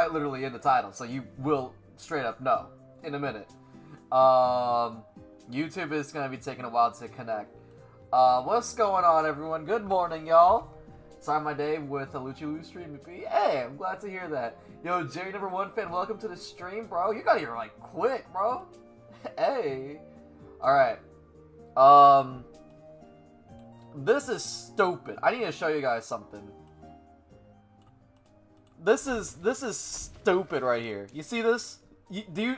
literally in the title, so you will straight up know in a minute. YouTube is gonna be taking a while to connect. What's going on, everyone? Good morning, y'all. Starting my day with a Luchiluuu stream. Hey, I'm glad to hear that. Yo, Jerry #1 fan, welcome to the stream, bro. You got here like quick, bro. Hey. All right. This is stupid. I need to show you guys something. This is stupid right here. You see this? Do you?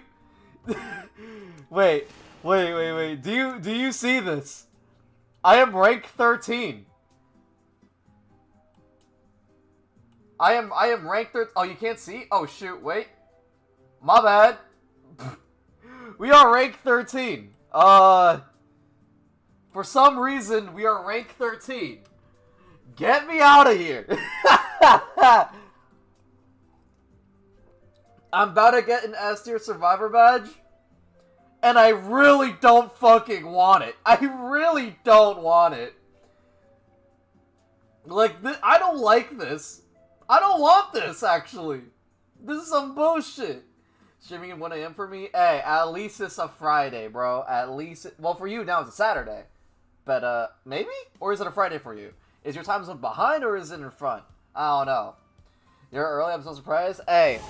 Wait. Do you see this? I am rank 13. I am rank 13. Oh, you can't see? Oh shoot! Wait. My bad. We are rank 13. For some reason, we are rank 13. Get me out of here. I'm about to get an S tier survivor badge. And I really don't fucking want it. I really don't want it. Like, I don't like this. I don't want this, actually. This is some bullshit. Streaming at 1 AM for me? Hey, at least it's a Friday, bro. At least... well, for you, now it's a Saturday. But, maybe? Or is it a Friday for you? Is your time zone behind or is it in front? I don't know. You're early, I'm so surprised. Hey,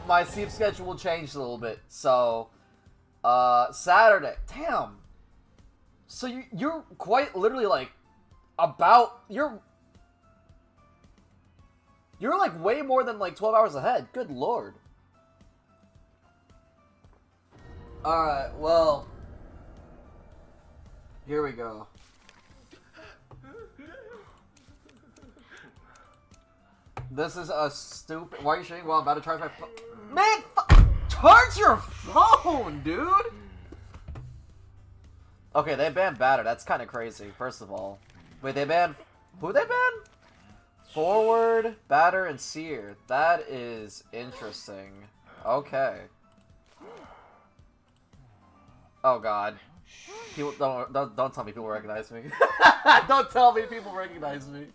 my sleep schedule changed a little bit, so... Saturday. Damn. So you're quite literally, like, about... You're like, way more than, like, 12 hours ahead. Good lord. Alright, well... Here we go. This is a stupid... Why are you shooting? Well, I'm about to charge my phone. Man, charge your phone, dude! Okay, they banned batter. That's kind of crazy, first of all. Wait, they banned... Who they banned? Forward, batter, and seer. That is interesting. Okay. Oh god. People don't tell me people recognize me. Don't tell me people recognize me.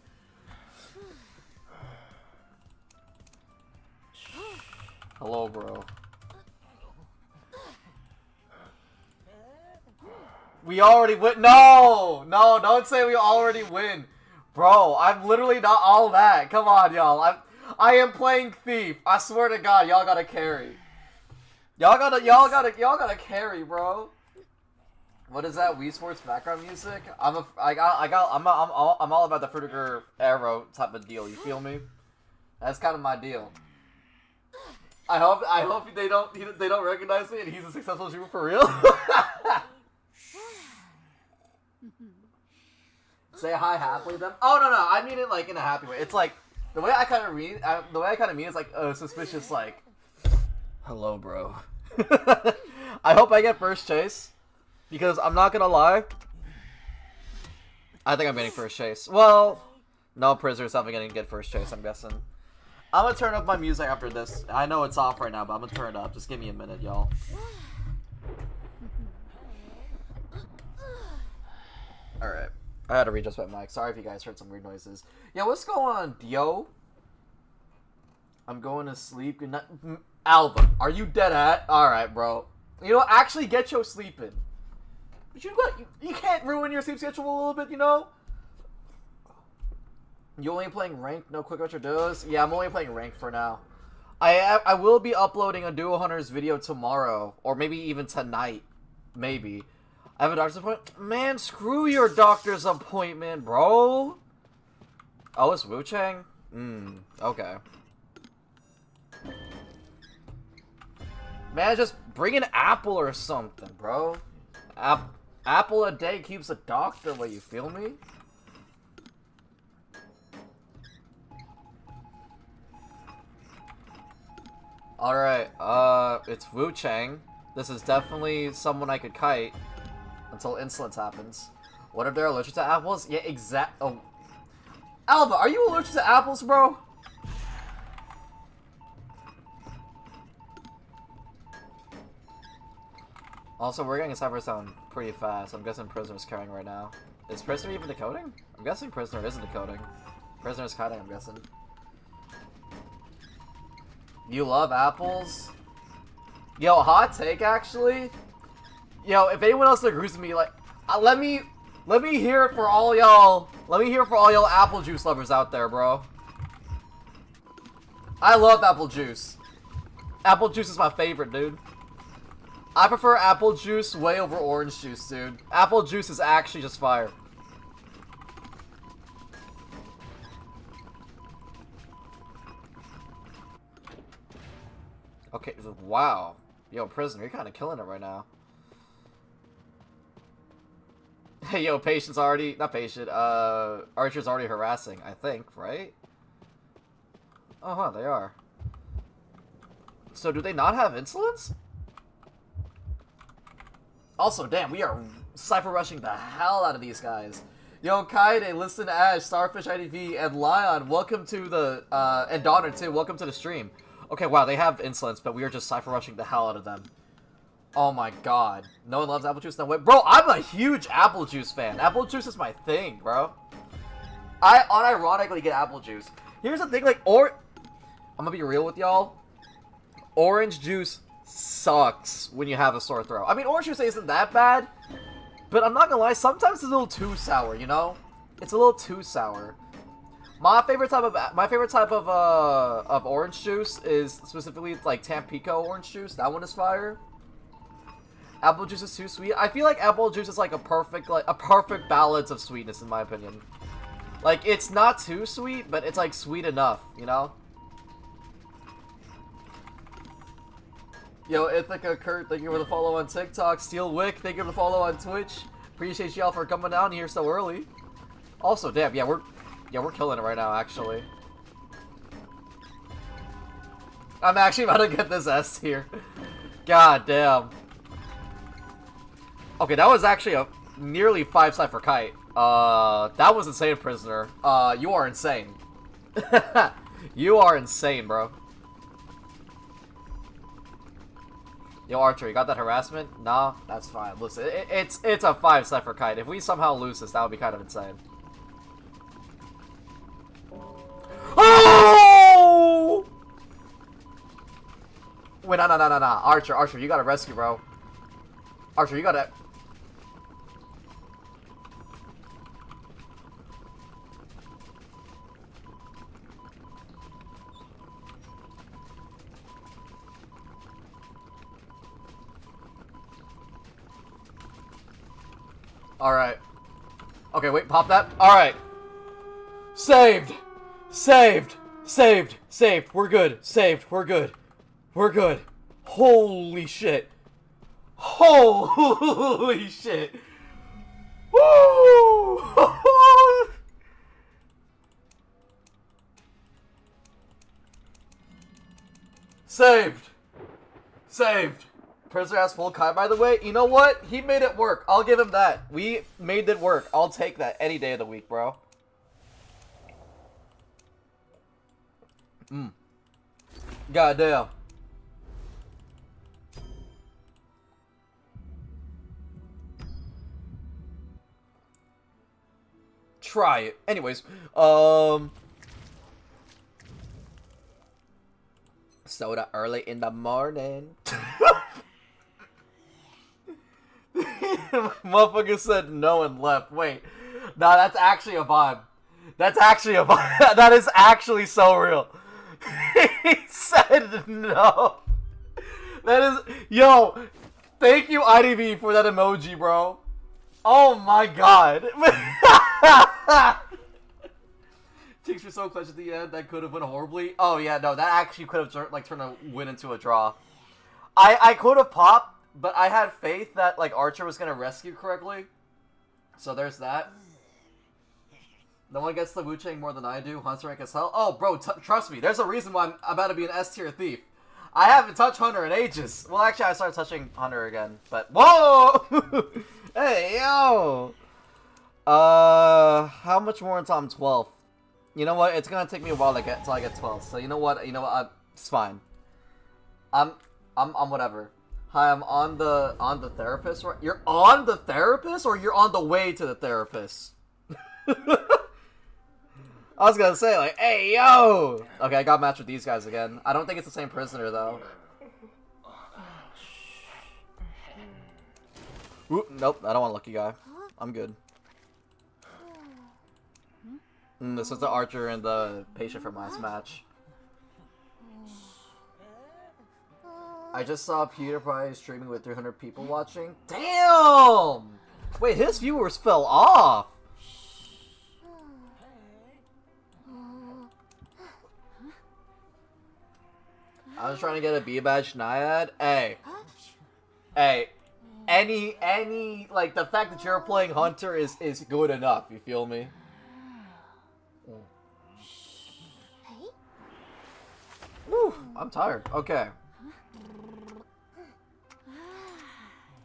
Hello, bro. We already win. No, don't say we already win, bro. I'm literally not all that. Come on, y'all. I am playing Thief. I swear to God, y'all gotta carry. Y'all gotta carry, bro. What is that? Wii Sports background music? I'm all about the Fruitiger Arrow type of deal. You feel me? That's kind of my deal. I hope they don't recognize me and he's a successful streamer for real. Say hi happily to them. Oh no, I mean it like in a happy way. It's like the way I kind of mean is like suspicious, like, hello, bro. I hope I get first chase because I'm not gonna lie. I think I'm getting first chase. Well, no, Prisoner's not gonna get first chase. I'm guessing. I'm gonna turn up my music after this. I know it's off right now, but I'm gonna turn it up. Just give me a minute, y'all. Alright. I had to readjust my mic. Sorry if you guys heard some weird noises. Yeah, what's going on, Dio? I'm going to sleep. Good night. Alva, are you dead at? Alright, bro. You know, actually get your sleep in. But you can't ruin your sleep schedule a little bit, you know? You only playing ranked? No quick retro duos? Yeah, I'm only playing ranked for now. I will be uploading a Duo Hunters video tomorrow, or maybe even tonight. Maybe. I have a doctor's appointment? Man, screw your doctor's appointment, bro. Oh, it's Wu Chang? Okay. Man, just bring an apple or something, bro. Apple a day keeps a doctor away, you feel me? Alright, it's Wu Chang. This is definitely someone I could kite until insolence happens. What if they're allergic to apples? Yeah, oh. Alva, are you allergic to apples, bro? Also, we're getting a cyber zone pretty fast. I'm guessing Prisoner's carrying right now. Is Prisoner even decoding? I'm guessing Prisoner isn't decoding. Prisoner's kiting, I'm guessing. You love apples? Yo, hot take actually. Yo, if anyone else agrees with me, like, let me hear it for all y'all. Let me hear it for all y'all apple juice lovers out there, bro. I love apple juice. Apple juice is my favorite, dude. I prefer apple juice way over orange juice, dude. Apple juice is actually just fire. Okay, wow. Yo, prisoner, you're kind of killing it right now. Hey, yo, patient's already... Not patient, Archer's already harassing, I think, right? Oh, huh, they are. So, do they not have insolence? Also, damn, we are cypher rushing the hell out of these guys. Yo, Kite, Listen, Ash, Starfish IDV, and Lion, welcome to the, and Donner, too, welcome to the stream. Okay, wow, they have insolence, but we are just cypher rushing the hell out of them. Oh my god. No one loves apple juice? No way. Bro, I'm a huge apple juice fan. Apple juice is my thing, bro. I unironically get apple juice. Here's the thing, like, I'm gonna be real with y'all. Orange juice sucks when you have a sore throat. I mean, orange juice isn't that bad, but I'm not gonna lie, sometimes it's a little too sour, you know? It's a little too sour. My favorite type of orange juice is specifically like Tampico orange juice. That one is fire. Apple juice is too sweet. I feel like apple juice is like a perfect balance of sweetness in my opinion. Like, it's not too sweet, but it's like sweet enough, you know? Yo, Ithaca Kurt, thank you for the follow on TikTok. Steel Wick, thank you for the follow on Twitch. Appreciate y'all for coming down here so early. Also, damn, yeah, we're killing it right now, actually. I'm actually about to get this S tier. God damn. Okay, that was actually a nearly 5 cypher kite. That was insane, prisoner. You are insane. You are insane, bro. Yo, Archer, you got that harassment? Nah, that's fine. Listen, it's a 5 cypher kite. If we somehow lose this, that would be kind of insane. Oh! Wait, no. Archer, you gotta rescue, bro. Archer, you gotta... Alright. Okay, wait, pop that. Alright. Saved! Saved! Saved! Saved! We're good! Saved! We're good! We're good! Holy shit! Holy shit! Woo! Saved! Saved! Prisoner has full kite, by the way. You know what? He made it work. I'll give him that. We made it work. I'll take that any day of the week, bro. Goddamn. Try it. Anyways, soda early in the morning. Motherfucker said no and left. Wait. Nah, that's actually a vibe. That's actually a vibe. That is actually so real. He said no. That is... Yo, thank you, IDV, for that emoji, bro. Oh my god. Chicks were so clutch at the end, that could have went horribly. Oh yeah, no, that actually could have turned a win into a draw. I could have popped, but I had faith that like Archer was gonna rescue correctly. So there's that. No one gets the Wu Chang more than I do. Hunter rank as hell. Oh, bro, trust me. There's a reason why I'm about to be an S tier thief. I haven't touched Hunter in ages. Well, actually, I started touching Hunter again. But whoa! Hey, yo! How much more until I'm 12? You know what? It's gonna take me a while to get until I get 12. So you know what? It's fine. I'm whatever. Hi, I'm on the therapist. Right? You're on the therapist, or you're on the way to the therapist? I was gonna say, like, hey, yo! Okay, I got matched with these guys again. I don't think it's the same prisoner, though. Ooh, nope, I don't want a lucky guy. I'm good. This was the archer and the patient from last match. I just saw PewDiePie streaming with 300 people watching. Damn! Wait, his viewers fell off! I was trying to get a B badge Naiad. Hey. Hey. Any, like, the fact that you're playing Hunter is good enough, you feel me? Woo, I'm tired. Okay.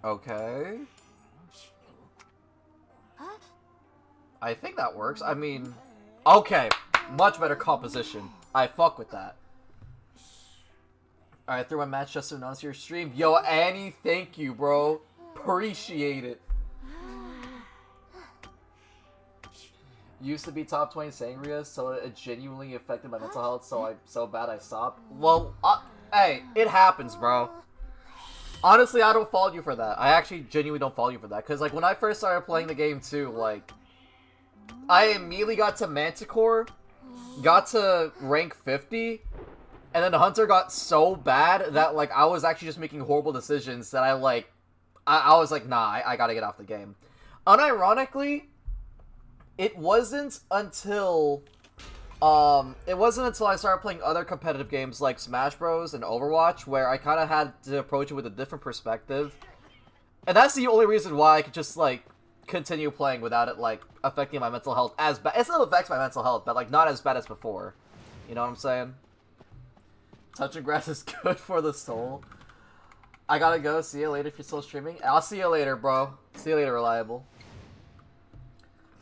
Okay. I think that works. I mean, okay. Much better composition. I fuck with that. Alright, through my match just to announce your stream. Yo, Annie, thank you, bro. Appreciate it. Used to be top 20 sangria, so it genuinely affected my mental health, so bad I stopped. Well, hey, it happens, bro. Honestly, I don't fault you for that. I actually genuinely don't fault you for that. Because, like, when I first started playing the game, too, like, I immediately got to Manticore, got to rank 50, and then the Hunter got so bad that, like, I was actually just making horrible decisions that I was like, nah, I gotta get off the game. Unironically, it wasn't until I started playing other competitive games like Smash Bros. And Overwatch where I kind of had to approach it with a different perspective. And that's the only reason why I could just, like, continue playing without it, like, affecting my mental health as bad. It still affects my mental health, but, like, not as bad as before. You know what I'm saying? Touching grass is good for the soul. I gotta go. See you later if you're still streaming. I'll see you later, bro. See you later, Reliable.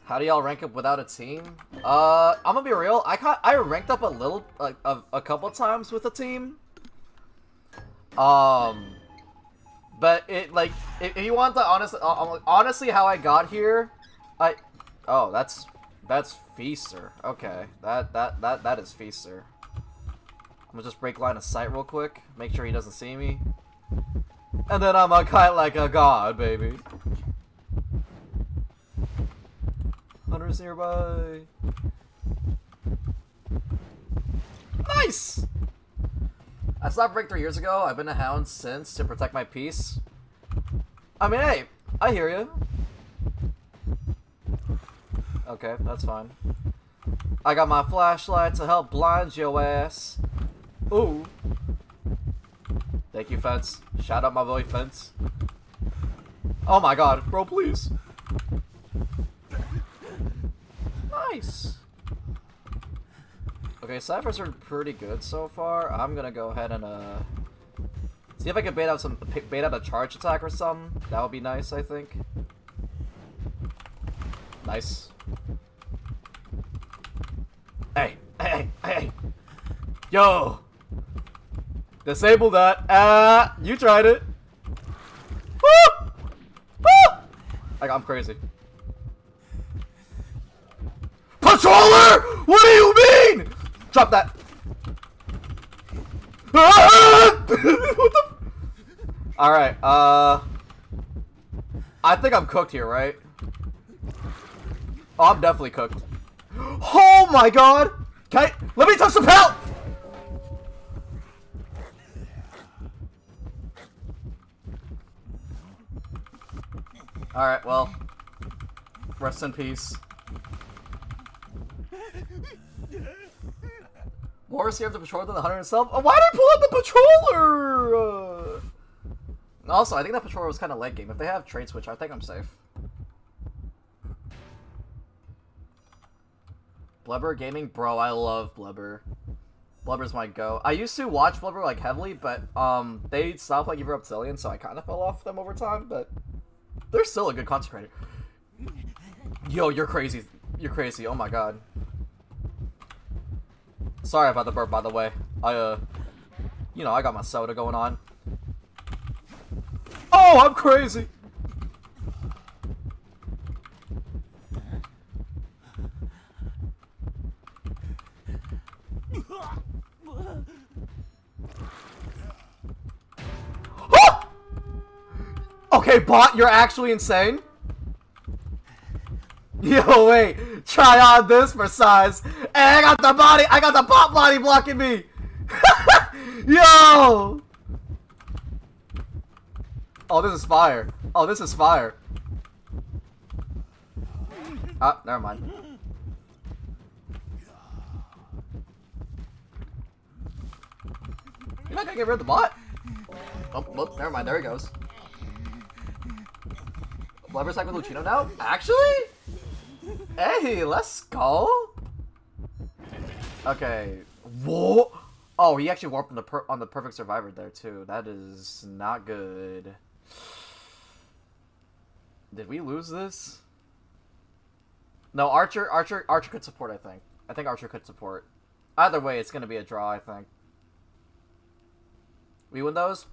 How do y'all rank up without a team? I'm gonna be real. I ranked up a little, like, a couple times with a team. But it, like, if you want the honestly how I got here, oh, that's Feaster. Okay, that is Feaster. I'm gonna just break line of sight real quick, make sure he doesn't see me, and then I'm a kite like a god, baby. Hunters nearby. Nice! I stopped rank 3 years ago. I've been a hound since to protect my peace. I mean, hey, I hear you. Okay, that's fine. I got my flashlight to help blind your ass. Ooh. Thank you, Fence. Shout out my boy, Fence. Oh my god, bro, please. Nice. Okay, ciphers are pretty good so far. I'm gonna go ahead and see if I can bait out a charge attack or something. That would be nice, I think. Nice. Hey, hey, hey, yo! Disable that. You tried it. Woo! Woo! I'm crazy. Controller! What do you mean? Drop that. What the? Alright, I think I'm cooked here, right? Oh, I'm definitely cooked. Oh my god! Let me touch the pelt! Alright, well. Rest in peace. More scared of the patroller than the hunter himself? Oh, why did I pull out the patroller? Also, I think that patroller was kind of late game. If they have trade switch, I think I'm safe. Blubber Gaming? Bro, I love Blubber. Blubber's my go. I used to watch Blubber, like, heavily, but, they stopped, like, even Reptilian, so I kind of fell off them over time, but they're still a good content creator. Yo, you're crazy. You're crazy. Oh my god. Sorry about the burp, by the way. You know, I got my soda going on. Oh, I'm crazy! Okay, bot, you're actually insane. Yo, wait. Try on this for size. Hey, I got the bot body blocking me. Yo. Oh, this is fire. Oh, this is fire. Ah, never mind. You're not gonna get rid of the bot? Oh, well, never mind. There he goes. Lever sack with Luchiluuu now? Actually? Hey, let's go. Okay. Whoa. Oh, he actually warped on the perfect survivor there too. That is not good. Did we lose this? No, Archer could support, I think. I think Archer could support. Either way, it's gonna be a draw, I think. We win those?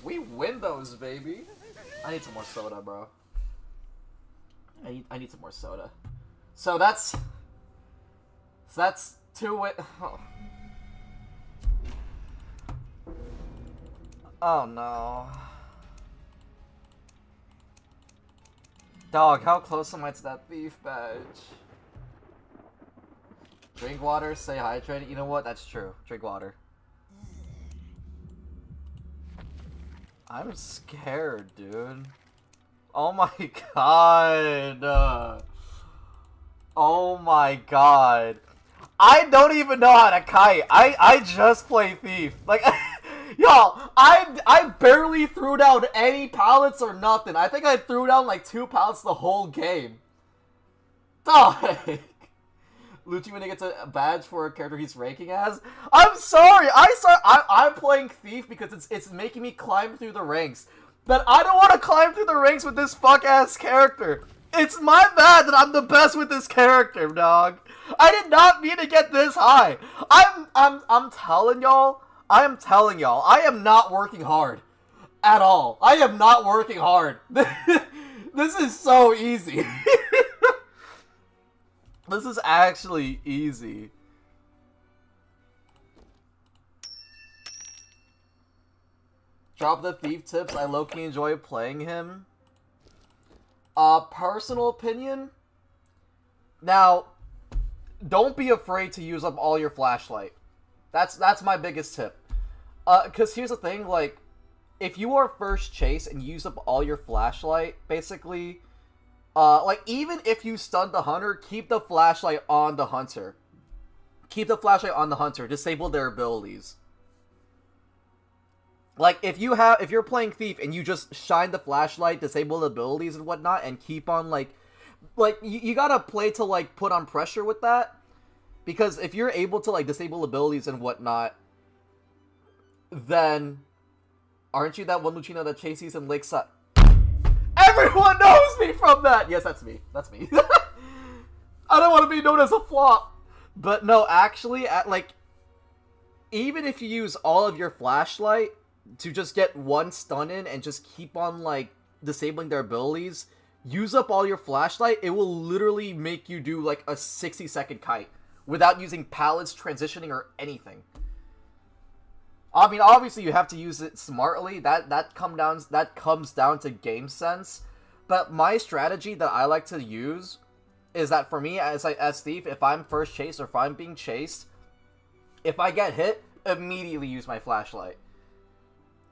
We win those, baby. I need some more soda, bro. I need some more soda. So that's 2 win. Oh. Oh no. Dog, how close am I to that thief badge? Drink water, stay hydrated. You know what? That's true. Drink water. I'm scared, dude. Oh my god. Oh my god. I don't even know how to kite. I just play thief. Like, y'all, I barely threw down any pallets or nothing. I think I threw down like 2 pallets the whole game. Dog. Lucci when he gets a badge for a character he's ranking as. I'm sorry. I'm playing thief because it's making me climb through the ranks. But I don't want to climb through the ranks with this fuck ass character. It's my bad that I'm the best with this character, dog. I did not mean to get this high. I'm telling y'all. I am telling y'all. I am not working hard at all. I am not working hard. This is so easy. This is actually easy. Drop the thief tips. I low-key enjoy playing him. Personal opinion. Now, don't be afraid to use up all your flashlight. That's my biggest tip. Cause here's the thing, like, if you are first chase and use up all your flashlight, basically, like, even if you stun the hunter, keep the flashlight on the hunter. Keep the flashlight on the hunter. Disable their abilities. Like, if you're playing thief and you just shine the flashlight, disable the abilities and whatnot, and keep on, like you gotta play to, like, put on pressure with that. Because if you're able to, like, disable abilities and whatnot, then aren't you that one Luchino that chases in Lakeside? Everyone knows me from that! Yes, that's me. That's me. I don't want to be known as a flop. But no, actually, even if you use all of your flashlight to just get one stun in and just keep on, like, disabling their abilities, use up all your flashlight, it will literally make you do, like, a 60-second kite without using pallets, transitioning, or anything. I mean, obviously you have to use it smartly. That comes down to game sense. But my strategy that I like to use is that for me as thief, if I'm first chased or if I'm being chased, if I get hit, immediately use my flashlight.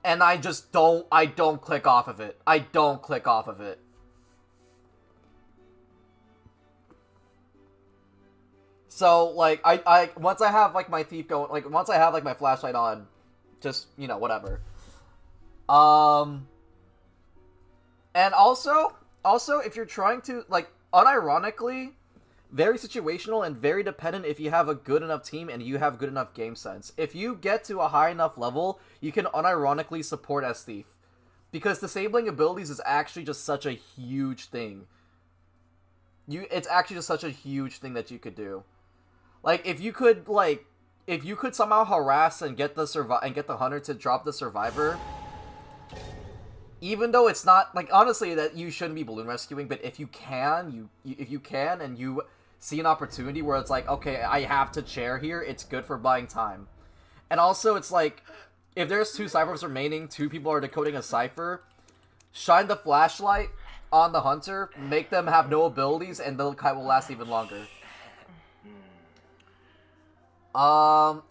And I don't click off of it. I don't click off of it. So, like, I once I have, like, my thief going, like, once I have, like, my flashlight on, just, you know, whatever. And also, if you're trying to, like, unironically, very situational and very dependent if you have a good enough team and you have good enough game sense. If you get to a high enough level, you can unironically support as thief. Because disabling abilities is actually just such a huge thing. It's actually just such a huge thing that you could do. Like, if you could somehow harass and get the hunter to drop the survivor, even though it's not, like, honestly, that you shouldn't be balloon rescuing, but if you can, and you see an opportunity where it's like, okay, I have to chair here, it's good for buying time. And also, it's like, if there's 2 ciphers remaining, 2 people are decoding a cipher, shine the flashlight on the hunter, make them have no abilities, and the kite will last even longer.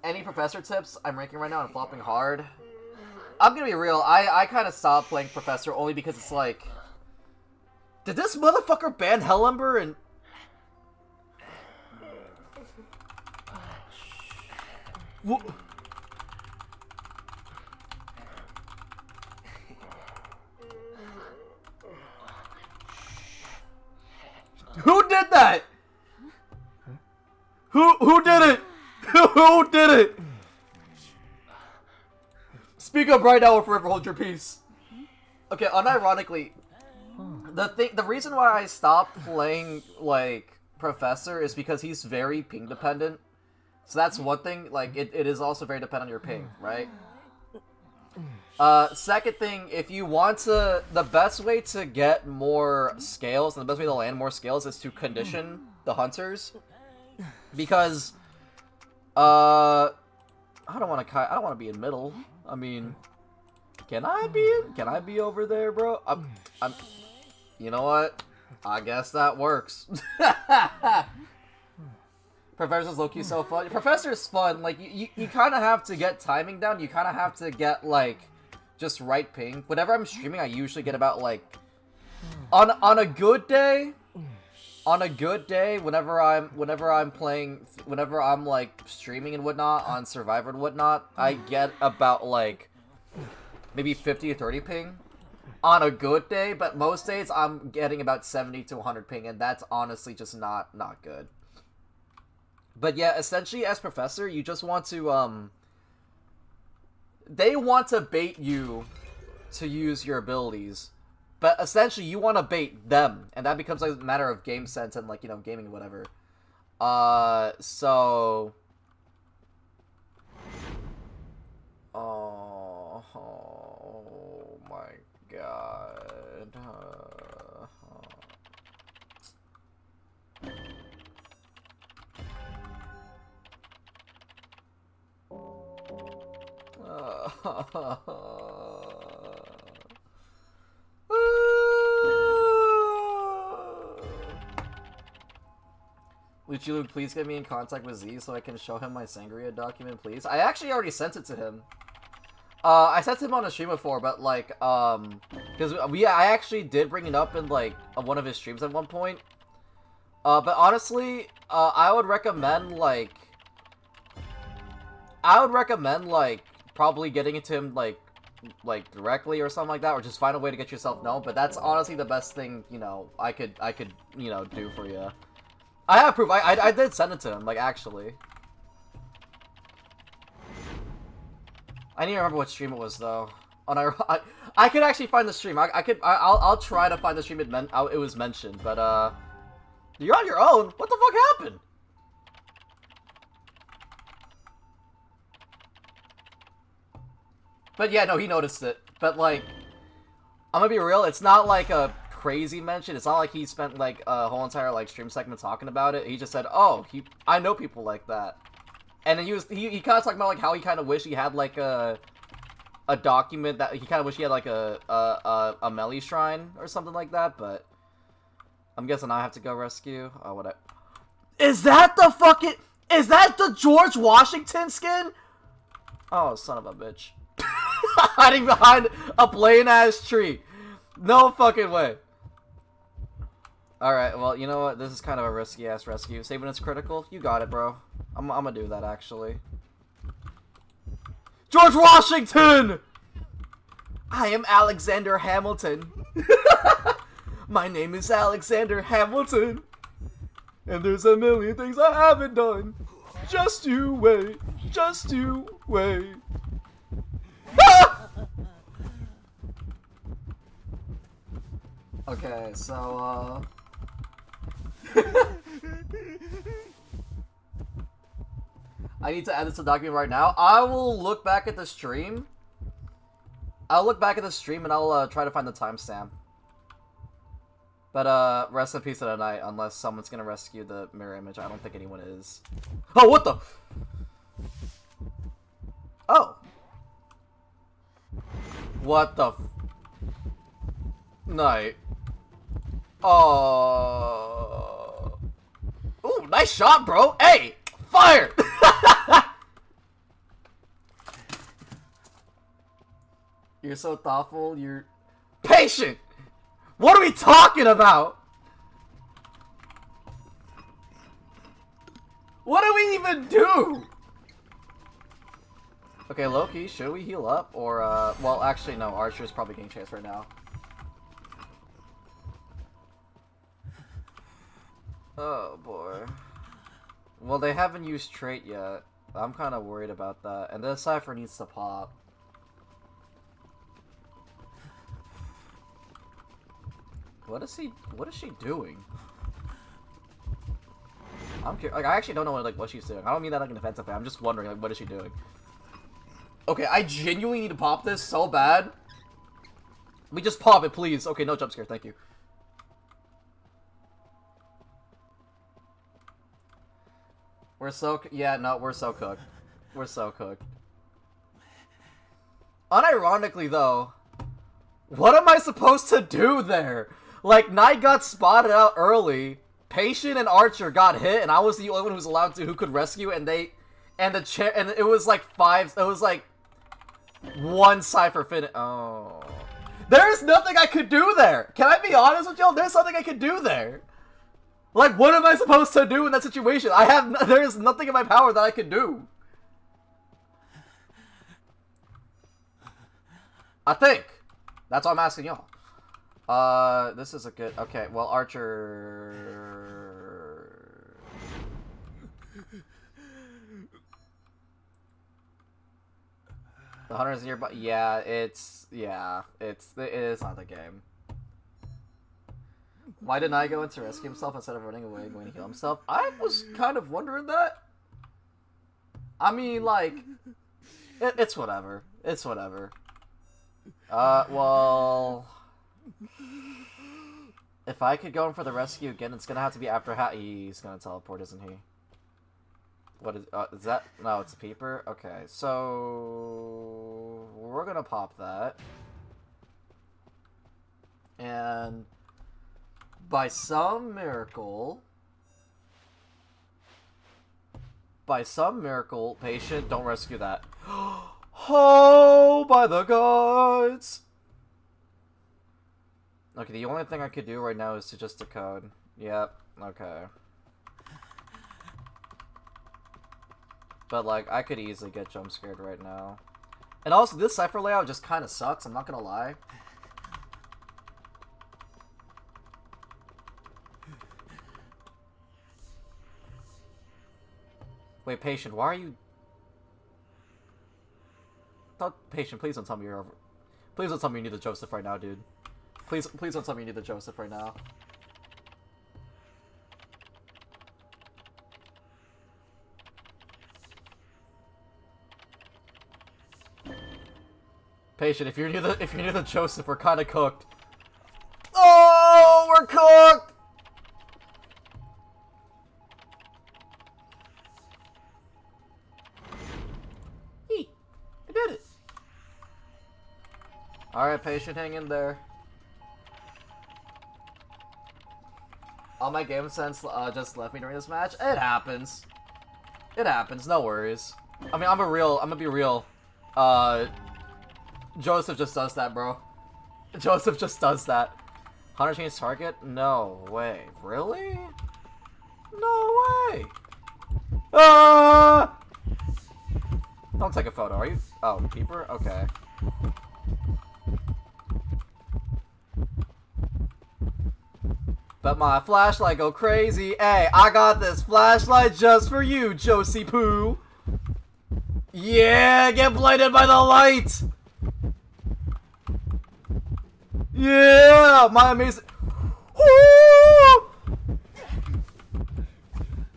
Any professor tips? I'm ranking right now and flopping hard. I'm gonna be real, I kind of stopped playing professor only because it's like... Did this motherfucker ban Hellember and... Who did that? Who did it? Who did it? Speak up right now or forever hold your peace. Okay, unironically, the reason why I stopped playing like Professor is because he's very ping dependent. So that's one thing. Like it is also very dependent on your ping, right? Second thing, if you want to, the best way to get more scales and the best way to land more scales is to condition the hunters, because I don't want to be in middle. I mean, can I be over there, bro? I'm you know what? I guess that works. Professor's low-key so fun. Professor's fun. Like you kind of have to get timing down. You kind of have to get like just right ping. Whenever I'm streaming, I usually get about like on a good day. On a good day, whenever I'm like streaming and whatnot on Survivor and whatnot, I get about like maybe 50 to 30 ping on a good day. But most days I'm getting about 70 to 100 ping, and that's honestly just not good. But yeah, essentially as Professor, you just want to they want to bait you to use your abilities. But essentially, you want to bait them, and that becomes like a matter of game sense and like, you know, gaming and whatever. So... Oh my god. Luchiluuu, please get me in contact with Z so I can show him my Sangria document, please. I actually already sent it to him. I sent him on a stream before, but like, because I actually did bring it up in like one of his streams at one point. But honestly, I would recommend like probably getting it to him like directly or something like that, or just find a way to get yourself known. But that's honestly the best thing, you know, I could you know, do for you. I have proof. I did send it to him, like, actually. I need to remember what stream it was, though. I could actually find the stream. I'll try to find the stream it was mentioned, but you're on your own. What the fuck happened? But yeah, no, he noticed it. But like, I'm gonna be real. It's not like a crazy mention. It's not like he spent like a whole entire like stream segment talking about it. He just said, "Oh, I know people like that," and then he kind of talking about like how he kind of wish he had like a document that he kind of wish he had like a melee shrine or something like that. But I'm guessing I have to go rescue. Oh, what? Is that the George Washington skin? Oh, son of a bitch! Hiding behind a plain ass tree. No fucking way. Alright, well, you know what? This is kind of a risky-ass rescue. Save when it's critical? You got it, bro. I'm gonna do that, actually. George Washington! I am Alexander Hamilton. My name is Alexander Hamilton. And there's a million things I haven't done. Just you wait. Just you wait. Ah! Okay, so, I need to add this to the document right now. I will look back at the stream. I'll look back at the stream and I'll try to find the timestamp. But rest in peace of the night, unless someone's gonna rescue the mirror image. I don't think anyone is. Oh, what the? Oh. What the? Night. Oh. Ooh, nice shot, bro. Hey, fire! You're so thoughtful. You're patient. What are we talking about? What do we even do? Okay, Loki, should we heal up? Or, well, actually, no. Archer's probably getting chased right now. Oh, boy. Well, they haven't used trait yet. I'm kind of worried about that. And this Cypher needs to pop. What is she doing? I'm curious. Like, I actually don't know what she's doing. I don't mean that like an offensive way. I'm just wondering, like, what is she doing? Okay, I genuinely need to pop this so bad. We just pop it, please. Okay, no jump scare, thank you. We're so yeah, no, we're so cooked. We're so cooked. Unironically, though, what am I supposed to do there? Like, Knight got spotted out early. Patient and Archer got hit, and I was the only one who was allowed to, who could rescue, and it was like one Cypher fin. Oh. There's nothing I could do there! Can I be honest with y'all? There's nothing I could do there! Like, what am I supposed to do in that situation? There is nothing in my power that I could do. I think. That's why I'm asking y'all. This is a good... Okay, well, Archer... The hunter is nearby. Yeah, it is not the game. Why didn't I go in to rescue himself instead of running away and going to heal himself? I was kind of wondering that. I mean, like, it's whatever. It's whatever. Well... If I could go in for the rescue again, it's gonna have to be after he's gonna teleport, isn't he? What is that? No, it's a peeper? Okay, so... We're gonna pop that. And... By some miracle... Patient, don't rescue that. Oh, by the gods! Okay, the only thing I could do right now is to just decode. Yep, okay. But, like, I could easily get jump scared right now. And also, this Cypher layout just kind of sucks, I'm not gonna lie. Wait, Patient, why are you... Patient, please don't tell me you're over... Please don't tell me you need the Joseph right now, dude. Please don't tell me you need the Joseph right now. Patient, if you're near the Joseph, we're kind of cooked. Oh, we're cooked. I did it. All right, Patient, hang in there. All my game sense just left me during this match. It happens. It happens. No worries. I mean, I'm gonna be real. Joseph just does that, bro. Joseph just does that. Hunter change target? No way. Really? No way. Don't take a photo, are you? Oh, peeper? Okay. But my flashlight go crazy. Hey, I got this flashlight just for you, Josie Poo. Yeah, get blinded by the light. Yeah, my amazing. Woo!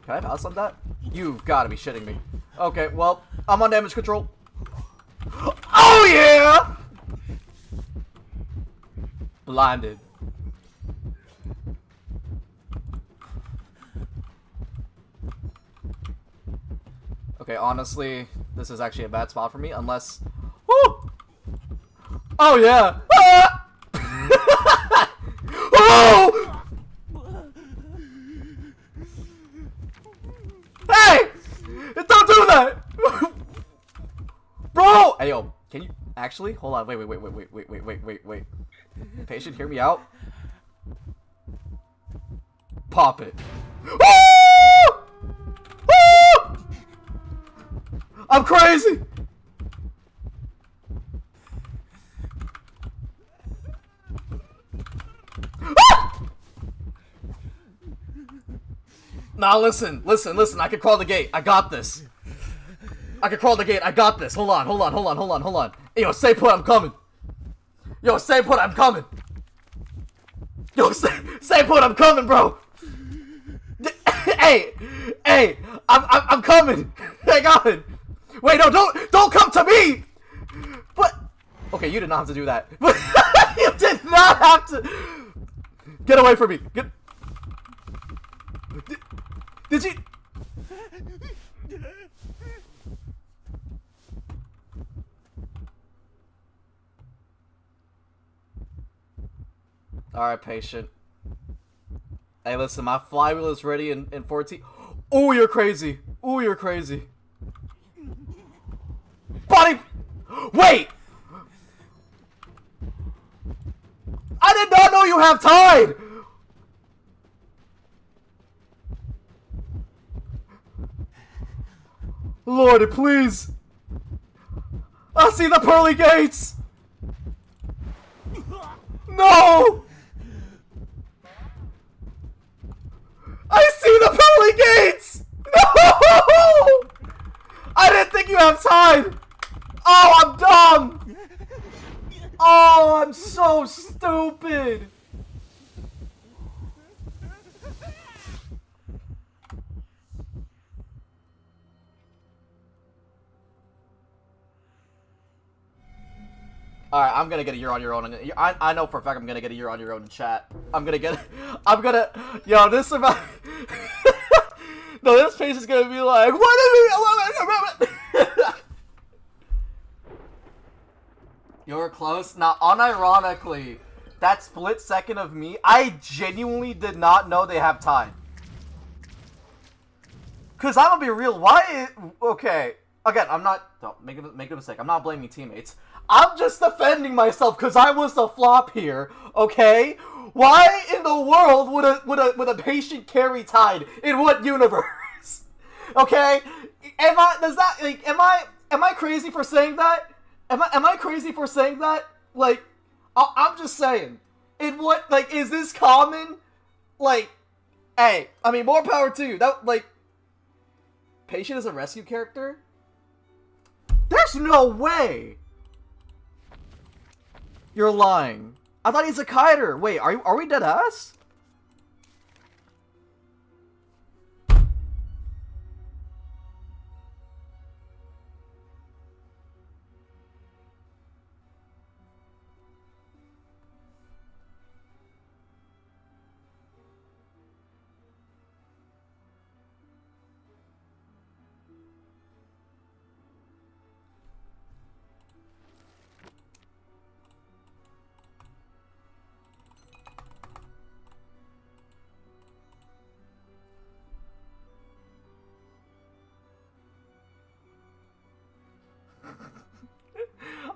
Can I pass on that? You've got to be shitting me. Okay, well, I'm on damage control. Oh yeah! Blinded. Okay, honestly, this is actually a bad spot for me, unless... Woo! Oh, yeah! Ah! Can you actually hold on? Wait. Patient, hear me out. Pop it. Woo! Woo! I'm crazy. Nah, listen. I can crawl the gate. I got this. I can crawl the gate. I got this. Hold on. Yo, stay put. I'm coming. Yo, stay put. I'm coming. Yo, stay put. I'm coming, bro. Hey, I'm coming. Hang on. Wait, no, don't come to me. But okay, you did not have to do that. But you did not have to. Get away from me. Did you? Alright, patient. Hey, listen, my flywheel is ready in 14. Oh, you're crazy. Body! Wait! I did not know you have tide! Lordy, please! I see the pearly gates! No! I see the pearly gates! No! I didn't think you have time! Oh, I'm dumb! Oh, I'm so stupid! Alright, I'm gonna get a you're on your own. I know for a fact I'm gonna get a you're on your own in chat. Yo, this about... No, this page is gonna be like, what You're close. Now, unironically, that split second of me, I genuinely did not know they have time. Cause I'm gonna be real, okay. Again, I'm not, don't make a mistake, I'm not blaming teammates. I'm just defending myself because I was the flop here, okay? Why in the world would a patient carry tide? In what universe? Okay? Am I crazy for saying that? Am I crazy for saying that? Like, I'm just saying. In what, like, is this common? Like, hey, I mean, more power to you. That, like, patient is a rescue character? There's no way! You're lying. I thought he's a kiter. Wait, are we dead ass?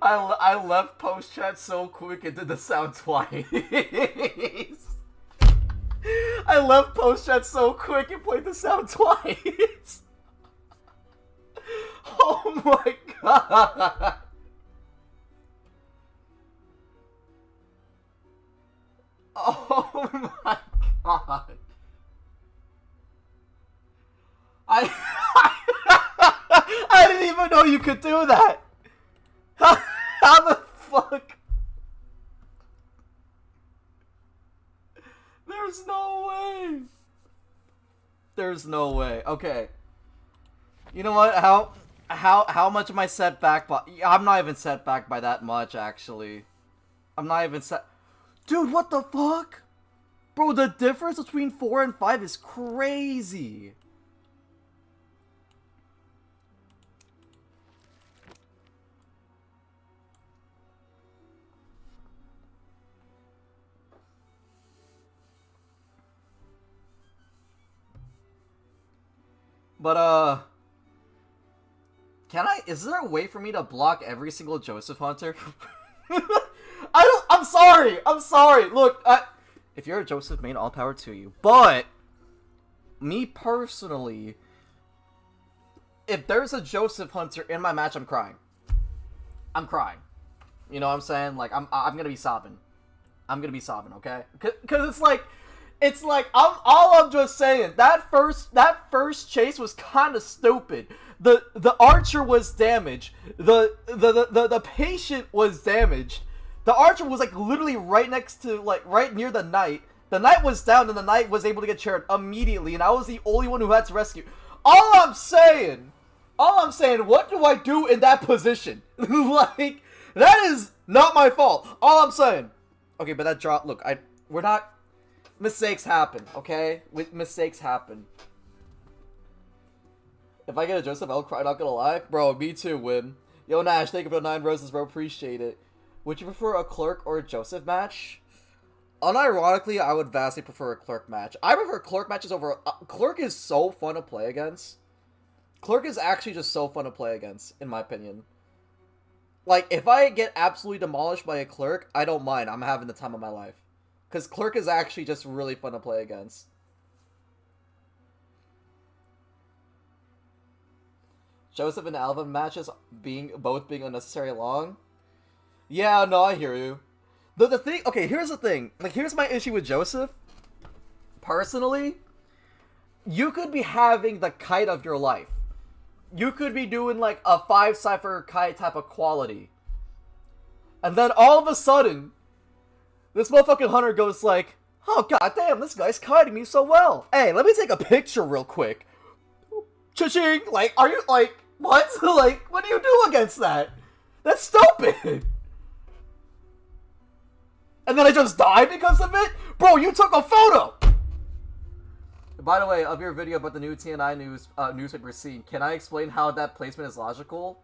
I left post chat so quick it did the sound twice. I left post chat so quick it played the sound twice. Oh my god. Oh my god. I didn't even know you could do that. How the fuck? There's no way. There's no way. Okay. You know what? How much am I set back by? I'm not even set back by that much, actually. I'm not even set. Dude, what the fuck? Bro, the difference between 4 and 5 is crazy. But, Is there a way for me to block every single Joseph Hunter? I'm sorry. Look, if you're a Joseph main, all power to you. But, me personally, if there's a Joseph Hunter in my match, I'm crying. You know what I'm saying? Like, I'm gonna be sobbing. Okay? Cause it's like, I'm just saying, that first chase was kind of stupid. The archer was damaged. The patient was damaged. The archer was like literally right next to, like, right near the knight. The knight was down and the knight was able to get chaired immediately, and I was the only one who had to rescue. All I'm saying, what do I do in that position? Like, that is not my fault. All I'm saying. Okay, but that drop, look, we're not, mistakes happen, okay? Mistakes happen. If I get a Joseph, I'll cry, not gonna lie. Bro, me too, Wim. Yo, Nash, thank you for the 9 roses, bro, appreciate it. Would you prefer a Clerk or a Joseph match? Unironically, I would vastly prefer a Clerk match. I prefer Clerk matches over... Clerk is so fun to play against. Clerk is actually just so fun to play against, in my opinion. Like, if I get absolutely demolished by a Clerk, I don't mind. I'm having the time of my life. Because Clerk is actually just really fun to play against. Joseph and Alvin matches both being unnecessarily long. Yeah, no, I hear you. The thing, okay, here's the thing. Like, here's my issue with Joseph. Personally, you could be having the kite of your life. You could be doing, like, a 5-cipher kite type of quality. And then all of a sudden, this motherfucking hunter goes like, oh, goddamn, this guy's kiting me so well. Hey, let me take a picture real quick. Cha-ching! Like, are you, like, what? Like, what do you do against that? That's stupid! And then I just die because of it? Bro, you took a photo! By the way, of your video about the new TNI newspaper scene, can I explain how that placement is logical?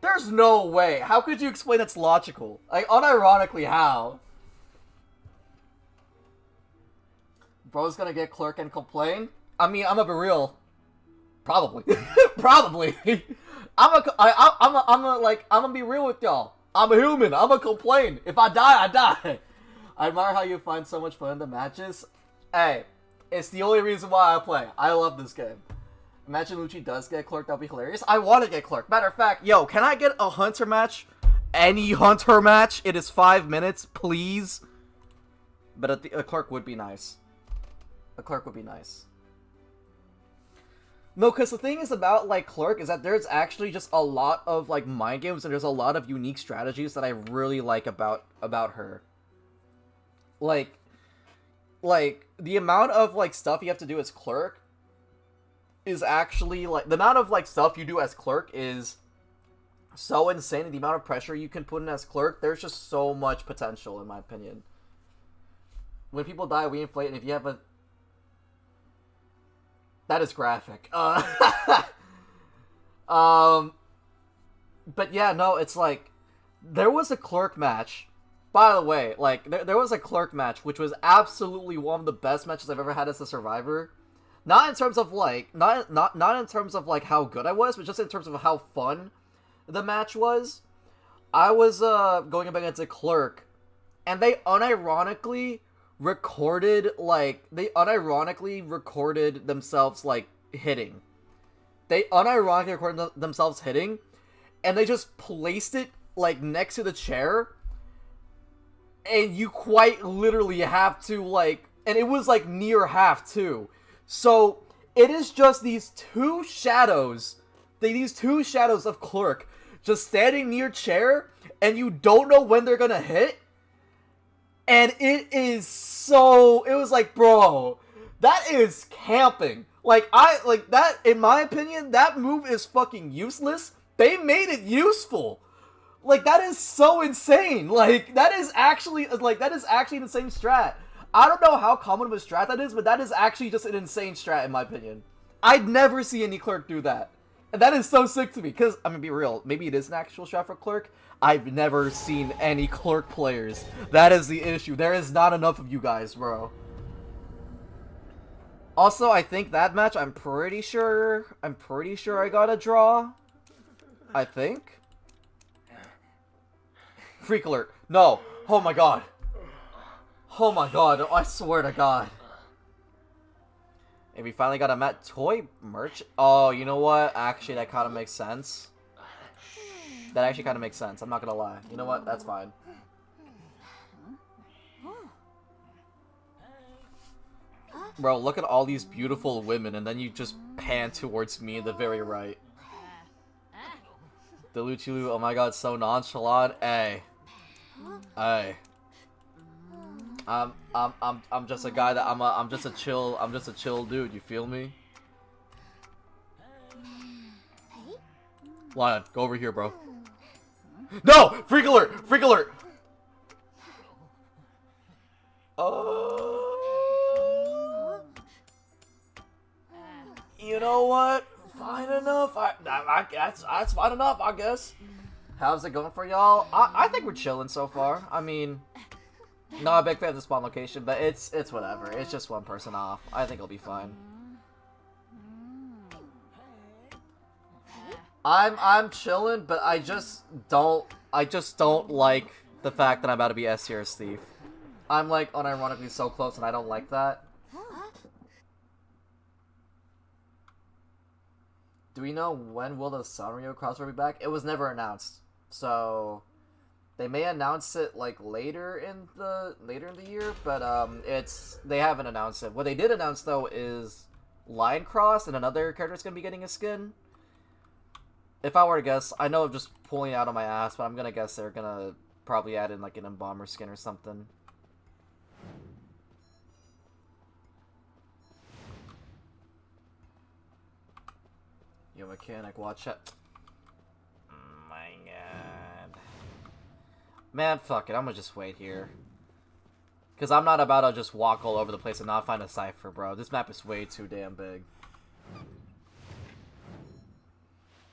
There's no way. How could you explain it's logical? Like, unironically, how? Bro's gonna get Clerk and complain? I mean, I'm gonna be real. Probably. Probably. I'm gonna be real with y'all. I'm a human. I'm gonna complain. If I die, I die. I admire how you find so much fun in the matches. Hey, it's the only reason why I play. I love this game. Imagine Lucci does get Clerk. That'll be hilarious. I want to get Clerk. Matter of fact, yo, can I get a Hunter match? Any Hunter match? It is 5 minutes, please. But a Clerk would be nice. A Clerk would be nice. No, because the thing is about, like, Clerk is that there's actually just a lot of, like, mind games, and there's a lot of unique strategies that I really like about her. Like, the amount of, like, stuff you have to do as Clerk is actually, like, the amount of, like, stuff you do as Clerk is so insane, and the amount of pressure you can put in as Clerk, there's just so much potential, in my opinion. When people die, we inflate, and if you have a... That is graphic. But yeah, no, it's like, there was a Clerk match, by the way, like, there was a Clerk match, which was absolutely one of the best matches I've ever had as a Survivor. Not in terms of, like, not in terms of, like, how good I was, but just in terms of how fun the match was. I was, going up against a Clerk, and they unironically recorded themselves, like, hitting. They unironically recorded themselves hitting, and they just placed it, like, next to the chair, and you quite literally have to, like, and it was, like, near half, too. So, it is just these two shadows of Clerk just standing near chair, and you don't know when they're gonna hit. And it was like, bro, that is camping. Like, that, in my opinion, that move is fucking useless. They made it useful. Like, that is so insane. Like, that is actually an insane strat. I don't know how common of a strat that is, but that is actually just an insane strat, in my opinion. I'd never see any Clerk do that. And that is so sick to me, because, I'm gonna be real, maybe it is an actual strat for Clerk. I've never seen any Clerk players. That is the issue. There is not enough of you guys, bro. Also, I think that match, I'm pretty sure I got a draw. I think. Freak alert. No. Oh my god. Oh my god. I swear to god. And we finally got a Met toy merch. Oh, you know what? Actually, that kind of makes sense. That actually kind of makes sense. I'm not gonna lie. You know what? That's fine. Bro, look at all these beautiful women, and then you just pan towards me in the very right. The Luchiluuu, oh my god, so nonchalant. Hey. Hey. I'm just a guy that I'm just a chill dude, you feel me? Lion, go over here, bro. No! Freak alert! Freak alert! You know what? Fine enough. That's fine enough, I guess. How's it going for y'all? I think we're chilling so far. I mean, not a big fan of the spawn location, but it's whatever. It's just one person off. I think it'll be fine. I'm chilling, but I just don't like the fact that I'm about to be S tier as thief. I'm like unironically so close, and I don't like that. Do we know when will the Sanrio crossover be back? It was never announced, so they may announce it like later in the year, but they haven't announced it. What they did announce though is Line Cross and another character's gonna be getting a skin. If I were to guess, I know I'm just pulling out on my ass, but I'm gonna guess they're gonna probably add in like an Embomber skin or something. Yo, mechanic, watch it. My god. Man, fuck it, I'm gonna just wait here. Because I'm not about to just walk all over the place and not find a cipher, bro. This map is way too damn big.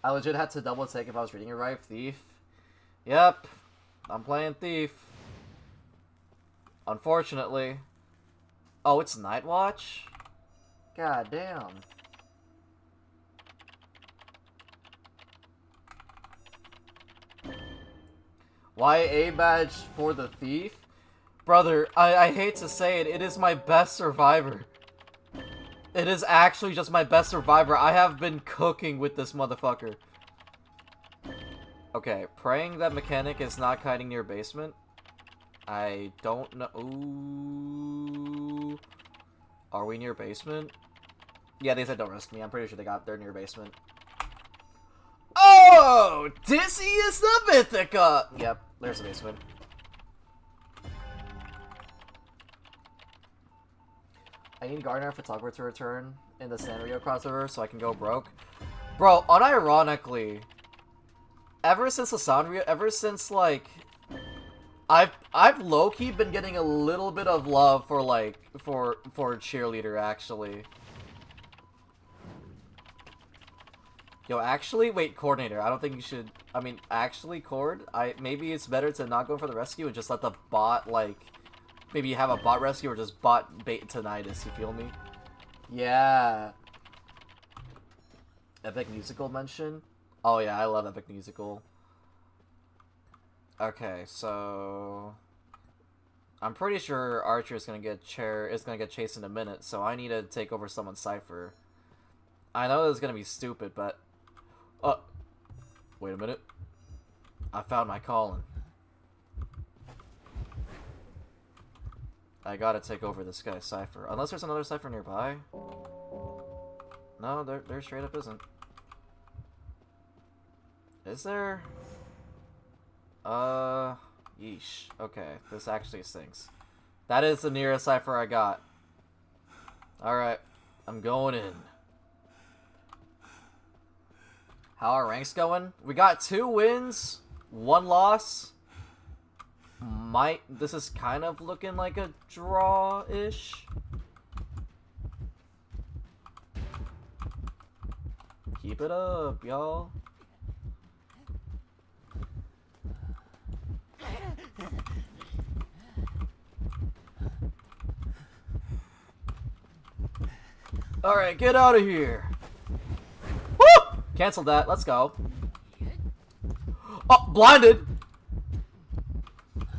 I legit had to double take if I was reading it right. Thief. Yep. I'm playing Thief. Unfortunately. Oh, it's Night Watch? God damn. Why A badge for the Thief? Brother, I hate to say it, it is my best survivor. It is actually just my best survivor. I have been cooking with this motherfucker. Okay, praying that mechanic is not kiting near basement. I don't know. Ooh. Are we near basement? Yeah, they said don't risk me. I'm pretty sure they're near basement. Oh! Dizzy is the Mythica! Yep, there's the basement. I need Gardener Photographer to return in the Sanrio crossover so I can go broke. Bro, unironically, ever since the Sanrio, like, I've low-key been getting a little bit of love for, like, for Cheerleader, actually. Yo, actually, wait, Coordinator, I don't think you should, I mean, actually, Cord, maybe it's better to not go for the rescue and just let the bot, like, maybe have a bot rescue or just bot bait tinnitus, you feel me? Yeah. Epic Musical mention? Oh yeah, I love Epic Musical. Okay, so I'm pretty sure Archer is gonna get chased in a minute, so I need to take over someone's cipher. I know this is gonna be stupid, but wait a minute. I found my calling. I gotta take over this guy's cipher. Unless there's another cipher nearby. No, there straight up isn't. Is there? Yeesh. Okay, this actually stinks. That is the nearest cipher I got. Alright, I'm going in. How are ranks going? We got 2 wins, 1 loss. This is kind of looking like a draw-ish. Keep it up, y'all. Alright, get out of here. Woo! Cancel that, let's go. blinded.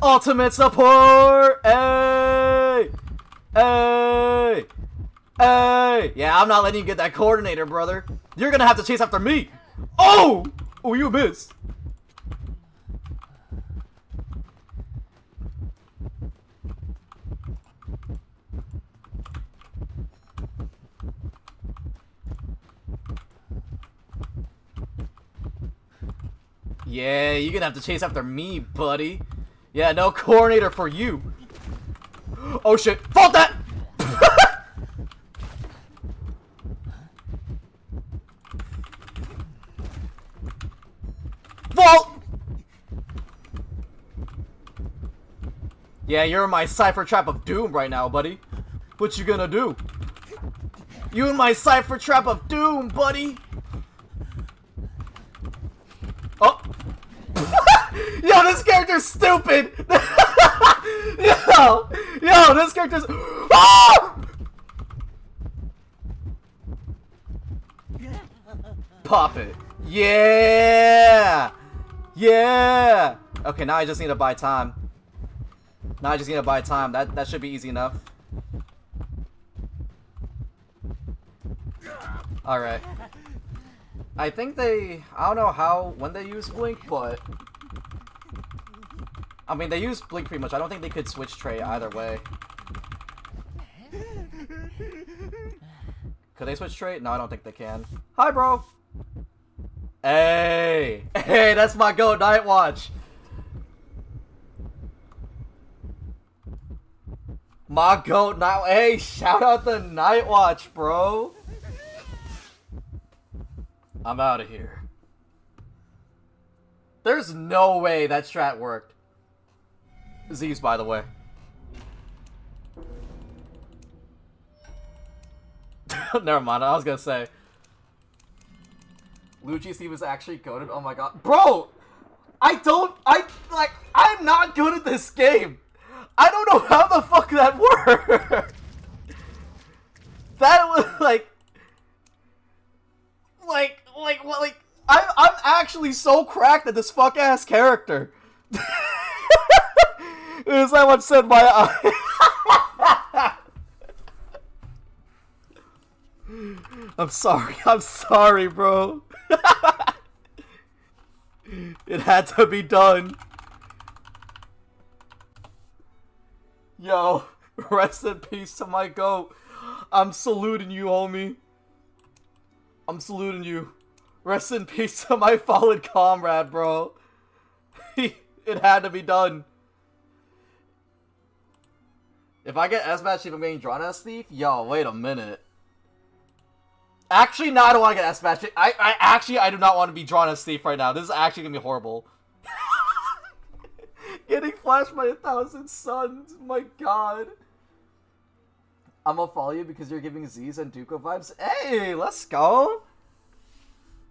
Ultimate support. Hey. Hey. Hey. Yeah, I'm not letting you get that coordinator, brother. You're gonna have to chase after me. Oh! Oh, you missed. Yeah, you're gonna have to chase after me, buddy. Yeah, no coordinator for you. Oh shit, fault that! Fault! Yeah, you're in my cipher trap of doom right now, buddy. What you gonna do? You in my cipher trap of doom, buddy. Oh. Yo, this character's stupid. Yo, this character's. Ah! Pop it. Yeah. Yeah. Okay, now I just need to buy time. Now I just need to buy time. That should be easy enough. Alright. I think I don't know when they use Blink, but... I mean, they use Blink pretty much. I don't think they could switch trait either way. Could they switch trait? No, I don't think they can. Hi, bro! Hey! Hey, that's my goat, Night Watch! My goat, Night... Hey, shout out the Night Watch, bro! I'm out of here. There's no way that strat worked. Z's, by the way. Never mind, I was gonna say. Luchiluuu was actually goated. Oh my god. Bro! I'm not good at this game. I don't know how the fuck that worked. That was I'm actually so cracked at this fuck ass character. Is that what said my eye? I'm sorry, bro. It had to be done. Yo, rest in peace to my goat. I'm saluting you, homie. I'm saluting you. Rest in peace to my fallen comrade, bro. It had to be done. If I get S-Match if I'm getting drawn as Thief, yo, wait a minute. Actually, no, I don't want to get S-Match. I do not want to be drawn as Thief right now. This is actually gonna be horrible. Getting flashed by 1,000 suns. My god. I'm gonna follow you because you're giving Z's and Duco vibes. Hey, let's go.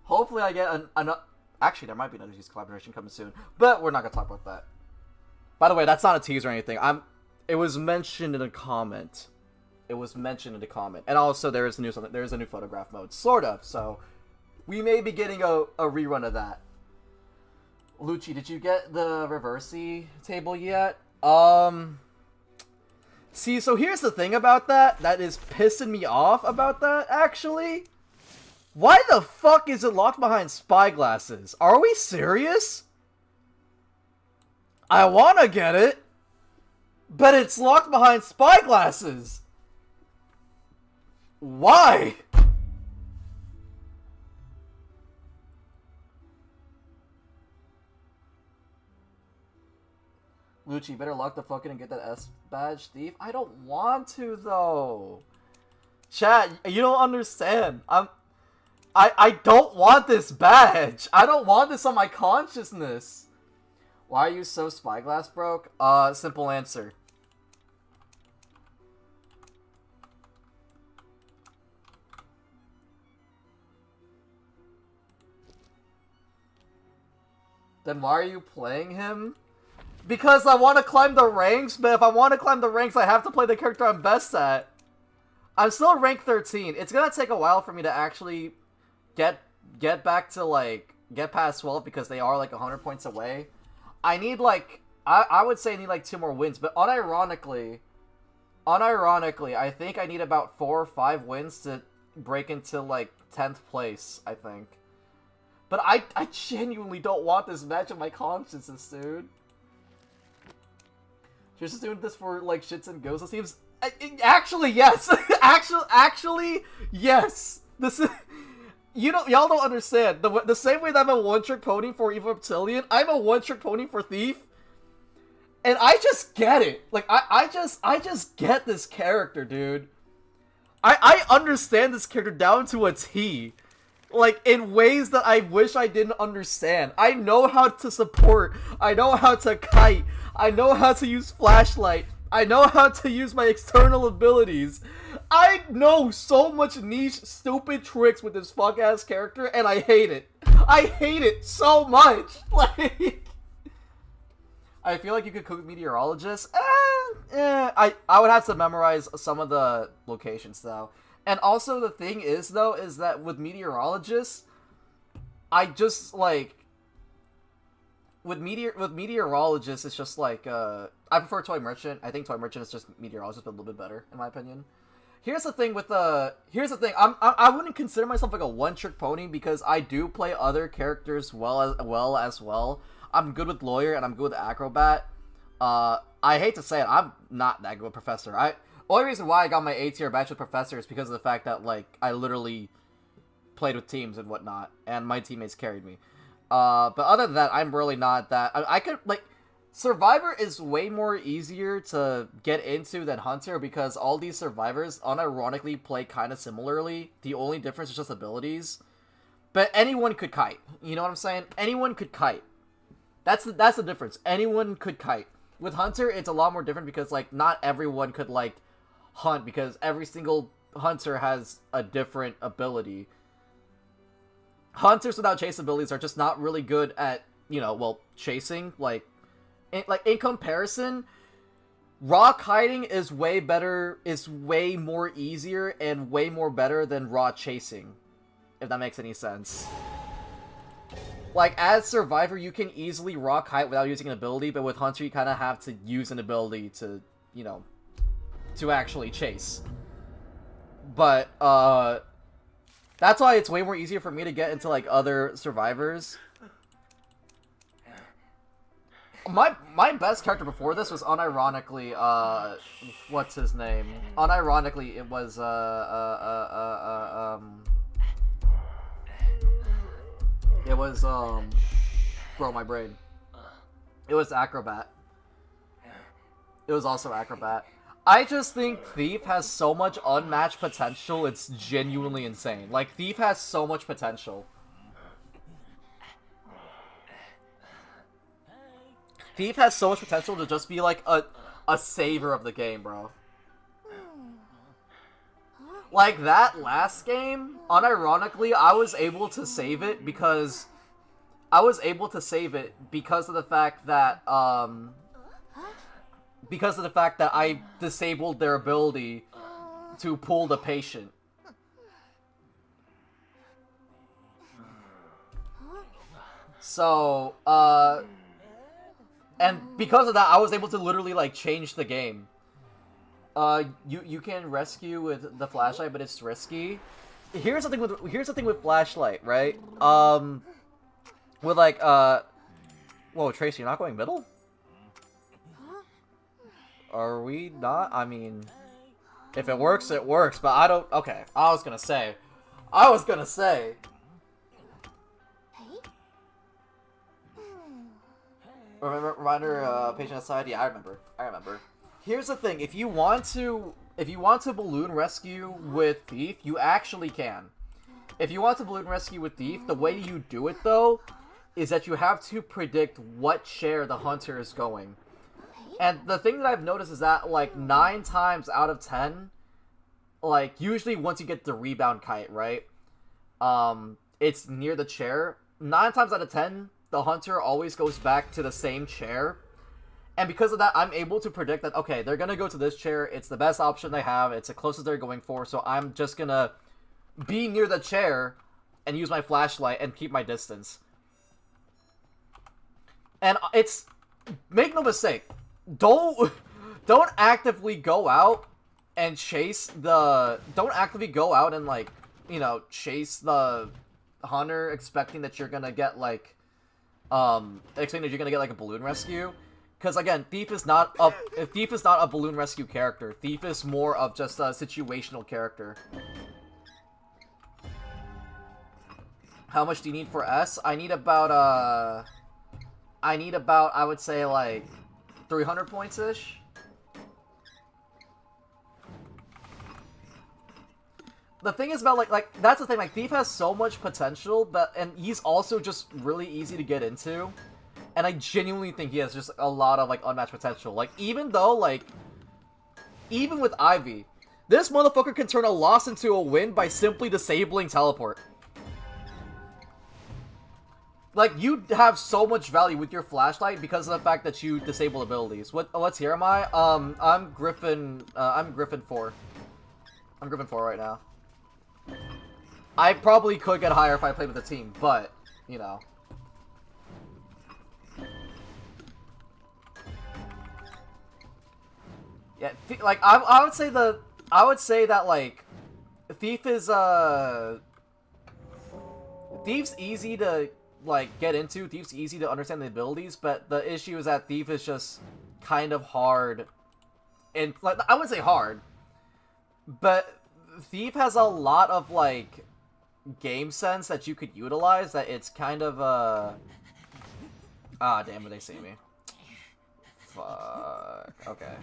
Hopefully I get an actually, there might be another Z's collaboration coming soon. But we're not gonna talk about that. By the way, that's not a tease or anything. It was mentioned in a comment. It was mentioned in a comment. And also there is a new photograph mode. Sort of. So we may be getting a rerun of that. Lucci, did you get the Reversi table yet? See, so here's the thing about that is pissing me off about that, actually. Why the fuck is it locked behind spyglasses? Are we serious? I wanna get it, but it's locked behind spyglasses. Why? Lucci, better lock the fuck in and get that S badge, Thief. I don't want to, though. Chat, you don't understand. I don't want this badge. I don't want this on my consciousness. Why are you so spyglass broke? Simple answer. Then why are you playing him? Because I want to climb the ranks, but if I want to climb the ranks, I have to play the character I'm best at. I'm still rank 13. It's gonna take a while for me to actually get back to, like, get past 12 because they are like 100 points away. I need like I would say I need like 2 more wins, but unironically, I think I need about 4 or 5 wins to break into like 10th place, I think. But I genuinely don't want this match of my consciences, dude. You're just doing this for like shits and giggles. It seems actually yes. actually yes. This is y'all don't understand. The same way that I'm a one-trick pony for Evil Reptilian, I'm a one-trick pony for Thief. And I just get it. Like I just get this character, dude. I understand this character down to a T. Like, in ways that I wish I didn't understand. I know how to support. I know how to kite. I know how to use flashlight. I know how to use my external abilities. I know so much niche, stupid tricks with this fuck-ass character, and I hate it. I hate it so much. Like, I feel like you could cook Meteorologist. I would have to memorize some of the locations, though. And also, the thing is, though, is that with Meteorologists, I just, like... With Meteorologists, it's just, like, I prefer Toy Merchant. I think Toy Merchant is just Meteorologist, but a little bit better, in my opinion. Here's the thing with the... Here's the thing. I wouldn't consider myself, like, a one-trick pony, because I do play other characters well as well. I'm good with Lawyer, and I'm good with Acrobat. I hate to say it, I'm not that good with Professor. Only reason why I got my A tier badge with Professor is because of the fact that, like, I literally played with teams and whatnot, and my teammates carried me. But other than that, I'm really not that... I could, like... Survivor is way more easier to get into than Hunter because all these Survivors unironically play kind of similarly. The only difference is just abilities. But anyone could kite. You know what I'm saying? Anyone could kite. That's the difference. Anyone could kite. With Hunter, it's a lot more different because, like, not everyone could, like, hunt because every single hunter has a different ability. Hunters without chase abilities are just not really good at, you know, well, chasing. Like, in comparison, raw kiting is way better, is way more easier and way more better than raw chasing, if that makes any sense. Like, as Survivor, you can easily raw kite without using an ability, but with Hunter, you kind of have to use an ability to, you know, to actually chase. But, that's why it's way more easier for me to get into, like, other Survivors. My best character before this was unironically, what's his name? Unironically, it was, it was, bro, my brain. It was Acrobat. It was also Acrobat. I just think Thief has so much unmatched potential, it's genuinely insane. Like, Thief has so much potential. Thief has so much potential to just be, like, a saver of the game, bro. Like, that last game, unironically, I was able to save it because... of the fact that, I disabled their ability to pull the patient. So, and because of that, I was able to literally, like, change the game. You can rescue with the flashlight, but it's risky. Here's the thing with flashlight, right? With, like, whoa, Tracy, you're not going middle? Are we not? I mean, if it works, it works, but I don't... Okay, I was gonna say. Reminder, patient aside. Yeah, I remember. Here's the thing: if you want to balloon rescue with Thief, you actually can. If you want to balloon rescue with Thief, the way you do it though is that you have to predict what chair the hunter is going. And the thing that I've noticed is that, like, 9 times out of 10, like, usually once you get the rebound kite, right, it's near the chair. 9 times out of 10, the hunter always goes back to the same chair. And because of that, I'm able to predict that, okay, they're gonna go to this chair, it's the best option they have, it's the closest they're going for, so I'm just gonna be near the chair and use my flashlight and keep my distance. And it's... Make no mistake. Don't actively go out and chase the... Don't actively go out and, like, you know, chase the hunter expecting that you're gonna get, like... expecting that you're gonna get, like, a balloon rescue. Because, again, Thief is not a balloon rescue character. Thief is more of just a situational character. How much do you need for S? I need about, I would say, like, 300 points-ish. The thing is about, like, that's the thing, like, Thief has so much potential, and he's also just really easy to get into. And I genuinely think he has just a lot of, like, unmatched potential. Like, even though, like, even with Ivy, this motherfucker can turn a loss into a win by simply disabling teleport. Like, you have so much value with your flashlight because of the fact that you disable abilities. What's here am I? I'm Griffin 4. I'm Griffin 4 right now. I probably could get higher if I played with a team, but, you know. Yeah, like, I would say that, like, Thief is, Thief's easy to, like, get into. Thief's easy to understand the abilities, but the issue is that Thief is just kind of hard. And, like, I wouldn't say hard, but Thief has a lot of, like, game sense that you could utilize that it's kind of, ah, damn it, they see me. Fuck. Okay.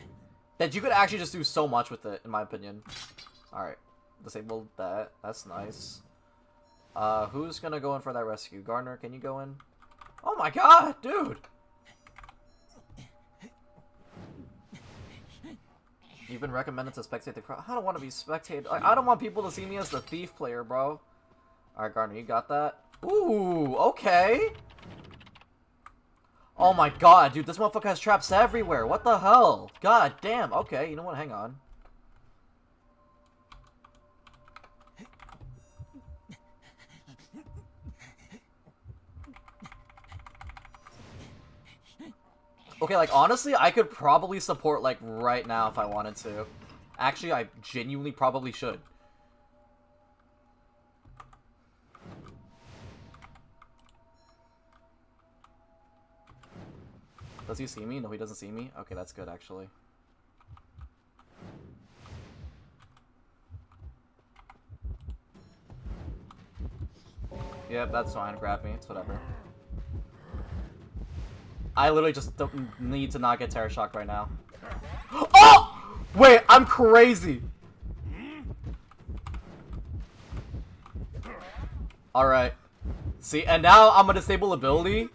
That you could actually just do so much with it, in my opinion. Alright. Disable that. That's nice. Who's gonna go in for that rescue? Gardner, can you go in? Oh my god, dude! You've been recommended to spectate the crowd. I don't want to be spectated. I don't want people to see me as the Thief player, bro. Alright, Gardner, you got that? Ooh, okay! Oh my god, dude, this motherfucker has traps everywhere. What the hell? God damn. Okay, you know what? Hang on. Okay, like, honestly, I could probably support, like, right now if I wanted to. Actually, I genuinely probably should. Does he see me? No, he doesn't see me. Okay, that's good, actually. Yep, that's fine. Grab me. It's whatever. I literally just don't need to not get terror shocked right now. Oh! Wait, I'm crazy! Alright. See, and now I'm gonna disable ability.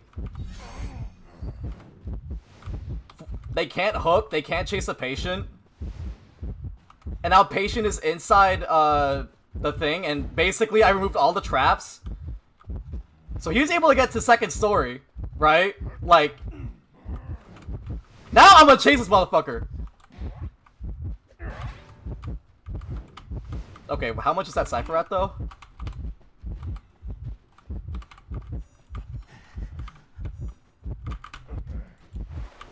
They can't hook, they can't chase a patient. And now patient is inside the thing, and basically I removed all the traps. So he was able to get to second story, right? Like, now I'm gonna chase this motherfucker. Okay, how much is that cipher at though?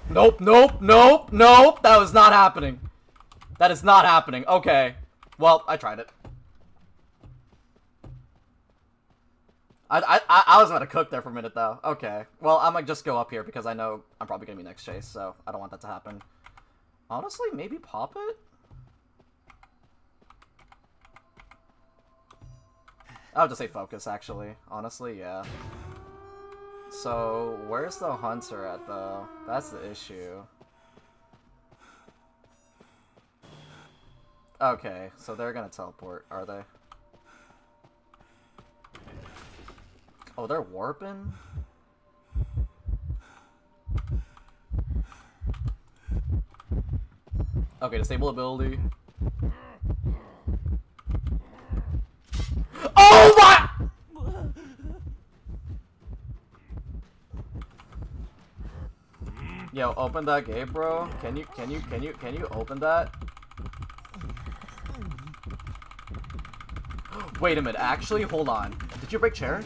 Nope, nope, nope, nope. That was not happening. That is not happening. Okay. Well, I tried it. I was about to cook there for a minute, though. Okay. Well, I might just go up here because I know I'm probably going to be next chase, so I don't want that to happen. Honestly, maybe pop it? I would just say focus, actually. Honestly, yeah. So, where's the hunter at, though? That's the issue. Okay, so they're gonna teleport, are they? Oh, they're warping? Okay, disable ability. Oh my! Yo, open that gate, bro. Can you open that? Wait a minute, actually, hold on. Did you break chair?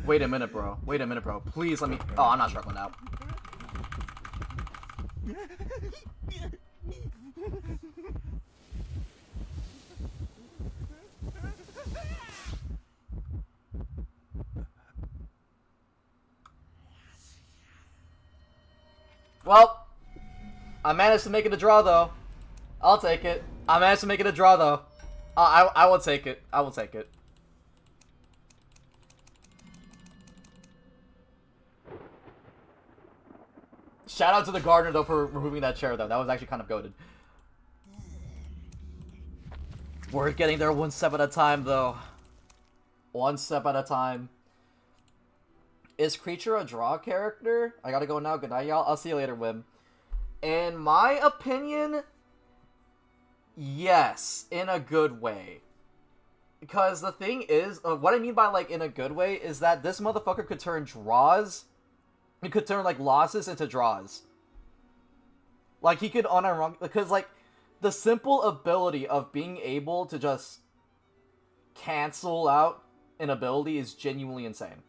Wait a minute, bro. Wait a minute, bro. Please let me... Oh, I'm not struggling out. Well, I managed to make it a draw, though. I'll take it. I managed to make it a draw, though. I will take it. I will take it. Shout out to the gardener, though, for removing that chair, though. That was actually kind of goated. We're getting there one step at a time, though. One step at a time. Is Creature a draw character? I gotta go now. Good night, y'all. I'll see you later, Wim. In my opinion, yes. In a good way. Because the thing is, what I mean by, like, in a good way, is that this motherfucker could turn draws. He could turn, like, losses into draws. Like, he could unironically... Because, like, the simple ability of being able to just cancel out an ability is genuinely insane.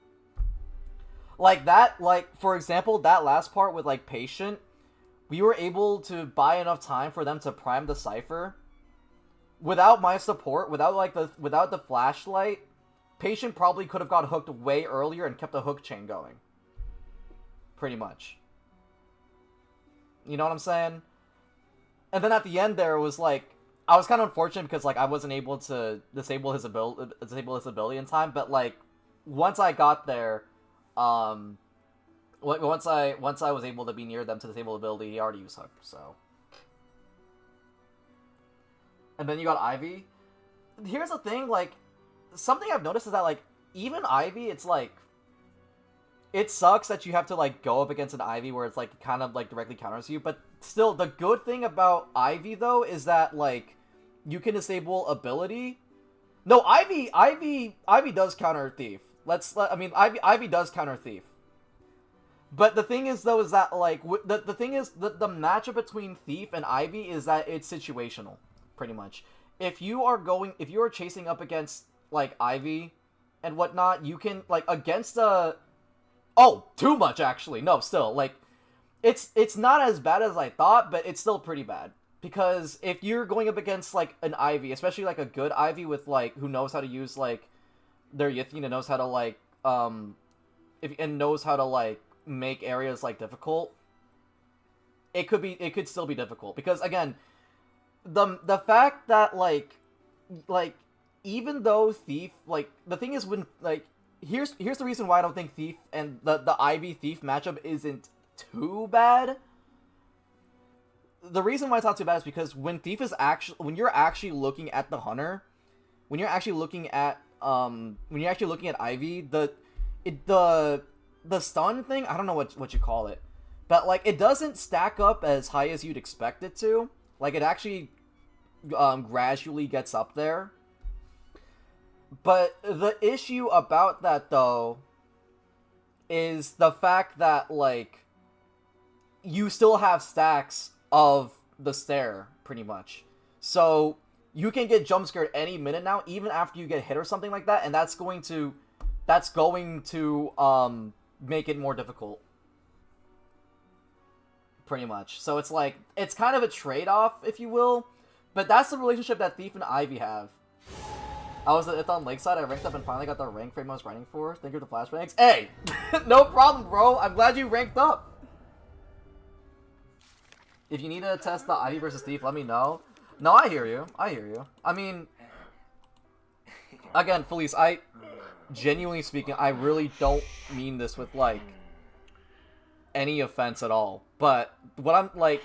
Like, that, like, for example, that last part with, like, Patient, we were able to buy enough time for them to prime the Cypher. Without my support, without the flashlight, Patient probably could have got hooked way earlier and kept the hook chain going. Pretty much. You know what I'm saying? And then at the end there was, like, I was kind of unfortunate because, like, I wasn't able to disable his ability in time, but, like, once I got there, once I was able to be near them to disable the ability, he already used hook, so. And then you got Ivy. Here's the thing, like, something I've noticed is that, like, even Ivy, it's like, it sucks that you have to, like, go up against an Ivy where it's, like, kind of, like, directly counters you, but still, the good thing about Ivy, though, is that, like, you can disable ability. No, Ivy does counter Thief. Ivy does counter Thief. But the thing is, though, is that, like, the thing is, the matchup between Thief and Ivy is that it's situational, pretty much. If you are chasing up against, like, Ivy and whatnot, you can, like, against a... Oh, too much, actually. No, still, like, it's not as bad as I thought, but it's still pretty bad. Because if you're going up against, like, an Ivy, especially, like, a good Ivy with, like, who knows how to use, like, their Yithian and knows how to, like, knows how to, like, make areas, like, difficult, it could still be difficult. Because, again, the fact that, like, even though Thief, like, the thing is when, like, here's the reason why I don't think Thief and the Ivy Thief matchup isn't too bad. The reason why it's not too bad is because when you're actually looking at the Hunter, when you're actually looking at Ivy, the stun thing, I don't know what you call it, but, like, it doesn't stack up as high as you'd expect it to. Like, it actually gradually gets up there. But the issue about that, though, is the fact that, like, you still have stacks of the stair, pretty much. So, you can get jump scared any minute now, even after you get hit or something like that, and that's going to make it more difficult. Pretty much. So it's like, it's kind of a trade-off, if you will, but that's the relationship that Thief and Ivy have. I was at on Lakeside, I ranked up and finally got the rank frame I was writing for. Thank you for the flashbangs. Hey! No problem, bro! I'm glad you ranked up! If you need to test the Ivy versus Thief, let me know. No, I hear you. I hear you. I mean, again, Felice, genuinely speaking, I really don't mean this with, like, any offense at all. But what I'm, like,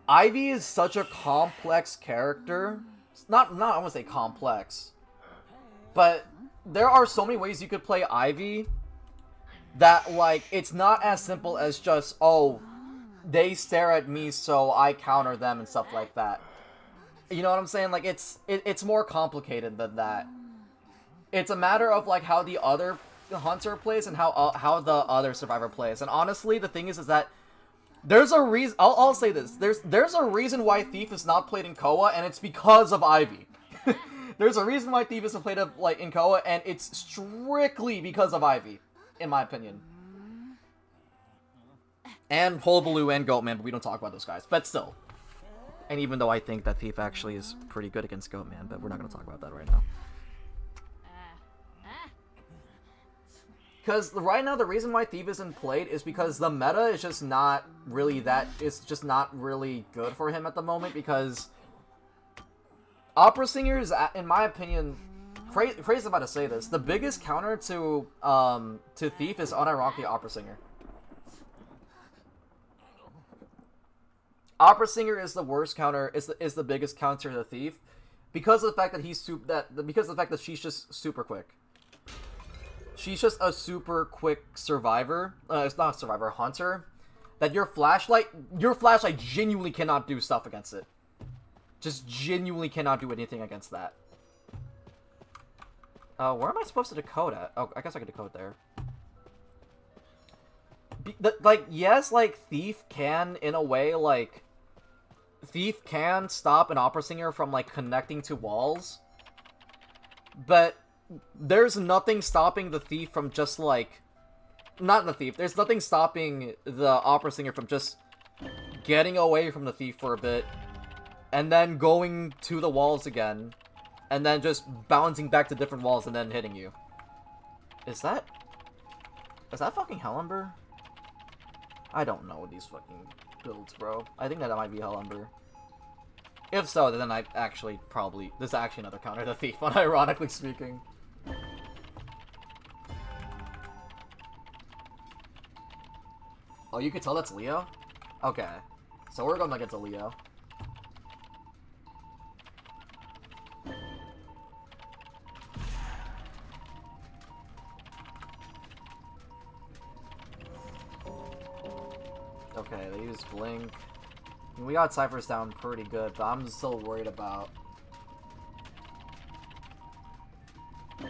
Ivy is such a complex character. Not I want to say complex, but there are so many ways you could play Ivy that, like, it's not as simple as just, oh, they stare at me so I counter them and stuff like that. You know what I'm saying? Like, it's more complicated than that. It's a matter of, like, how the other Hunter plays and how the other Survivor plays. And honestly, the thing is that there's a reason. I'll say this. There's a reason why Thief is not played in Koa, and it's because of Ivy. There's a reason why Thief isn't played up like in Koa, and it's strictly because of Ivy, in my opinion. And Hullabaloo and Goatman, but we don't talk about those guys. But still. And even though I think that Thief actually is pretty good against Goatman, but we're not going to talk about that right now. Because right now, the reason why Thief isn't played is because the meta is just not really it's just not really good for him at the moment, because Opera Singer is, in my opinion, crazy about to say this, the biggest counter to Thief is unironically Opera Singer. Opera Singer is the worst counter, is the biggest counter to Thief, because of the fact that because of the fact that she's just super quick. She's just a super quick survivor. It's not a survivor, hunter. That your flashlight genuinely cannot do stuff against it. Just genuinely cannot do anything against that. Where am I supposed to decode at? Oh, I guess I could decode there. Yes, like, Thief can, in a way, like... Thief can stop an Opera Singer from, like, connecting to walls. But there's nothing stopping the Thief from just, like... Not the Thief. There's nothing stopping the Opera Singer from just getting away from the Thief for a bit, and then going to the walls again, and then just bouncing back to different walls and then hitting you. Is that fucking Hellember? I don't know these fucking builds, bro. I think that might be Hellember. If so, then I actually probably... This is actually another counter to Thief, unironically speaking. Oh, you could tell that's Leo? Okay. So we're gonna get to Leo. Okay, they use Blink. I mean, we got Cyphers down pretty good, but I'm still worried about...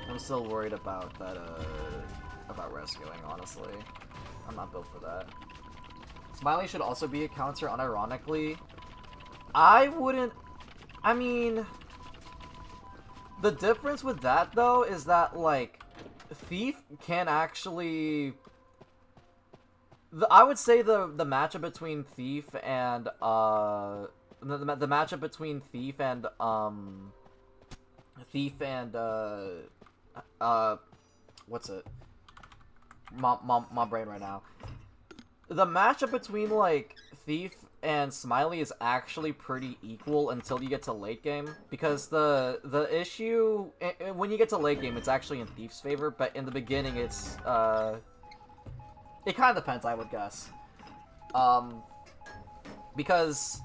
I'm still worried about that, about rescuing, honestly. I'm not built for that. Smiley should also be a counter, unironically. I wouldn't... I mean... The difference with that, though, is that, like, Thief can actually... I would say the matchup between Thief and, the matchup between Thief and, what's it? My brain right now. The matchup between, like, Thief and Smiley is actually pretty equal until you get to late game, because the issue, when you get to late game, it's actually in Thief's favor, but in the beginning, it's, it kind of depends, I would guess. Because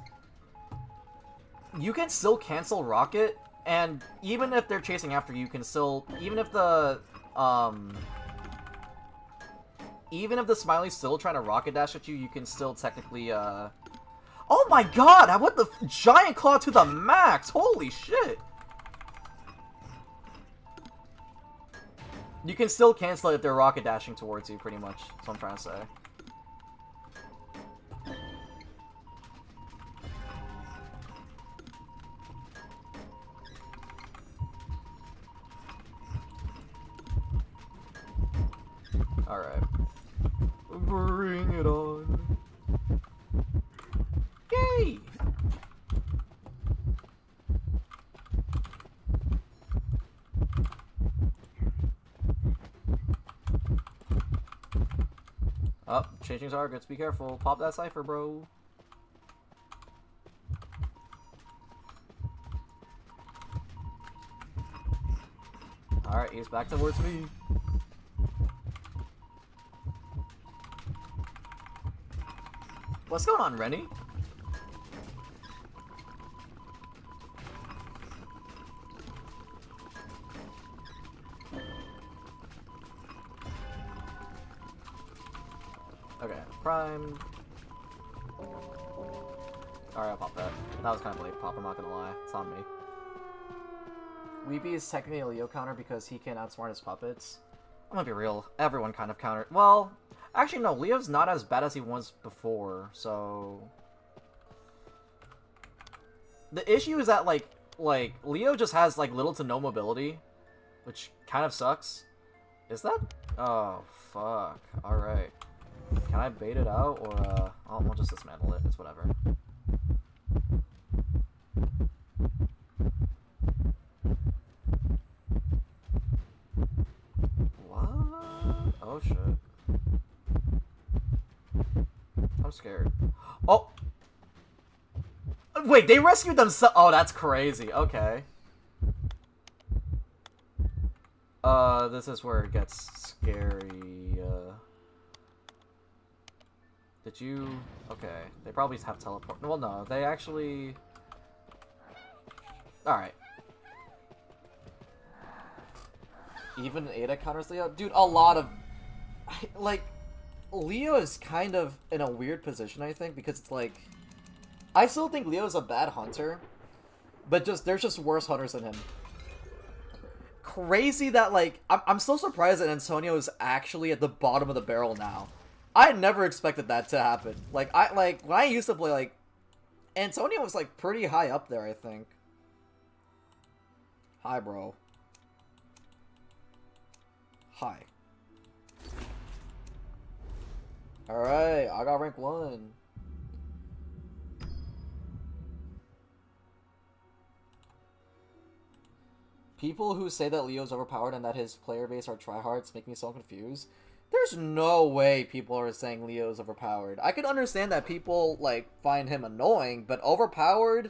you can still cancel Rocket, and even if they're chasing after you, can still, even if the Smiley's still trying to Rocket Dash at you, you can still technically, Oh my god! What the Giant Claw to the max! Holy shit! You can still cancel it if they're rocket dashing towards you, pretty much. That's what I'm trying to say. Alright. Bring it on. Yay! Oh, changing targets. Be careful. Pop that Cypher, bro. Alright, he's back towards me. What's going on, Rennie? Okay, prime. Alright, I'll pop that. That was kind of late pop, I'm not gonna lie. It's on me. Weepy is technically a Leo counter because he can outsmart his puppets. I'm gonna be real. Everyone kind of counter. Well, actually no, Leo's not as bad as he was before, so... The issue is that, like like, Leo just has, like, little to no mobility, which kind of sucks. Is that? Oh, fuck. Alright. Can I bait it out, or, we'll just dismantle it. It's whatever. What? Oh, shit. I'm scared. Oh! Wait, they rescued themselves. Oh, that's crazy. Okay. This is where it gets scary. Did you... Okay. They probably have teleport. Well, no. They actually... Alright. Even Ada counters Leo? Dude, a lot of... Like, Leo is kind of in a weird position, I think, because it's like... I still think Leo's a bad hunter, but there's just worse hunters than him. Crazy that, like, I'm so surprised that Antonio is actually at the bottom of the barrel now. I never expected that to happen. Like, when I used to play, like, Antonio was, like, pretty high up there, I think. Hi, bro. Hi. Alright, I got rank 1. People who say that Leo's overpowered and that his player base are tryhards make me so confused. There's no way people are saying Leo's overpowered. I could understand that people, like, find him annoying, but overpowered?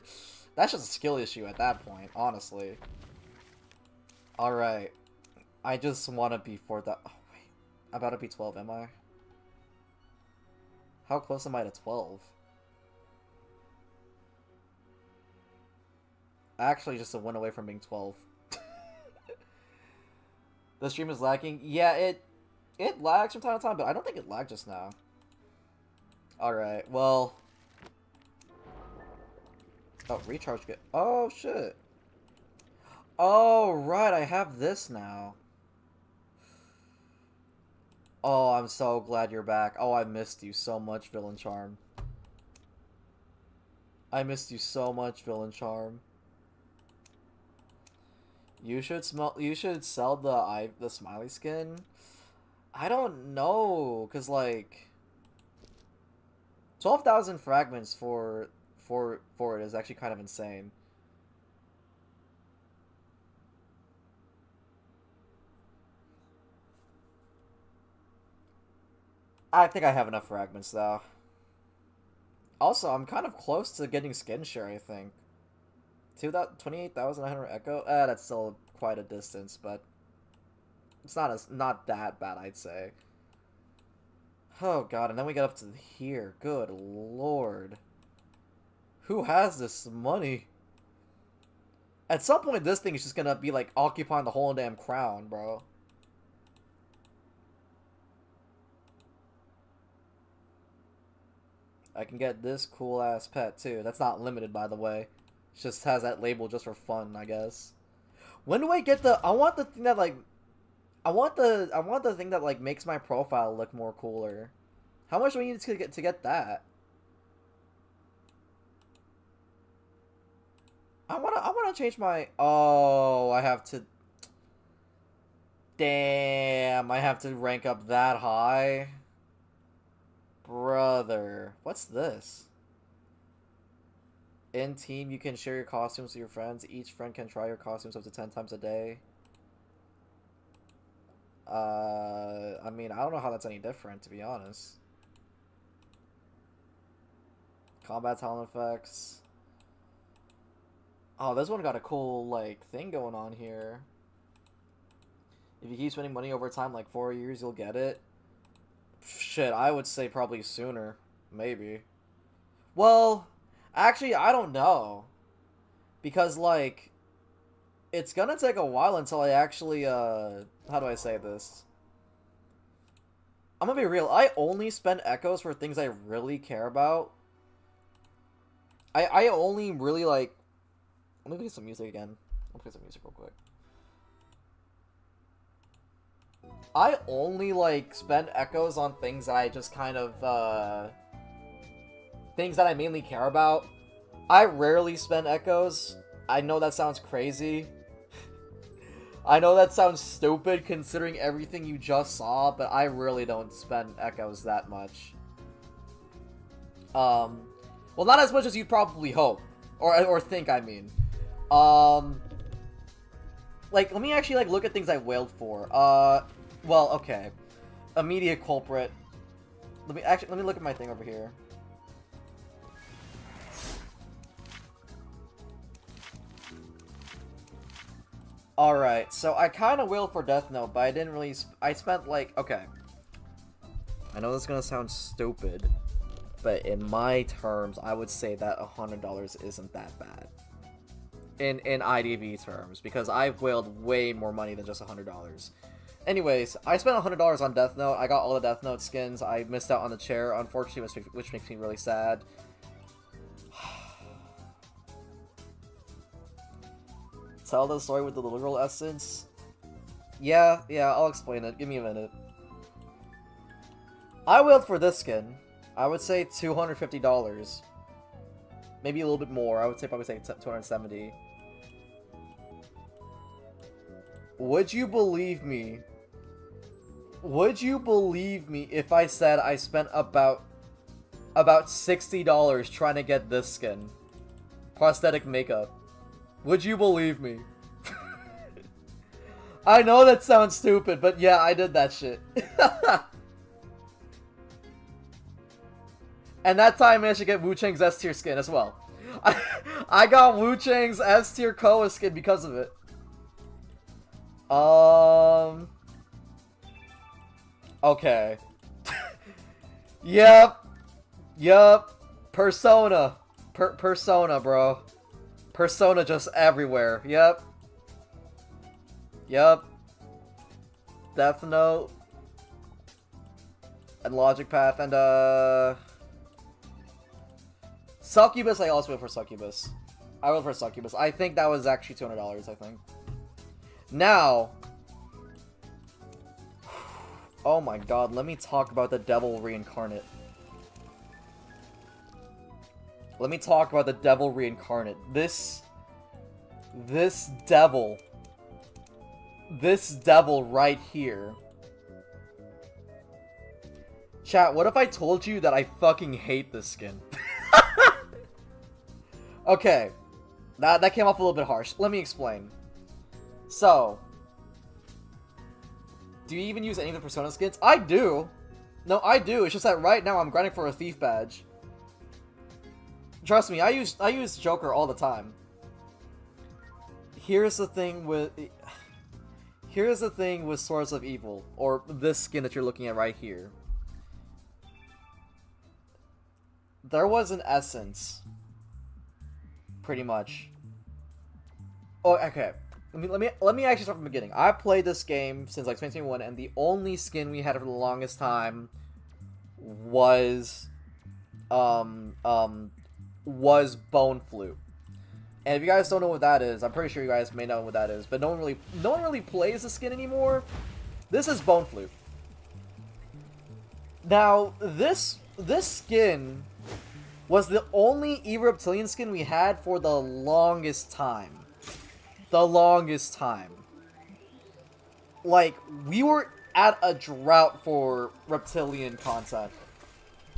That's just a skill issue at that point, honestly. Alright. I just want to be 4,000. Oh, wait. I'm about to be 12, am I? How close am I to 12? Actually, just a win away from being 12. The stream is lagging. Yeah, it lags from time to time, but I don't think it lagged just now. Alright, well... Oh, recharge get... Oh, shit. Oh, right, I have this now. Oh, I'm so glad you're back. Oh, I missed you so much, Villain Charm. I missed you so much, Villain Charm. You should sell the smiley skin. I don't know, cause like 12,000 fragments for it is actually kind of insane. I think I have enough fragments though. Also, I'm kind of close to getting skin share, I think. 28,900 echo? That's still quite a distance, but it's not that bad, I'd say. Oh god, and then we get up to here. Good lord. Who has this money? At some point, this thing is just gonna be, like, occupying the whole damn crown, bro. I can get this cool-ass pet, too. That's not limited, by the way. It just has that label just for fun, I guess. When do I get the... I want the thing that, like... I want the thing that, like, makes my profile look more cooler. How much do we need to get that? I wanna change my... Oh, I have to... Damn, I have to rank up that high? Brother. What's this? In team, you can share your costumes with your friends. Each friend can try your costumes up to 10 times a day. I mean, I don't know how that's any different, to be honest. Combat talent effects. Oh, this one got a cool, like, thing going on here. If you keep spending money over time, like 4 years, you'll get it. Shit, I would say probably sooner. Maybe. Well, actually, I don't know. Because, like, it's gonna take a while until I actually, how do I say this? I'm gonna be real. I only spend echoes for things I really care about. I only really, like... Let me play some music again. I'll play some music real quick. I only, like, spend echoes on things that I just kind of, things that I mainly care about. I rarely spend echoes. I know that sounds crazy. I know that sounds stupid considering everything you just saw, but I really don't spend echoes that much. Well, not as much as you'd probably hope. Or think, I mean. Like, let me actually, like, look at things I wailed for. Well, okay. Immediate culprit. Let me look at my thing over here. Alright, so I kind of wailed for Death Note, but I didn't really... I spent, like... Okay. I know this is gonna sound stupid, but in my terms, I would say that $100 isn't that bad. In IDV terms, because I've wailed way more money than just $100. Anyways, I spent $100 on Death Note. I got all the Death Note skins. I missed out on the chair, unfortunately, which makes me really sad. Tell the story with the literal essence? Yeah, I'll explain it. Give me a minute. I wailed for this skin. I would say $250. Maybe a little bit more. I would say probably say $270. Would you believe me? Would you believe me if I said I spent about $60 trying to get this skin? Prosthetic makeup. Would you believe me? I know that sounds stupid, but yeah, I did that shit. And that time I managed to get Wu Chang's S tier skin as well. I got Wu Chang's S tier Koa skin because of it. Okay. Yep. Persona. Persona, bro. Persona just everywhere. Yep. Death Note. And Logic Path, and Succubus, I also went for Succubus. I went for Succubus. I think that was actually $200, I think. Now... Oh my god, let me talk about the Devil Reincarnate. Let me talk about the Devil Reincarnate. This devil right here. Chat, what if I told you that I fucking hate this skin? Okay. That came off a little bit harsh. Let me explain. So, do you even use any of the Persona skins? I do. No, I do. It's just that right now I'm grinding for a thief badge. Trust me, I use Joker all the time. Here's the thing with Swords of Evil, or this skin that you're looking at right here. There was an essence, pretty much. Oh, okay. Let me actually start from the beginning. I played this game since like 2021, and the only skin we had for the longest time was Bone Flute. And if you guys don't know what that is, I'm pretty sure you guys may know what that is, but no one really plays the skin anymore. This is Bone Flute. Now, this skin was the only Reptilian skin we had for the longest time. The longest time. Like, we were at a drought for Reptilian content.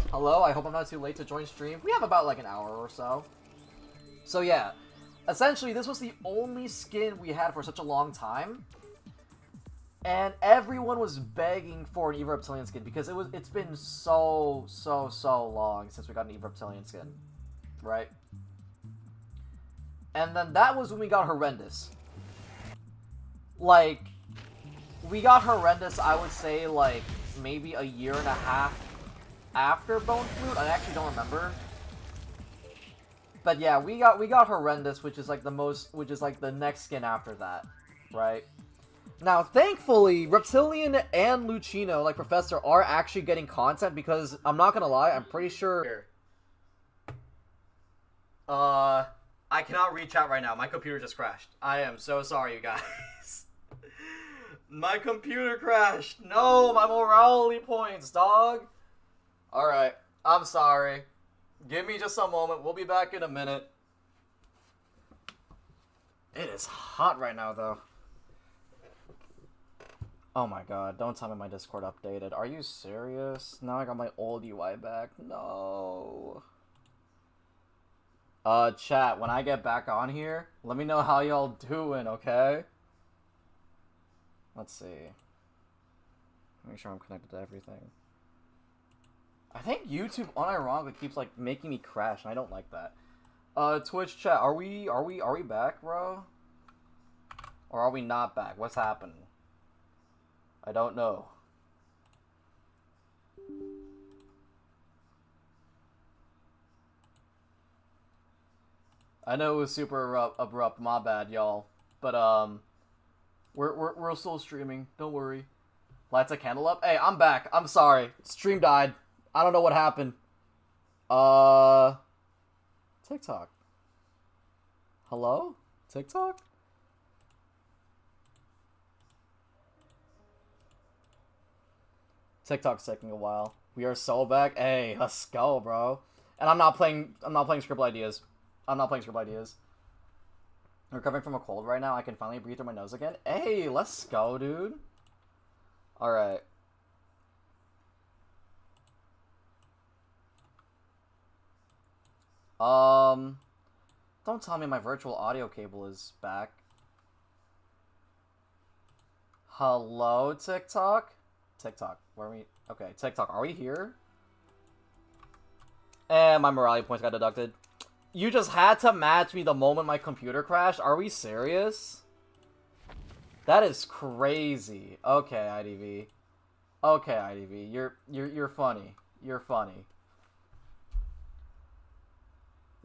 Hello, I hope I'm not too late to join stream. We have about like an hour or so. So yeah, essentially this was the only skin we had for such a long time. And everyone was begging for an Reptilian skin because it's been so long since we got an Reptilian skin. Right? And then that was when we got Horrendous. Like, we got Horrendous, I would say, like, maybe a year and a half after Bone Flute. I actually don't remember. But yeah, we got Horrendous, which is like the next skin after that, right? Now, thankfully, Reptilian and Luchiluuu, like Professor, are actually getting content because I'm not gonna lie, I'm pretty sure. I cannot reach out right now. My computer just crashed. I am so sorry, you guys. My computer crashed. No, my morality points, dog. Alright, I'm sorry. Give me just a moment. We'll be back in a minute. It is hot right now, though. Oh my god, don't tell me my Discord updated. Are you serious? Now I got my old UI back. No. Chat, when I get back on here, let me know how y'all doing, okay? Let's see. Make sure I'm connected to everything. I think YouTube unironically keeps, like, making me crash, and I don't like that. Twitch chat, are we back, bro? Or are we not back? What's happening? I don't know. I know it was super abrupt, my bad, y'all. But, we're still streaming, don't worry. Lights a candle up? Hey, I'm back. I'm sorry. Stream died. I don't know what happened. TikTok. Hello? TikTok? TikTok's taking a while. We are so back. Hey, let's go, bro. And I'm not playing Scribble Ideas. I'm not playing Scribble Ideas. I'm recovering from a cold right now. I can finally breathe through my nose again. Hey, let's go, dude. Alright. Don't tell me my virtual audio cable is back. Hello, TikTok? TikTok, where are we? Okay, TikTok, are we here? And my morality points got deducted. You just had to match me the moment my computer crashed? Are we serious? That is crazy. Okay, IDV. Okay, IDV. You're funny. You're funny.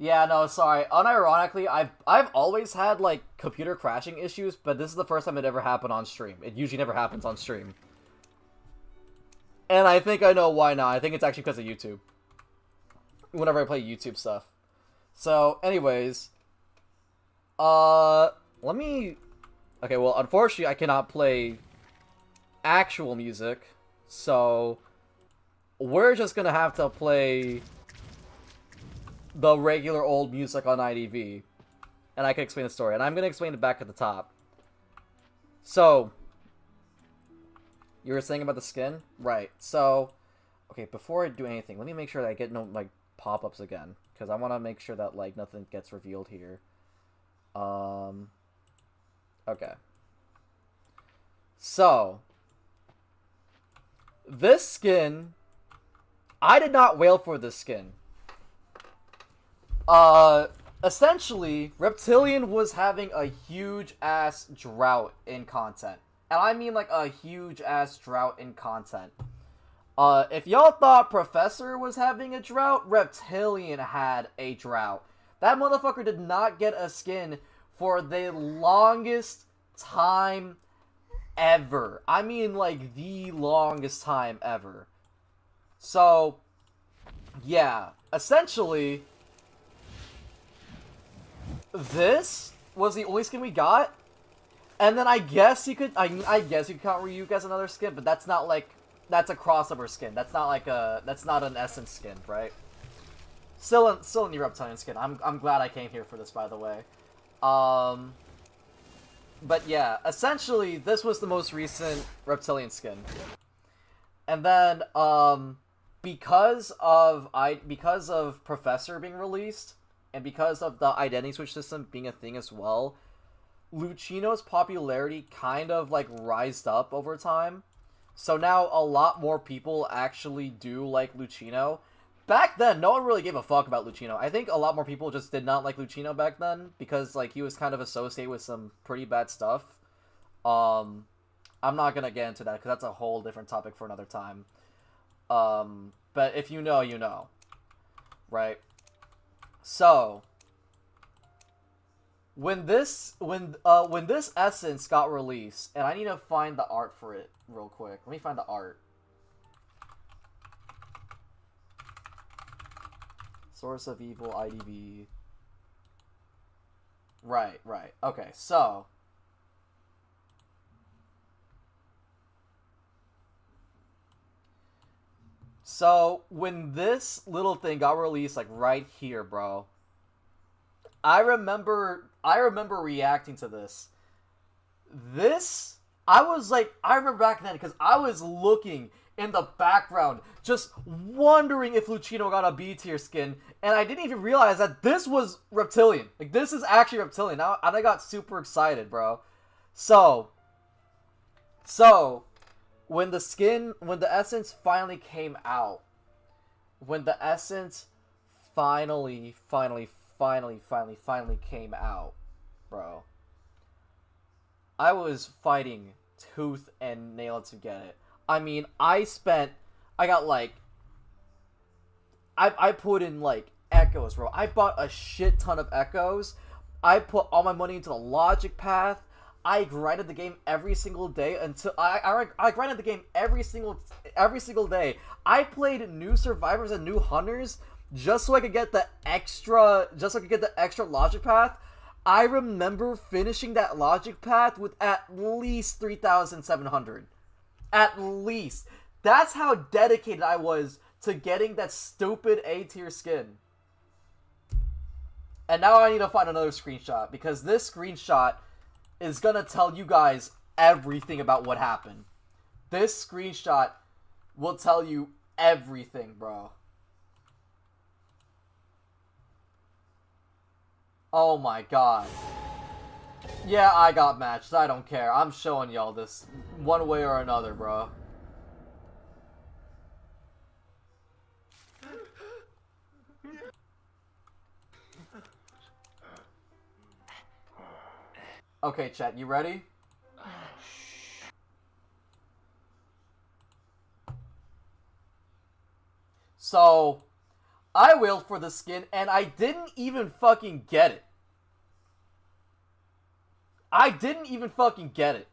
Yeah, no, sorry. Unironically, I've always had, like, computer crashing issues, but this is the first time it ever happened on stream. It usually never happens on stream. And I think I know why now. I think it's actually because of YouTube. Whenever I play YouTube stuff. So, anyways. Let me... Okay, well, unfortunately, I cannot play actual music. So, we're just gonna have to play the regular old music on IDV. And I can explain the story. And I'm gonna explain it back at the top. So... You were saying about the skin? Right. So, okay, before I do anything, let me make sure that I get no, like, pop-ups again. Because I want to make sure that, like, nothing gets revealed here. Okay. So, this skin, I did not wail for this skin. Essentially, Reptilian was having a huge-ass drought in content. And I mean, like, a huge-ass drought in content. If y'all thought Professor was having a drought, Reptilian had a drought. That motherfucker did not get a skin for the longest time ever. I mean, like, the longest time ever. So, yeah. Essentially, this was the only skin we got. And then I guess you could, I guess you could count Ryuk as another skin, but that's not like, that's a crossover skin. That's not like a, that's not an essence skin, right? Still a new Reptilian skin. I'm glad I came here for this, by the way. But yeah, essentially, this was the most recent Reptilian skin. And then, because of Professor being released, and because of the identity switch system being a thing as well, Lucino's popularity kind of, like, rised up over time. So now a lot more people actually do like Lucino. Back then, no one really gave a fuck about Lucino. I think a lot more people just did not like Lucino back then, because, like, he was kind of associated with some pretty bad stuff. I'm not gonna get into that, because that's a whole different topic for another time. But if you know, you know. Right? So... When this essence got released, and I need to find the art for it real quick. Let me find the art. Source of Evil, IDV. Right. Okay, so. So, when this little thing got released, like, right here, bro. I remember I remember reacting to this. I was like, I remember back then because I was looking in the background, just wondering if Luchiluuu got a B tier skin, and I didn't even realize that this was Reptilian. Like, this is actually Reptilian. Now, and I got super excited, bro. So, when the essence finally came out, when the essence finally came out, bro, I was fighting tooth and nail to get it. I mean, I put in, like, echoes, bro. I bought a shit ton of echoes. I put all my money into the logic path. I grinded the game every single day until I grinded the game every single day. I played new survivors and new hunters just so I could get the extra logic path. I remember finishing that logic path with at least 3,700. At least. That's how dedicated I was to getting that stupid A tier skin. And now I need to find another screenshot, because this screenshot is gonna tell you guys everything about what happened. This screenshot will tell you everything, bro. Oh my god. Yeah, I got matched. I don't care. I'm showing y'all this one way or another, bro. Okay, chat, you ready? So, I wailed for the skin, and I didn't even fucking get it. I didn't even fucking get it.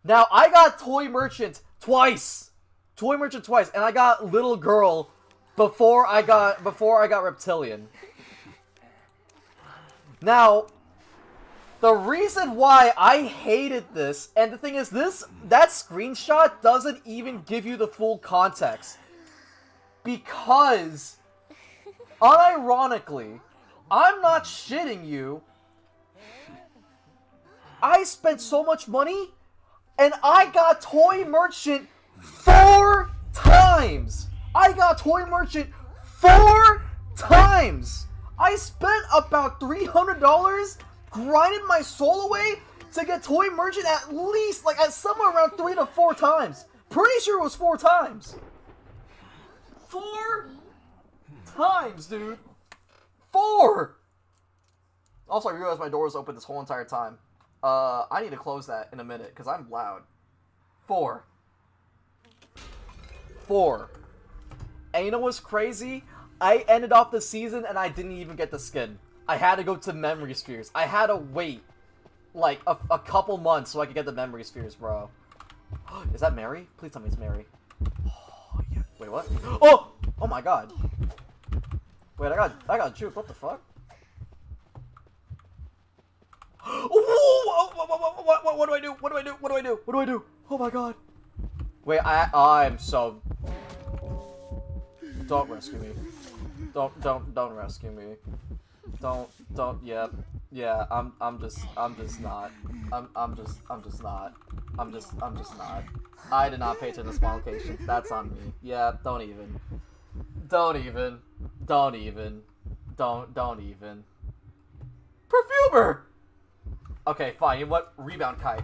Now, I got Toy Merchant twice. Toy Merchant twice, and I got Little Girl before I got Reptilian. Now, the reason why I hated this, and the thing is, that screenshot doesn't even give you the full context. Because, unironically, I'm not shitting you, I spent so much money, and I got Toy Merchant 4 times! I got Toy Merchant 4 times! I spent about $300 grinding my soul away to get Toy Merchant at least, like, at somewhere around 3 to 4 times. Pretty sure it was 4 times. 4 times, dude. 4! Also, I realized my door was open this whole entire time. I need to close that in a minute, because I'm loud. 4. And you know what's crazy? I ended off the season and I didn't even get the skin. I had to go to Memory Spheres. I had to wait, like, a couple months so I could get the Memory Spheres, bro. Is that Mary? Please tell me it's Mary. Oh, yeah. Wait, what? Oh! Oh my god. Wait, I got juked. What the fuck? What do I do? What do I do? What do I do? What do I do? Oh my god. Wait, I'm so... Don't rescue me. Don't rescue me. Yeah, I'm just not. I'm just not. I did not pay attention to small locations. That's on me. Yeah, don't even. Perfumer! Okay, fine. You know what? Rebound kite.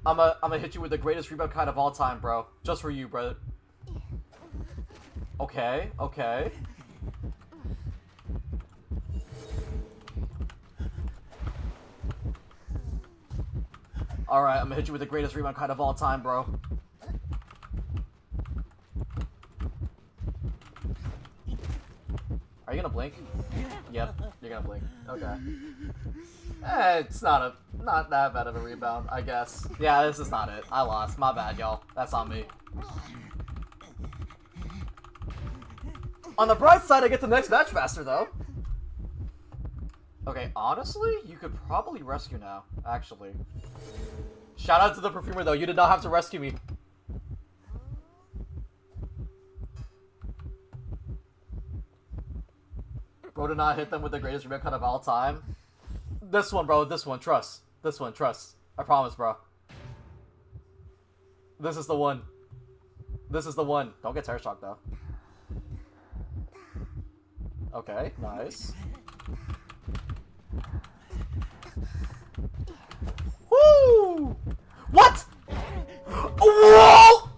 I'm gonna hit you with the greatest rebound kite of all time, bro. Just for you, brother. Okay. Alright, I'm gonna hit you with the greatest rebound kite of all time, bro. Are you gonna blink? Yep, you're gonna blink. Okay. It's not that bad of a rebound, I guess. Yeah, this is not it. I lost. My bad, y'all. That's on me. On the bright side, I get to the next match faster, though. Okay, honestly, you could probably rescue now, actually. Shout out to the perfumer, though. You did not have to rescue me. Bro did not hit them with the greatest rebound cut of all time. This one, bro. This one. Trust. This one. Trust. I promise, bro. This is the one. This is the one. Don't get terror shock, though. Okay, nice. Woo! What? Whoa!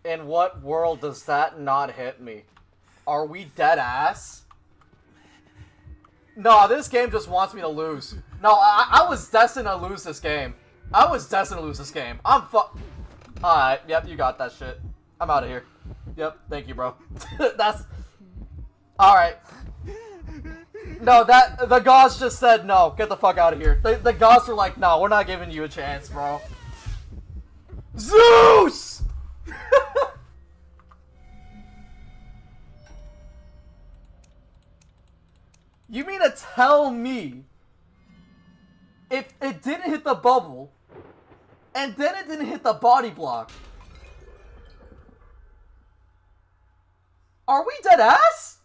In what world does that not hit me? Are we dead ass? No, this game just wants me to lose. No, I was destined to lose this game. I was destined to lose this game. Alright, yep, you got that shit. I'm out of here. Yep, thank you, bro. That's... Alright. No, the gods just said no. Get the fuck out of here. The gods were like, no, we're not giving you a chance, bro. Zeus! You mean to tell me if it didn't hit the bubble and then it didn't hit the body block? Are we dead ass?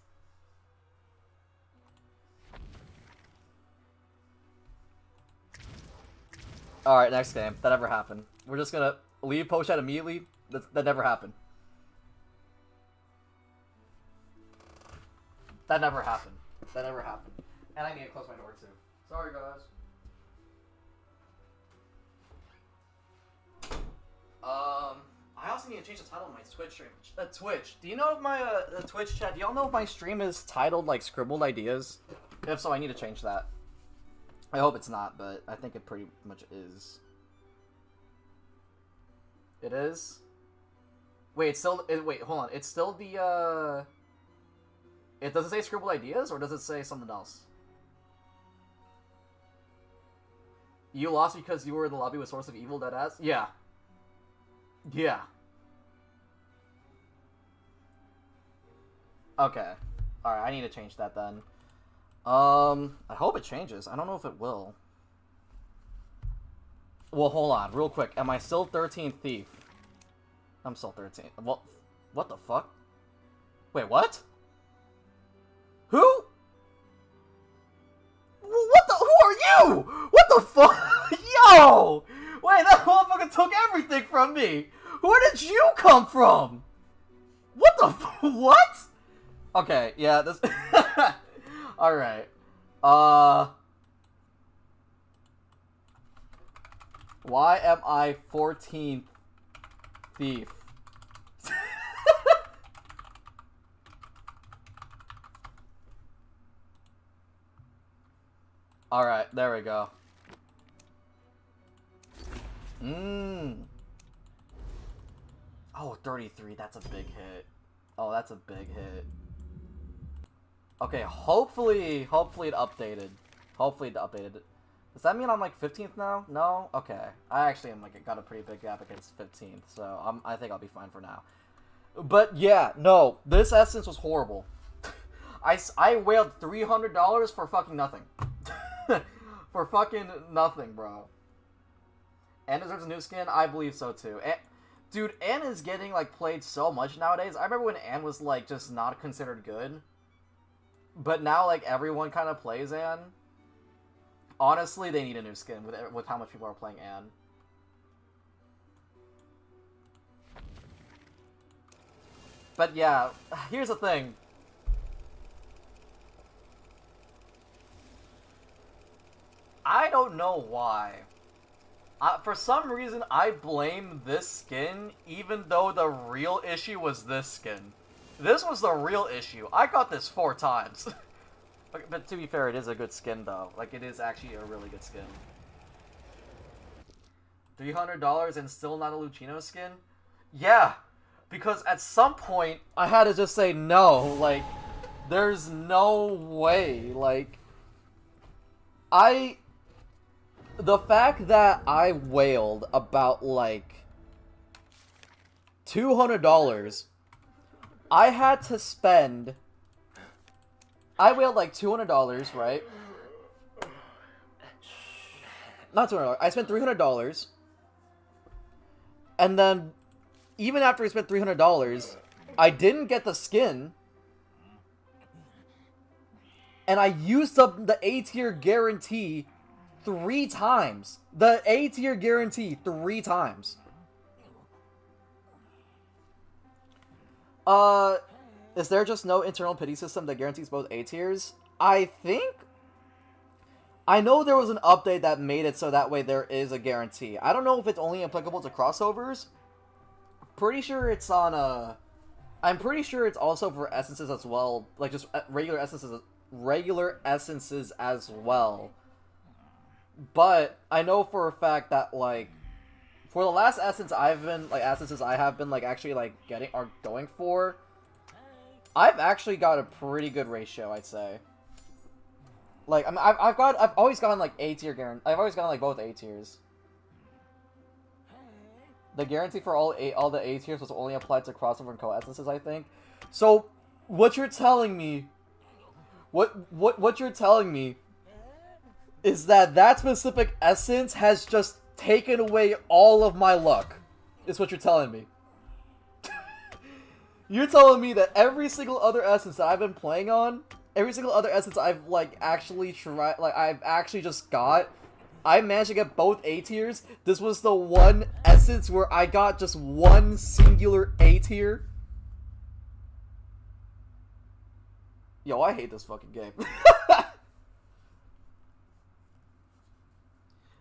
Alright, next game. That never happened. We're just gonna leave post chat immediately. That never happened. That never happened. That never happened. And I need to close my door too. Sorry, guys. I also need to change the title of my Twitch stream. Twitch. Do you know if my Twitch chat? Do y'all know if my stream is titled like Scribbled Ideas? If so, I need to change that. I hope it's not, but I think it pretty much is. It is. Wait, it's still. Wait, hold on. It's still the. It does it say Scribbled Ideas or does it say something else? You lost because you were in the lobby with Source of Evil, dead ass? Yeah. Yeah. Okay. Alright, I need to change that then. I hope it changes. I don't know if it will. Well, hold on, real quick. Am I still 13th Thief? I'm still 13. Well, what the fuck? Wait, what? Who? What the? Who are you? What the fuck? Yo! Wait, that motherfucker took everything from me. Where did you come from? What the? What? Okay, yeah, this. All right. Why am I 14th Thief? Alright, there we go. Oh, 33, that's a big hit. Oh, that's a big hit. Okay, hopefully it updated. Hopefully it updated. Does that mean I'm like 15th now? No? Okay. I actually am like, got a pretty big gap against 15th, so I think I'll be fine for now. But yeah, no, this essence was horrible. I wailed $300 for fucking nothing. For fucking nothing, bro. Anne deserves a new skin? I believe so too. Dude, Anne is getting like played so much nowadays. I remember when Anne was like just not considered good. But now like everyone kind of plays Anne. Honestly, they need a new skin with how much people are playing Anne. But yeah, here's the thing. I don't know why. For some reason, I blame this skin, even though the real issue was this skin. This was the real issue. I got this 4 times. But to be fair, it is a good skin, though. Like, it is actually a really good skin. $300 and still not a Luchiluuu skin? Yeah, because at some point, I had to just say no. Like, there's no way. Like, the fact that I wailed about, like, $200, I had to spend... I wailed, like, $200, right? Not $200. I spent $300. And then, even after I spent $300, I didn't get the skin. and I used up the A tier guarantee 3 times. The A tier guarantee 3 times. Is there just no internal pity system that guarantees both A tiers? I think... I know there was an update that made it so that way there is a guarantee. I don't know if it's only applicable to crossovers. Pretty sure it's on I'm pretty sure it's also for essences as well. Like, just regular essences as well. But I know for a fact that, like, for the last essence essences I have been, like, actually, like, getting, or going for, I've actually got a pretty good ratio, I'd say. Like, I mean, I've always gotten, like, A tier guarantee. I've always gotten, like, both A tiers. The guarantee for all the A tiers was only applied to crossover and co-essences, I think. So, what you're telling me, what you're telling me is that specific essence has just taken away all of my luck. Is what you're telling me. You're telling me that every single other essence that I've been playing on, every single other essence I've, like, actually tried, like, I've actually just got, I managed to get both A tiers. This was the one essence where I got just one singular A tier. Yo, I hate this fucking game.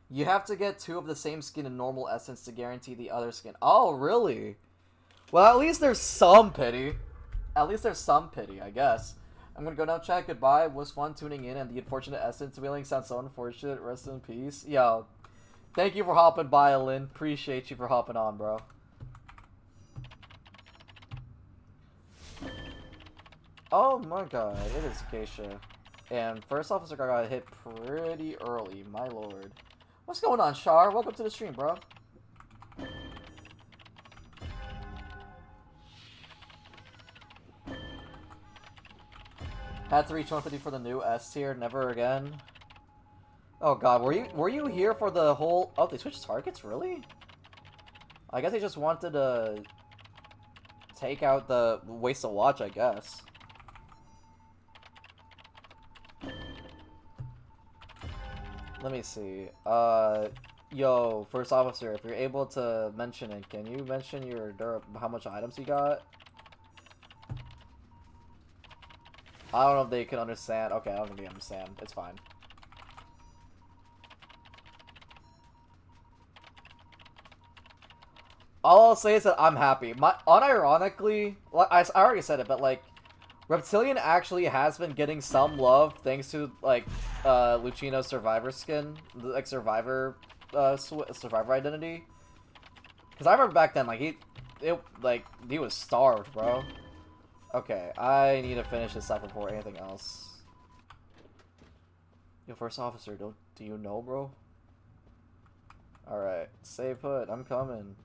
You have to get 2 of the same skin in normal essence to guarantee the other skin. Oh, really? Well, at least there's some pity. At least there's some pity, I guess. I'm gonna go now, chat. Goodbye. It was fun tuning in, and the unfortunate essence wheeling sounds so unfortunate. Rest in peace. Yo, thank you for hopping by, Lynn. Appreciate you for hopping on, bro. Oh my god, it is Geisha. And first officer got hit pretty early, my lord. What's going on, Char? Welcome to the stream, bro. Had to reach 150 for the new S tier, never again. Oh god, were you here for the whole... Oh, they switched targets? Really? I guess they just wanted to take out the waste of watch, I guess. Let me see. Yo, first officer, if you're able to mention it, can you mention your how much items you got? I don't know if they can understand. Okay, I don't think they understand. It's fine. All I'll say is that I'm happy. Unironically, like I already said it, but like, Reptilian actually has been getting some love thanks to like Luchiluuu's survivor skin, like survivor identity. Because I remember back then, like he was starved, bro. Okay, I need to finish this stuff before anything else. Yo, first officer, do you know, bro? Alright, stay put, I'm coming.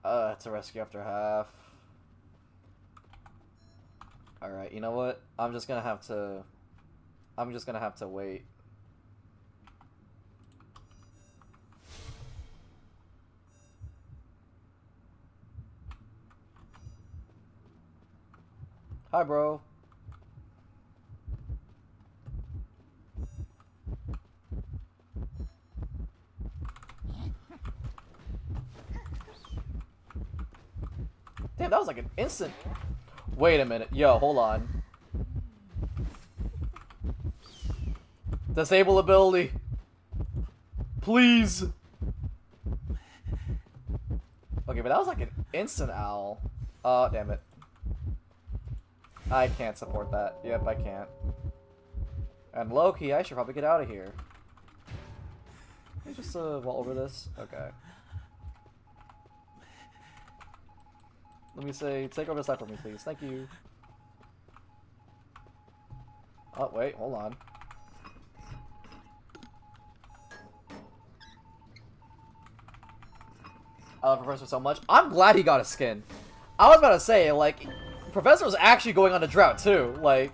It's a rescue after half. Alright, you know what? I'm just gonna have to wait. Hi, bro. Damn, that was like an instant. Wait a minute. Yo, hold on. Disable ability. Please. Okay, but that was like an instant owl. Oh, damn it. I can't support that. Yep, I can't. And low-key, I should probably get out of here. Let me just vault over this. Okay. Let me say, take over the side for me, please. Thank you. Oh, wait, hold on. I love Professor so much. I'm glad he got a skin. I was about to say, like, Professor was actually going on a drought, too. Like...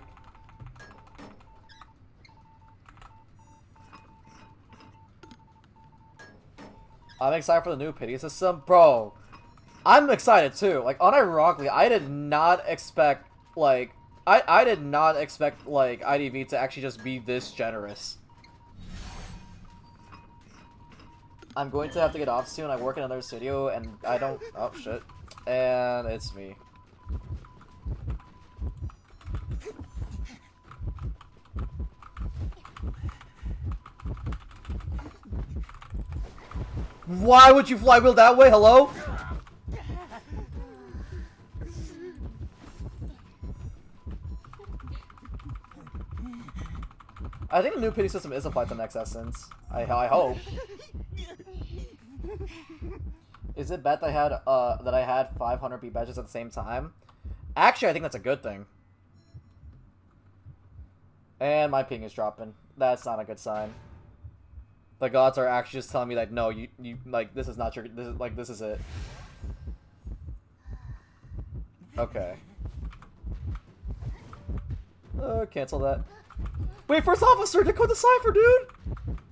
I'm excited for the new pity system. Bro, I'm excited too. Like, unironically, I did not expect, like, I did not expect, like, IDV to actually just be this generous. I'm going to have to get off soon. I work in another studio, and I don't... Oh, shit. And it's me. Why would you flywheel that way? Hello? I think the new pity system is applied to next essence. I hope. Is it bet that I had 500 B badges at the same time? Actually, I think that's a good thing. And my ping is dropping. That's not a good sign. The gods are actually just telling me like, no, you like, this is not your, this is it. Okay. Cancel that. Wait, first officer, decode the cipher, dude!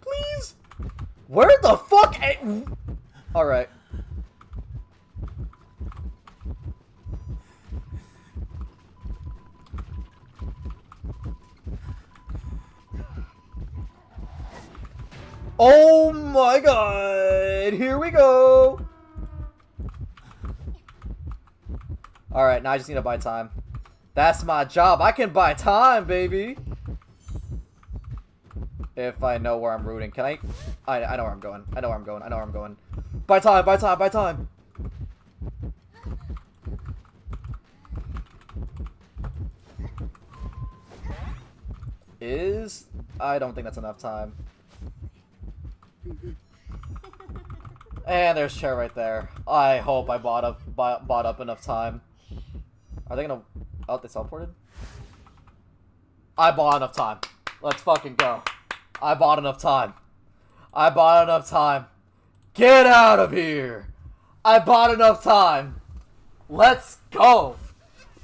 Please! Where the fuck? Alright. Oh my god! Here we go! Alright, now I just need to buy time. That's my job. I can buy time, baby! If I know where I'm rooting. Can I know where I'm going. I know where I'm going. I know where I'm going. Buy time, buy time, buy time! I don't think that's enough time. And there's chair right there. I hope I bought up enough time. Are they gonna... Oh, they teleported? I bought enough time. Let's fucking go. I bought enough time. I bought enough time. Get out of here! I bought enough time. Let's go!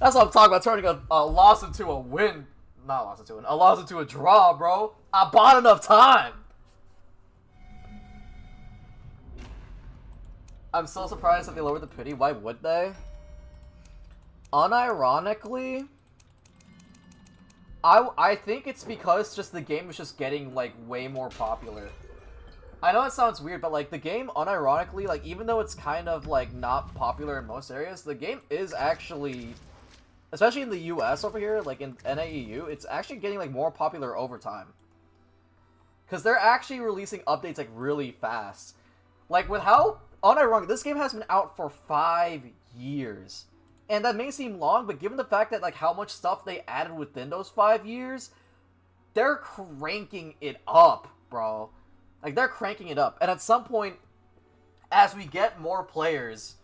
That's what I'm talking about, turning a loss into a win. Not a loss into a loss into a draw, bro. I bought enough time. I'm so surprised that they lowered the pity. Why would they? Unironically, I think it's because just the game is just getting like way more popular. I know it sounds weird, but like the game, unironically, like even though it's kind of like not popular in most areas, the game is actually, especially in the US over here, like in NAEU, it's actually getting like more popular over time. Because they're actually releasing updates like really fast. Like with how unironic, this game has been out for 5 years. And that may seem long, but given the fact that like how much stuff they added within those 5 years, they're cranking it up, bro. Like they're cranking it up. And at some point, as we get more players,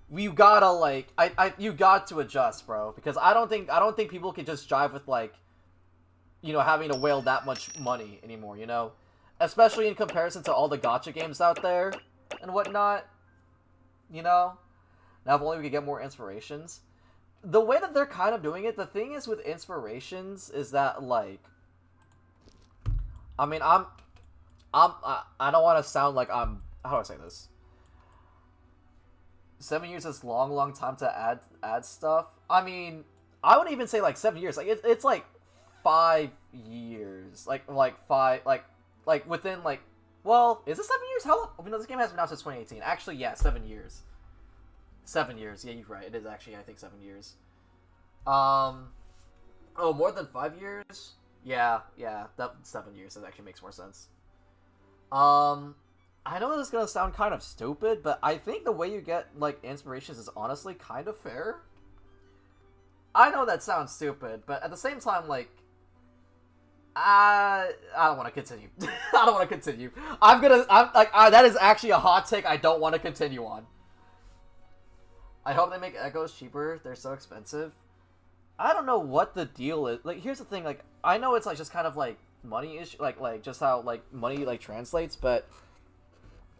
we gotta like you got to adjust, bro. Because I don't think people can just jive with like, you know, having to whale that much money anymore, you know? Especially in comparison to all the gacha games out there and whatnot, you know? Now, if only we could get more inspirations. The way that they're kind of doing it, the thing is with inspirations is that, like, I mean, I don't want to sound like I'm, how do I say this? 7 years is long time to add stuff. I mean, I wouldn't even say, like, 7 years. Like, it's like 5 years. Like within, like, well, is it 7 years? How long? I mean, this game has been out since 2018. Actually, yeah, 7 years. 7 years. Yeah, you're right. It is actually, I think, 7 years. Oh, more than 5 years? Yeah, that 7 years. That actually makes more sense. I know this is gonna sound kind of stupid, but I think the way you get, like, inspirations is honestly kind of fair. I know that sounds stupid, but at the same time, like, I don't want to continue. I don't want to continue. That is actually a hot take I don't want to continue on. I hope they make echoes cheaper. They're so expensive. I don't know what the deal is. Like, here's the thing. Like, I know it's like just kind of like money issue, like just how like money like translates, but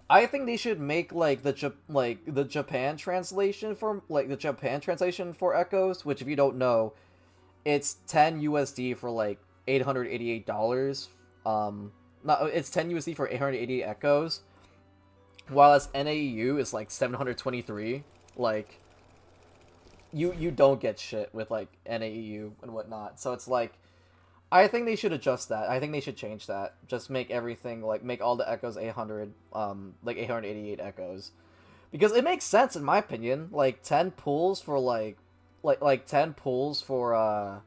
I think they should make like the Japan translation for echoes, which if you don't know, it's 10 USD for like $888. It's 10 USD for 888 echoes, while as NAEU is like 723. like you don't get shit with like NAEU and whatnot. So it's like I think they should adjust that. I think they should change that. Just make everything like make all the echoes 800 like 888 echoes. Because it makes sense in my opinion. Like 10 pulls for like 10 pulls for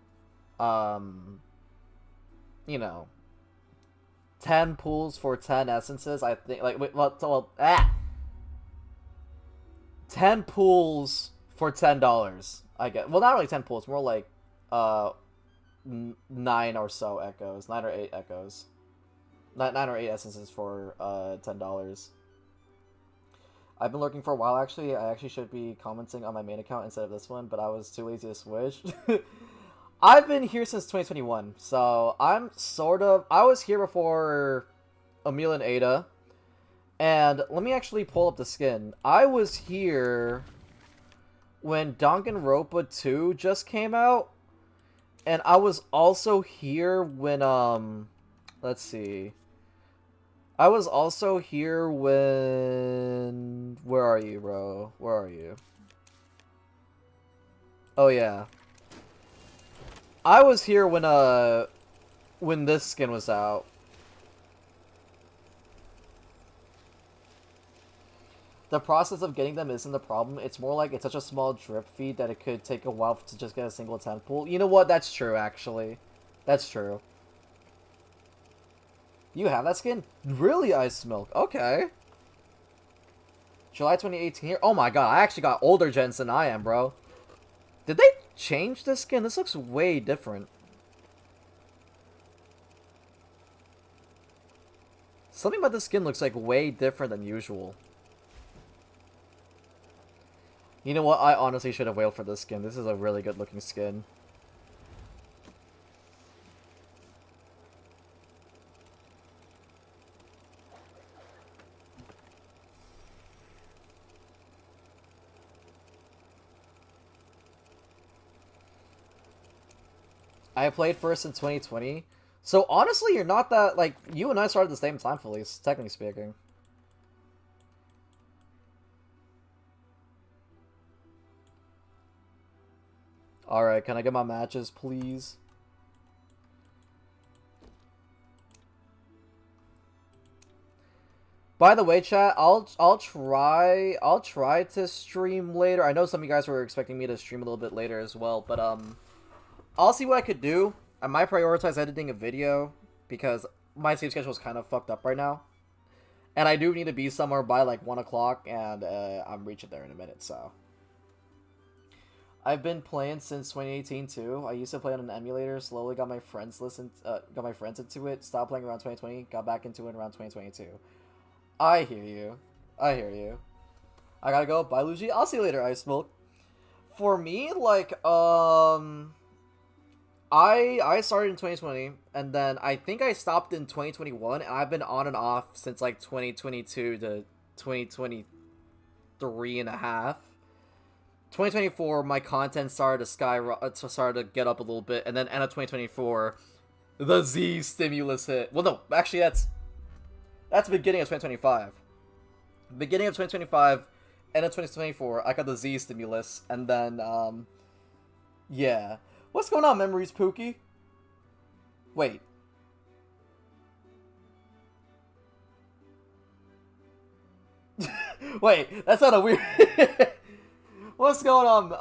you know, 10 pulls for 10 essences. I think like 10 pulls for $10. I get well, not really 10 pulls, more like 9 or so echoes, 9 or 8 echoes, 9 or 8 essences for $10. I've been lurking for a while. Actually, I actually should be commenting on my main account instead of this one, but I was too lazy to switch. I've been here since 2021, so I'm sort of... I was here before Emil and Ada, and let me actually pull up the skin. I was here when Danganronpa 2 just came out, and I was also here when, let's see. I was also here when... Where are you, bro? Where are you? Oh, yeah. I was here when this skin was out. The process of getting them isn't the problem. It's more like it's such a small drip feed that it could take a while to just get a single 10 pull. You know what? That's true, actually. That's true. You have that skin? Really, Ice Milk? Okay. July 2018 here? Oh my god, I actually got older gens than I am, bro. Did they change this skin? This looks way different. Something about this skin looks like way different than usual. You know what? I honestly should have wailed for this skin. This is a really good looking skin. I played first in 2020. So honestly, you're not that, like, you and I started at the same time, Felice, technically speaking. Alright, can I get my matches, please? By the way, chat, I'll try to stream later. I know some of you guys were expecting me to stream a little bit later as well, but I'll see what I could do. I might prioritize editing a video because my sleep schedule is kind of fucked up right now. And I do need to be somewhere by like 1 o'clock, and I'm reaching there in a minute, so. I've been playing since 2018 too. I used to play on an emulator, slowly got my friends into it, stopped playing around 2020, got back into it around 2022. I hear you. I hear you. I gotta go. Bye, Luchi. I'll see you later, Ice Milk. For me, like, I started in 2020, and then I think I stopped in 2021, and I've been on and off since, like, 2022 to 2023 and a half. 2024, my content started to get up a little bit, and then end of 2024, the Z stimulus hit. Well, no, actually, that's the beginning of 2025. Beginning of 2025, end of 2024, I got the Z stimulus, and then, yeah. What's going on, Memories Pookie? Wait. Wait, that's not a weird... What's going on?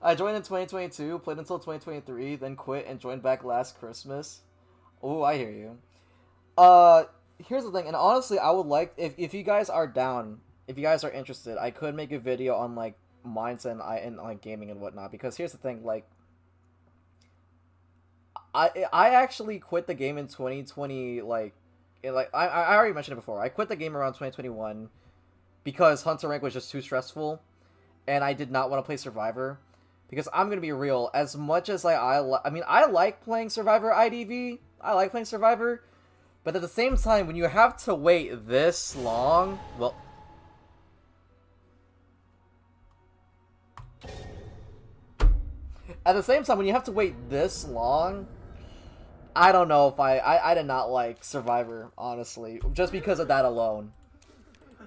I joined in 2022, played until 2023, then quit and joined back last Christmas. Oh, I hear you. Here's the thing, and honestly, I would like, if you guys are down, if you guys are interested, I could make a video on, like, mindset and like gaming and whatnot, because here's the thing, like, I actually quit the game in 2020, I already mentioned it before. I quit the game around 2021 because Hunter rank was just too stressful, and I did not want to play Survivor, because I'm gonna be real, as much as I like playing Survivor IDV, I like playing Survivor, but at the same time, when you have to wait this long, well, at the same time, when you have to wait this long, I don't know if I did not like Survivor, honestly, just because of that alone.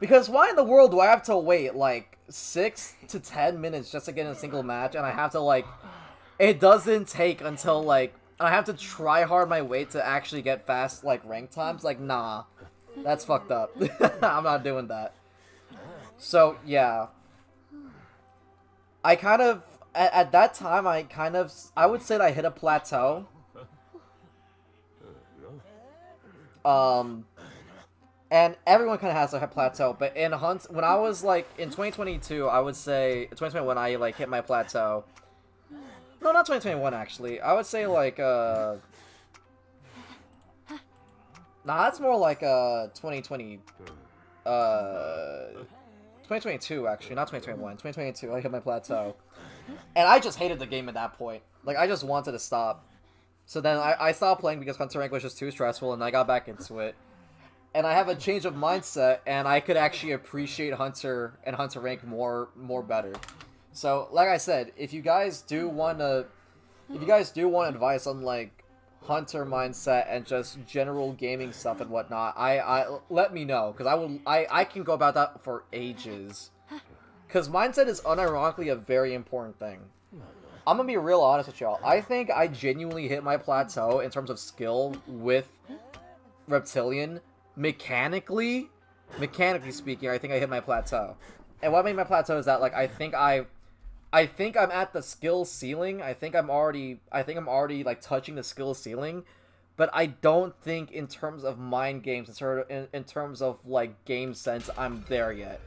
Because why in the world do I have to wait, like, 6 to 10 minutes just to get in a single match, and I have to, like... It doesn't take until, like... I have to try hard my way to actually get fast, like, rank times? Like, nah. That's fucked up. I'm not doing that. So, yeah. I kind of... At that time, I would say that I hit a plateau. And everyone kind of has a plateau, but in Hunt, when I was, like, in 2022, I would say... 2021, I, like, hit my plateau. No, not 2021, actually. I would say, like, Nah, that's more like, 2020... 2022, actually, not 2021. 2022, I hit my plateau. And I just hated the game at that point. Like, I just wanted to stop. So then I stopped playing because Hunter Rank was just too stressful, and I got back into it. And I have a change of mindset, and I could actually appreciate Hunter and Hunter Rank more better. So, like I said, if you guys do want advice on, like, Hunter mindset and just general gaming stuff and whatnot, I let me know, because I can go about that for ages. Because mindset is unironically a very important thing. I'm gonna be real honest with y'all. I think I genuinely hit my plateau in terms of skill with Reptilian. Mechanically speaking, I think I hit my plateau. And what made my plateau is that, like, I think I'm at the skill ceiling. I think I'm already like touching the skill ceiling, but I don't think in terms of mind games, in terms of, like, game sense, I'm there yet.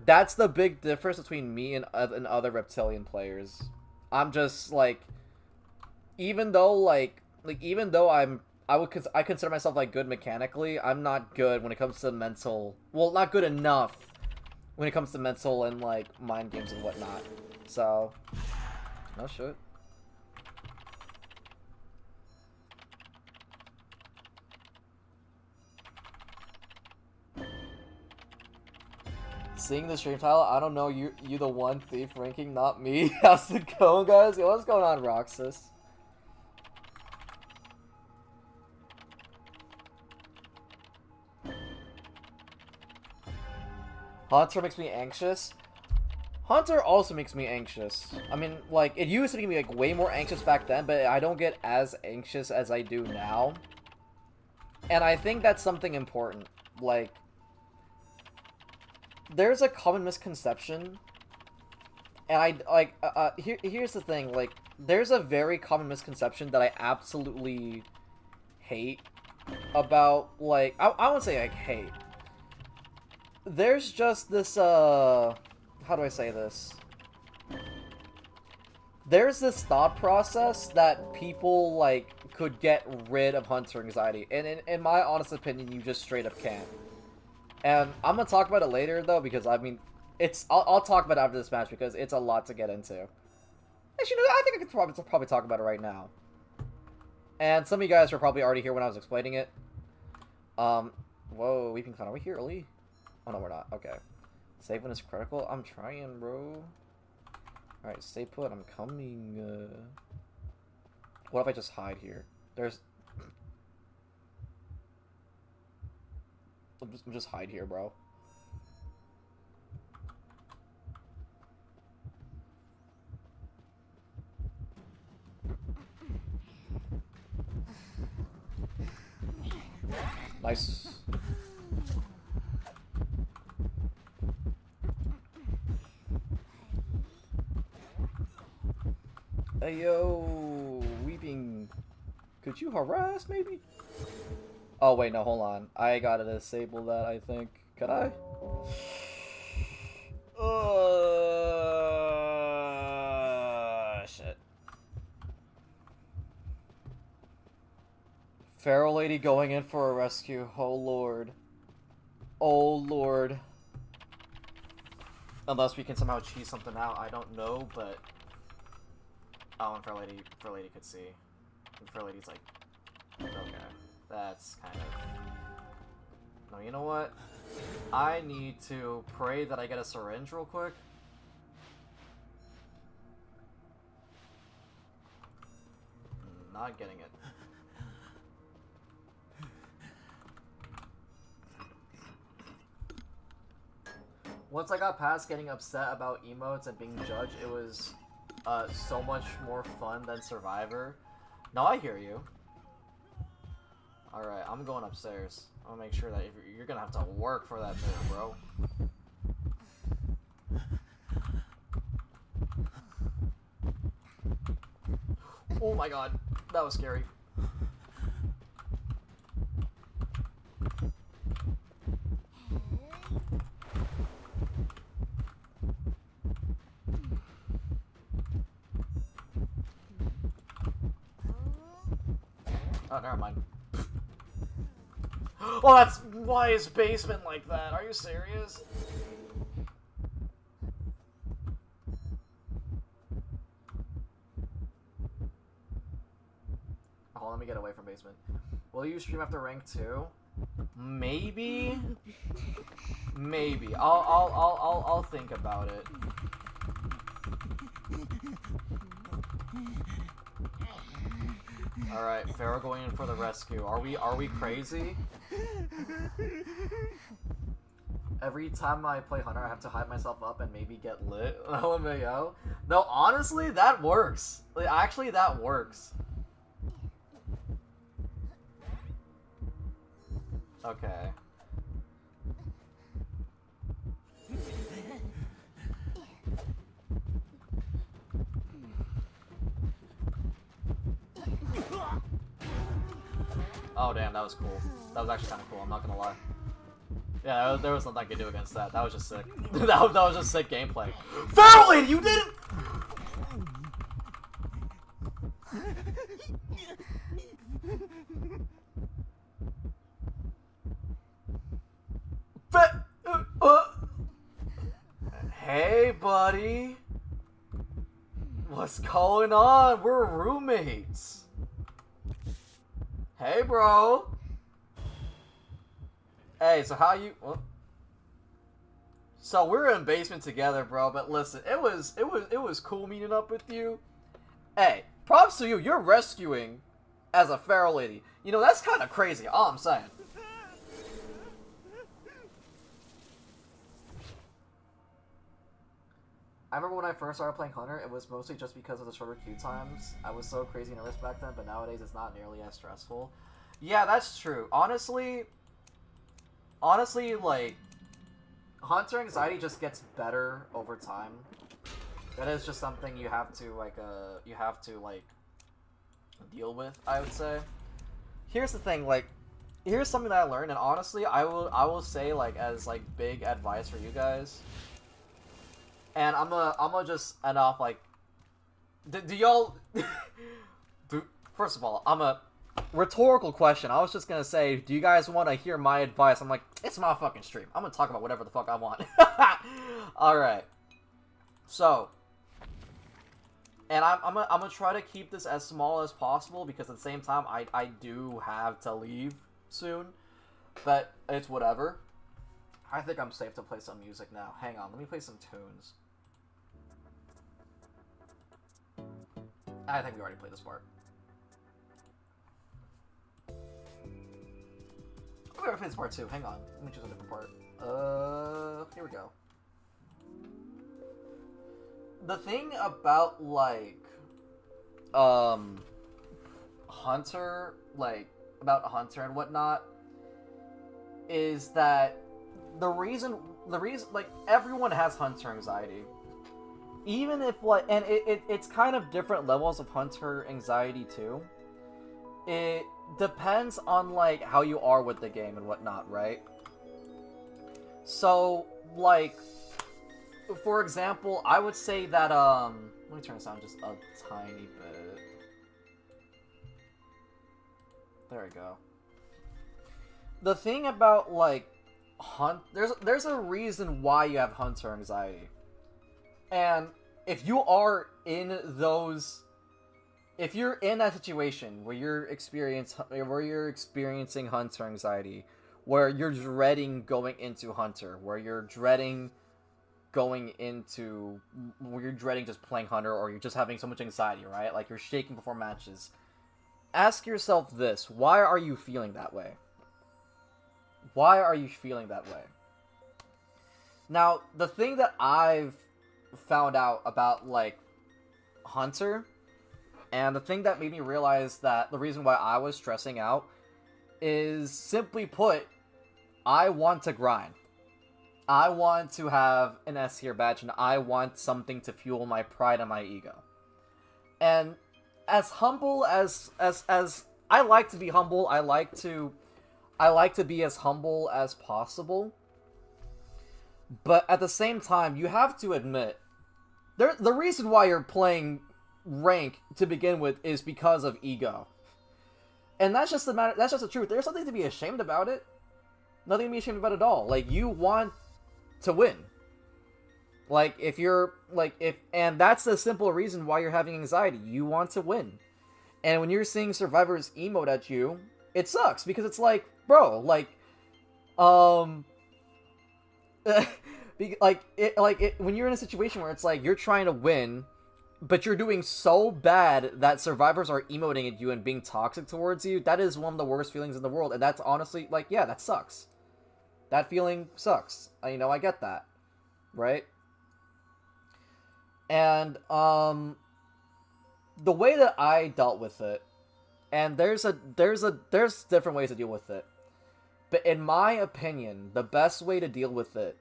That's the big difference between me and other Reptilian players. I'm just, like, even though I consider myself, like, good mechanically, I'm not good when it comes to mental. Well, not good enough when it comes to mental and, like, mind games and whatnot. So, no shit. Seeing the stream title, I don't know, you the one thief ranking, not me. How's it going, guys? Yo, what's going on, Roxas? Hunter makes me anxious. Hunter also makes me anxious. I mean, like, it used to make me, like, way more anxious back then, but I don't get as anxious as I do now. And I think that's something important. Like, there's a common misconception, and here's the thing, like, there's a very common misconception that I absolutely hate about, like, I won't say, like, hate. There's just this, how do I say this? There's this thought process that people, like, could get rid of Hunter anxiety, and in my honest opinion, you just straight up can't. And I'm gonna talk about it later, though, because, I mean, I'll talk about it after this match, because it's a lot to get into. Actually, no, I think I could probably talk about it right now. And some of you guys were probably already here when I was explaining it. Whoa, Weeping Clown, are we here early? Oh, no, we're not. Okay. Save when it's critical? I'm trying, bro. Alright, stay put. I'm coming. What if I just hide here? I'm just hide here, bro. Nice. Hey, yo, Weeping. Could you harass, maybe? Oh, wait, no, hold on. I gotta disable that, I think. Could I? Shit. Feral lady going in for a rescue. Oh, Lord. Oh, Lord. Unless we can somehow cheese something out, I don't know, but... Oh, and Feral lady could see. And Feral lady's like... Okay. That's kind of... No, you know what? I need to pray that I get a syringe real quick. Not getting it. Once I got past getting upset about emotes and being judged, it was so much more fun than Survivor. No, I hear you. Alright, I'm going upstairs. I'll make sure that if you're gonna have to work for that move, bro. Oh my god, that was scary. Oh, never mind. Oh, that's why is basement like that? Are you serious? Oh, let me get away from basement. Will you stream after rank 2? Maybe. Maybe. I'll think about it. Alright, Pharaoh going in for the rescue. Are we crazy? Every time I play Hunter, I have to hype myself up and maybe get lit. LMAO. No, honestly, that works. Like, actually, that works. Okay. Oh damn, that was cool. That was actually kind of cool, I'm not gonna lie. Yeah, there was nothing I could do against that. That was just sick. that was just sick gameplay. Feral Lady, you didn't! Hey, buddy. What's going on? We're roommates. Hey, bro. Hey, so how you? Well, so we're in basement together, bro. But listen, it was cool meeting up with you. Hey, props to you. You're rescuing as a feral lady. You know that's kind of crazy. All I'm saying. I remember when I first started playing Hunter, it was mostly just because of the shorter queue times. I was so crazy nervous back then, but nowadays it's not nearly as stressful. Yeah, that's true. Honestly, like, Hunter anxiety just gets better over time. That is just something you have to, like, deal with, I would say. Here's the thing, like, here's something that I learned, and honestly, I will say, like, as, like, big advice for you guys. And I'm gonna just end off like, do y'all? First of all, I'm a rhetorical question. I was just gonna say, do you guys want to hear my advice? I'm like, it's my fucking stream. I'm gonna talk about whatever the fuck I want. All right. So, and I'm gonna try to keep this as small as possible because at the same time, I do have to leave soon, but it's whatever. I think I'm safe to play some music now. Hang on, let me play some tunes. I think we already played this part. We already played this part too. Hang on. Let me choose a different part. Here we go. The thing about, like, Hunter, about Hunter and whatnot, is that the reason, like, everyone has Hunter anxiety. Even if, like, and it's kind of different levels of Hunter anxiety, too. It depends on, like, how you are with the game and whatnot, right? So, like, for example, I would say that, let me turn this down just a tiny bit. There we go. The thing about, like, there's a reason why you have Hunter anxiety. And if you are in those, if you're in that situation where you're experiencing Hunter anxiety, where you're dreading going into Hunter, where you're dreading just playing Hunter, or you're just having so much anxiety, right? Like you're shaking before matches. Ask yourself this: why are you feeling that way? Why are you feeling that way? Now, the thing that I've found out about, like, Hunter, and the thing that made me realize that the reason why I was stressing out is, simply put, I want to grind. I want to have an S tier badge, and I want something to fuel my pride and my ego. And as humble as I like to be humble, I like to be as humble as possible. But at the same time, you have to admit, the reason why you're playing rank to begin with is because of ego. And that's just the matter. That's just the truth. There's nothing to be ashamed about it. Nothing to be ashamed about at all. Like, you want to win. Like, if you're, like, and that's the simple reason why you're having anxiety. You want to win. And when you're seeing survivors emote at you, it sucks, because it's like, bro, like, when you're in a situation where it's like, you're trying to win, but you're doing so bad that survivors are emoting at you and being toxic towards you, that is one of the worst feelings in the world. And that's honestly, like, yeah, that sucks. That feeling sucks. I get that. Right? And, the way that I dealt with it, and there's different ways to deal with it, but in my opinion, the best way to deal with it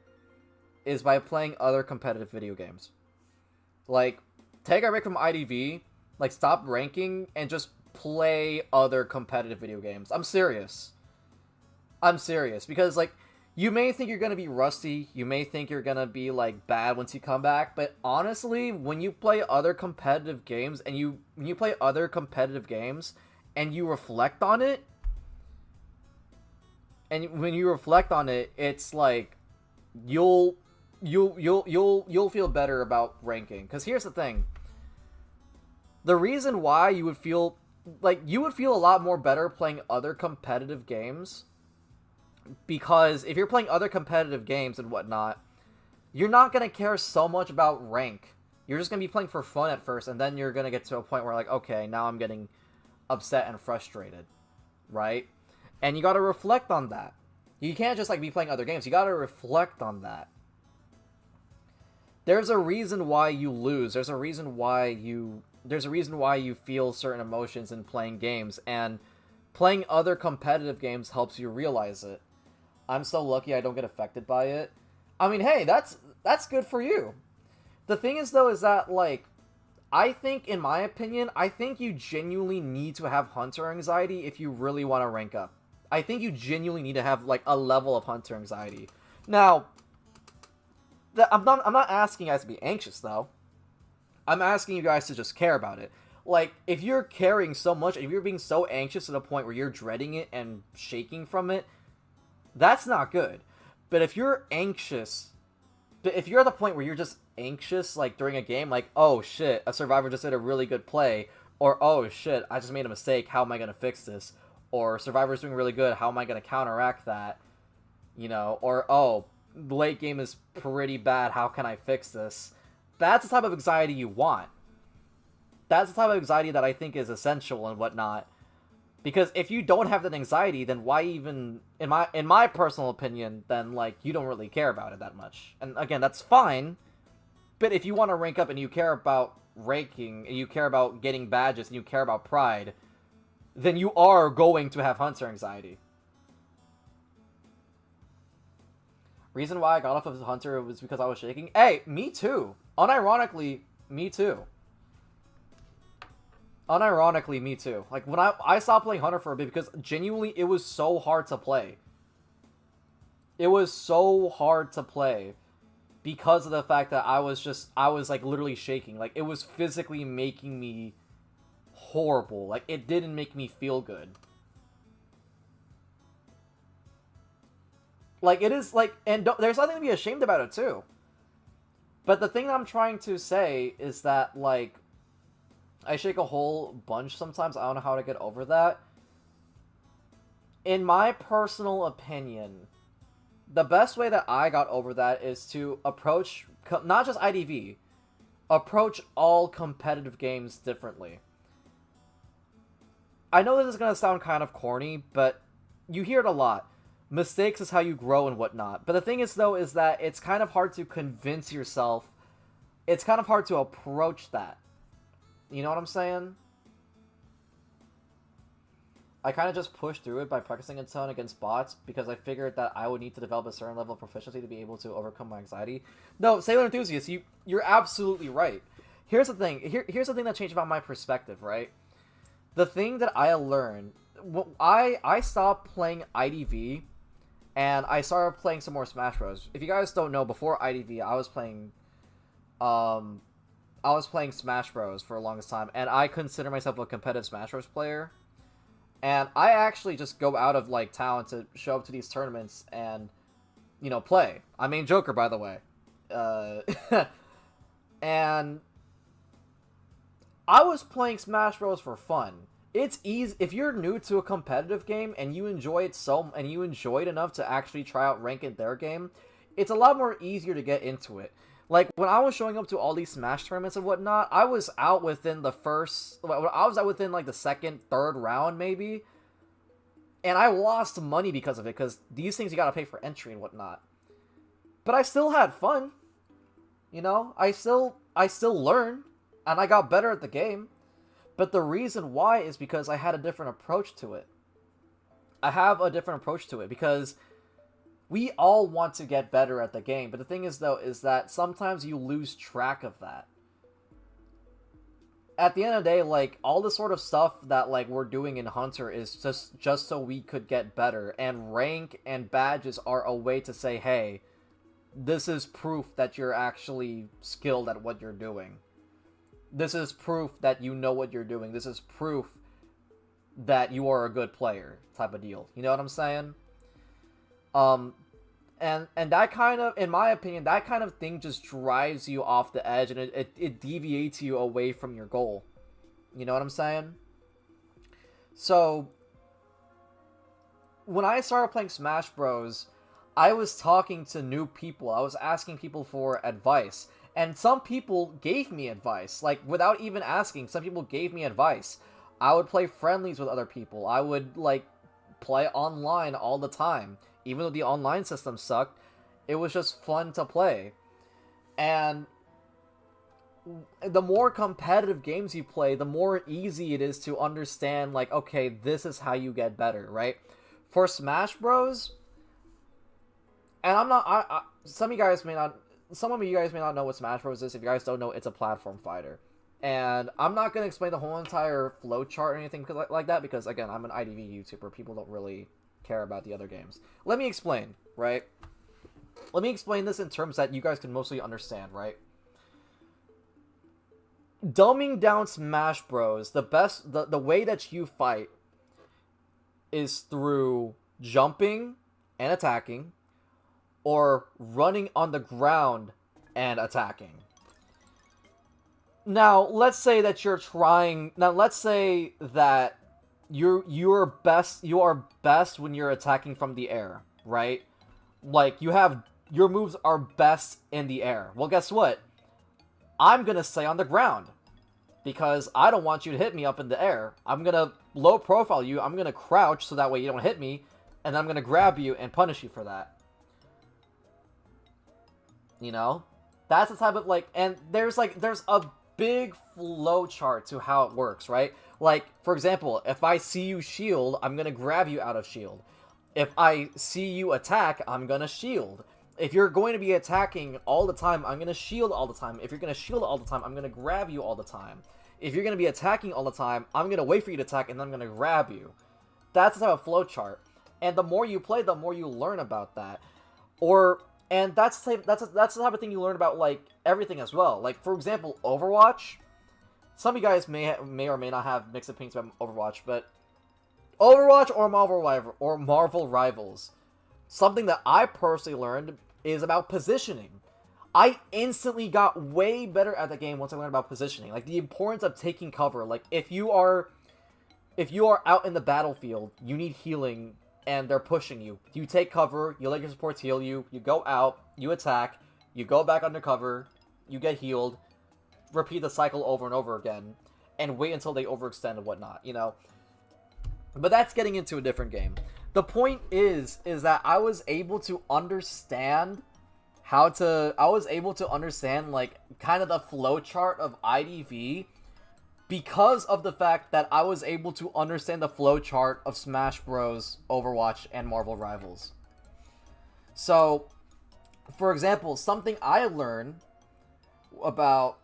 is by playing other competitive video games. Like, take a break from IDV, like, stop ranking, and just play other competitive video games. I'm serious. Because, like, you may think you're going to be rusty, you may think you're going to be, like, bad once you come back, but honestly, when you play other competitive games, and you reflect on it, it's like, you'll feel better about ranking. Because here's the thing. The reason why you would feel a lot more better playing other competitive games, because if you're playing other competitive games and whatnot, you're not going to care so much about rank. You're just going to be playing for fun at first, and then you're going to get to a point where, like, okay, now I'm getting upset and frustrated, right? And you got to reflect on that. You can't just, like, be playing other games. You got to reflect on that. There's a reason why you lose. There's a reason why you feel certain emotions in playing games, and playing other competitive games helps you realize it. I'm so lucky I don't get affected by it. I mean, hey, that's good for you. The thing is, though, is that, like, I think, in my opinion, you genuinely need to have hunter anxiety if you really want to rank up. I think you genuinely need to have, like, a level of hunter anxiety. Now, I'm not asking you guys to be anxious, though. I'm asking you guys to just care about it. Like, if you're caring so much, if you're being so anxious to the point where you're dreading it and shaking from it, that's not good. But if you're anxious, if you're at the point where you're just anxious, like, during a game, like, oh shit, a survivor just did a really good play, or oh shit, I just made a mistake, how am I gonna fix this? Or survivor's doing really good, how am I gonna counteract that? You know, or oh, the late game is pretty bad, how can I fix this? That's the type of anxiety you want. That's the type of anxiety that I think is essential and whatnot. Because if you don't have that anxiety, then why even, in my personal opinion, then, like, you don't really care about it that much. And again, that's fine. But if you want to rank up and you care about ranking, and you care about getting badges, and you care about pride, then you are going to have hunter anxiety. Reason why I got off of hunter was because I was shaking. Hey, me too. Unironically, me too. Unironically, me too. Like, when I stopped playing Hunter for a bit because genuinely it was so hard to play. It was so hard to play because of the fact that I was like literally shaking. Like, it was physically making me horrible. Like, it didn't make me feel good. Like, it is like, and there's nothing to be ashamed about it too. But the thing that I'm trying to say is that, like, I shake a whole bunch sometimes. I don't know how to get over that. In my personal opinion, the best way that I got over that is to approach, not just IDV, approach all competitive games differently. I know this is going to sound kind of corny, but you hear it a lot. Mistakes is how you grow and whatnot. But the thing is, though, is that it's kind of hard to convince yourself. It's kind of hard to approach that. You know what I'm saying? I kind of just pushed through it by practicing a ton against bots because I figured that I would need to develop a certain level of proficiency to be able to overcome my anxiety. No, Sailor Enthusiast, you're absolutely right. Here's the thing. Here's the thing that changed about my perspective, right? The thing that I learned, I stopped playing IDV, and I started playing some more Smash Bros. If you guys don't know, before IDV, I was playing Smash Bros for the longest time, and I consider myself a competitive Smash Bros player. And I actually just go out of, like, town to show up to these tournaments and, you know, play. I mean, Joker, by the way. And I was playing Smash Bros for fun. It's easy if you're new to a competitive game and you enjoy it enough to actually try out rank in their game. It's a lot more easier to get into it. Like, when I was showing up to all these Smash tournaments and whatnot, I was out within the like, the second, third round, maybe. And I lost money because of it, because these things you gotta pay for entry and whatnot. But I still had fun. You know? I still learned, and I got better at the game. But the reason why is because I had a different approach to it. I have a different approach to it, because we all want to get better at the game, but the thing is, though, is that sometimes you lose track of that. At the end of the day, like, all the sort of stuff that, like, we're doing in Hunter is just so we could get better, and rank and badges are a way to say, hey, this is proof that you're actually skilled at what you're doing. This is proof that you know what you're doing. This is proof that you are a good player, type of deal. You know what I'm saying? And that kind of, in my opinion, that kind of thing just drives you off the edge, and it deviates you away from your goal. You know what I'm saying? So, when I started playing Smash Bros, I was talking to new people. I was asking people for advice. And some people gave me advice. Like, without even asking, some people gave me advice. I would play friendlies with other people. I would, like, play online all the time. Even though the online system sucked, it was just fun to play. And the more competitive games you play, the more easy it is to understand, like, okay, this is how you get better, right? For Smash Bros, and I'm not, some of you guys may not know what Smash Bros is. If you guys don't know, it's a platform fighter. And I'm not going to explain the whole entire flowchart or anything like that, because, again, I'm an IDV YouTuber. People don't really care about the other games. Let me explain, right? Let me explain this in terms that you guys can mostly understand, right? Dumbing down Smash Bros, the way that you fight is through jumping and attacking, or running on the ground and attacking. Now, let's say that you are best when you're attacking from the air, right? Like, your moves are best in the air. Well, guess what? I'm gonna stay on the ground, because I don't want you to hit me up in the air. I'm gonna low profile you, I'm gonna crouch so that way you don't hit me, and I'm gonna grab you and punish you for that. You know? That's the type of, like, and there's a big flow chart to how it works, right? Like, for example, if I see you shield, I'm gonna grab you out of shield. If I see you attack, I'm gonna shield. If you're going to be attacking all the time, I'm gonna shield all the time. If you're gonna shield all the time, I'm gonna grab you all the time. If you're gonna be attacking all the time, I'm gonna wait for you to attack, and then I'm gonna grab you. That's the type of flow chart. And the more you play, the more you learn about that. And that's the type of thing you learn about, like, everything as well. Like, for example, Overwatch. Some of you guys may or may not have mixed opinions about Overwatch, but Overwatch or Marvel Rivals, something that I personally learned is about positioning. I instantly got way better at the game once I learned about positioning. Like, the importance of taking cover. Like, if you are out in the battlefield, you need healing, and they're pushing you. You take cover, you let your supports heal you, you go out, you attack, you go back undercover, you get healed, repeat the cycle over and over again, and wait until they overextend and whatnot, you know? But that's getting into a different game. The point is that I was able to understand I was able to understand, like, kind of the flowchart of IDV because of the fact that I was able to understand the flowchart of Smash Bros, Overwatch, and Marvel Rivals. So, for example, something I learned about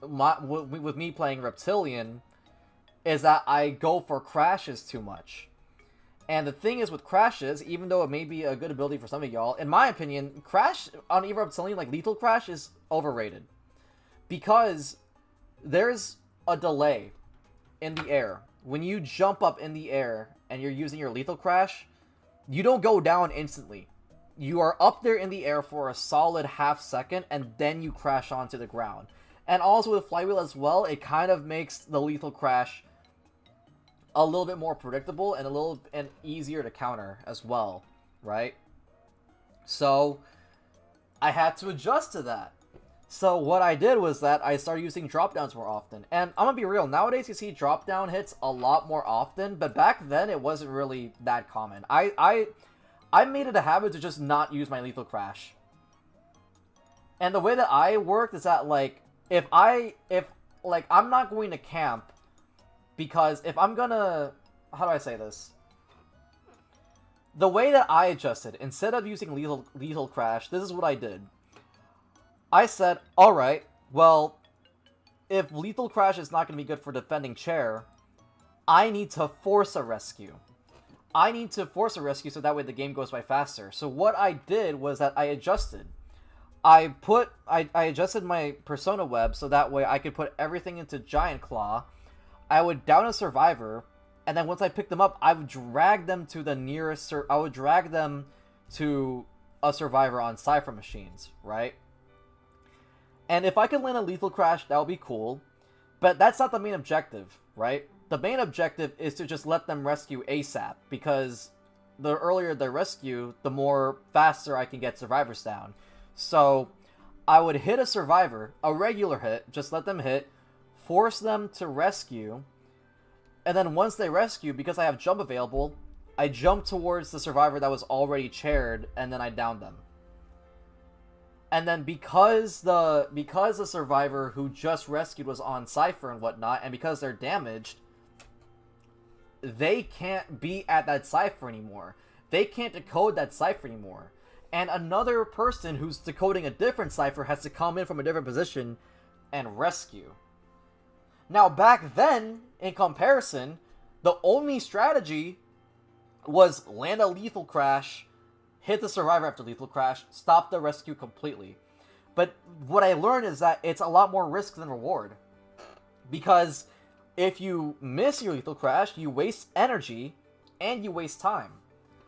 with me playing Reptilian is that I go for crashes too much. And the thing is with crashes, even though it may be a good ability for some of y'all, in my opinion, crash on Eva Reptilian, like lethal crash, is overrated. Because there's a delay in the air. When you jump up in the air and you're using your lethal crash, you don't go down instantly. You are up there in the air for a solid half second, and then you crash onto the ground. And also with Flywheel as well, it kind of makes the lethal crash a little bit more predictable and easier to counter as well, right? So I had to adjust to that. So what I did was that I started using drop downs more often. And I'm gonna be real, nowadays you see drop down hits a lot more often, but back then it wasn't really that common. I made it a habit to just not use my lethal crash. And the way that I worked is that, like, if I'm not going to camp, because if I'm gonna... How do I say this? The way that I adjusted, instead of using lethal crash, this is what I did. I said, alright, well, if lethal crash is not going to be good for defending chair, I need to force a rescue. I need to force a rescue so that way the game goes by faster. So what I did was that I adjusted. I adjusted my persona web so that way I could put everything into Giant Claw. I would down a survivor, and then once I picked them up, I would drag them to the nearest... I would drag them to a survivor on Cypher machines, right? And if I could land a lethal crash, that would be cool. But that's not the main objective, right? The main objective is to just let them rescue ASAP, because the earlier they rescue, the more faster I can get survivors down. So I would hit a survivor, a regular hit, just let them hit, force them to rescue, and then once they rescue, because I have jump available, I jump towards the survivor that was already chaired, and then I down them. And then because the survivor who just rescued was on Cypher and whatnot, and because they're damaged, they can't be at that Cypher anymore. They can't decode that Cypher anymore. And another person who's decoding a different Cypher has to come in from a different position and rescue. Now, back then, in comparison, the only strategy was land a lethal crash, hit the survivor after lethal crash, stop the rescue completely. But what I learned is that it's a lot more risk than reward. Because if you miss your lethal crash, you waste energy and you waste time.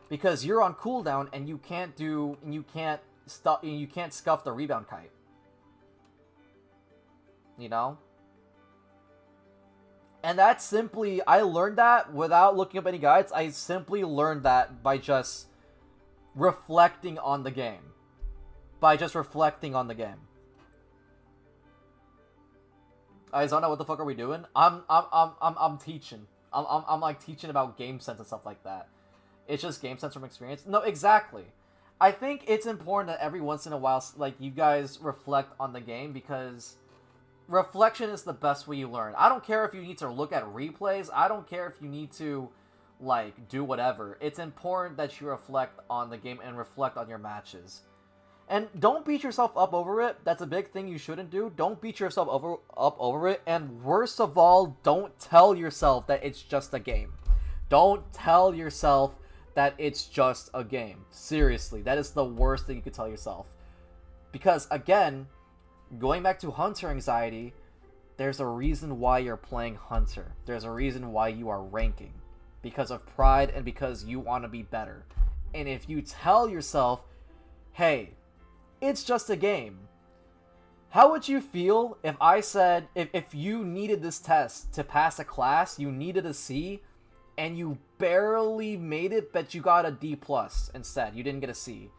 Because you're on cooldown and you can't scuff the rebound kite. You know? And that's simply, I learned that without looking up any guides. I simply learned that by just reflecting on the game. Aizana, what the fuck are we doing? I'm teaching. I'm like teaching about game sense and stuff like that. It's just game sense from experience. No, exactly. I think it's important that every once in a while, like, you guys reflect on the game, because reflection is the best way you learn. I don't care if you need to look at replays. I don't care if you need to, like, do whatever. It's important that you reflect on the game and reflect on your matches. And don't beat yourself up over it. That's a big thing you shouldn't do. Don't beat yourself up over it. And worst of all, don't tell yourself that it's just a game. Don't tell yourself that it's just a game. Seriously, that is the worst thing you could tell yourself. Because, again, going back to Hunter anxiety, there's a reason why you're playing Hunter. There's a reason why you are ranking. Because of pride and because you want to be better. And if you tell yourself, hey, it's just a game. How would you feel if I said, if you needed this test to pass a class, you needed a C, and you barely made it, but you got a D+ instead. You didn't get a C.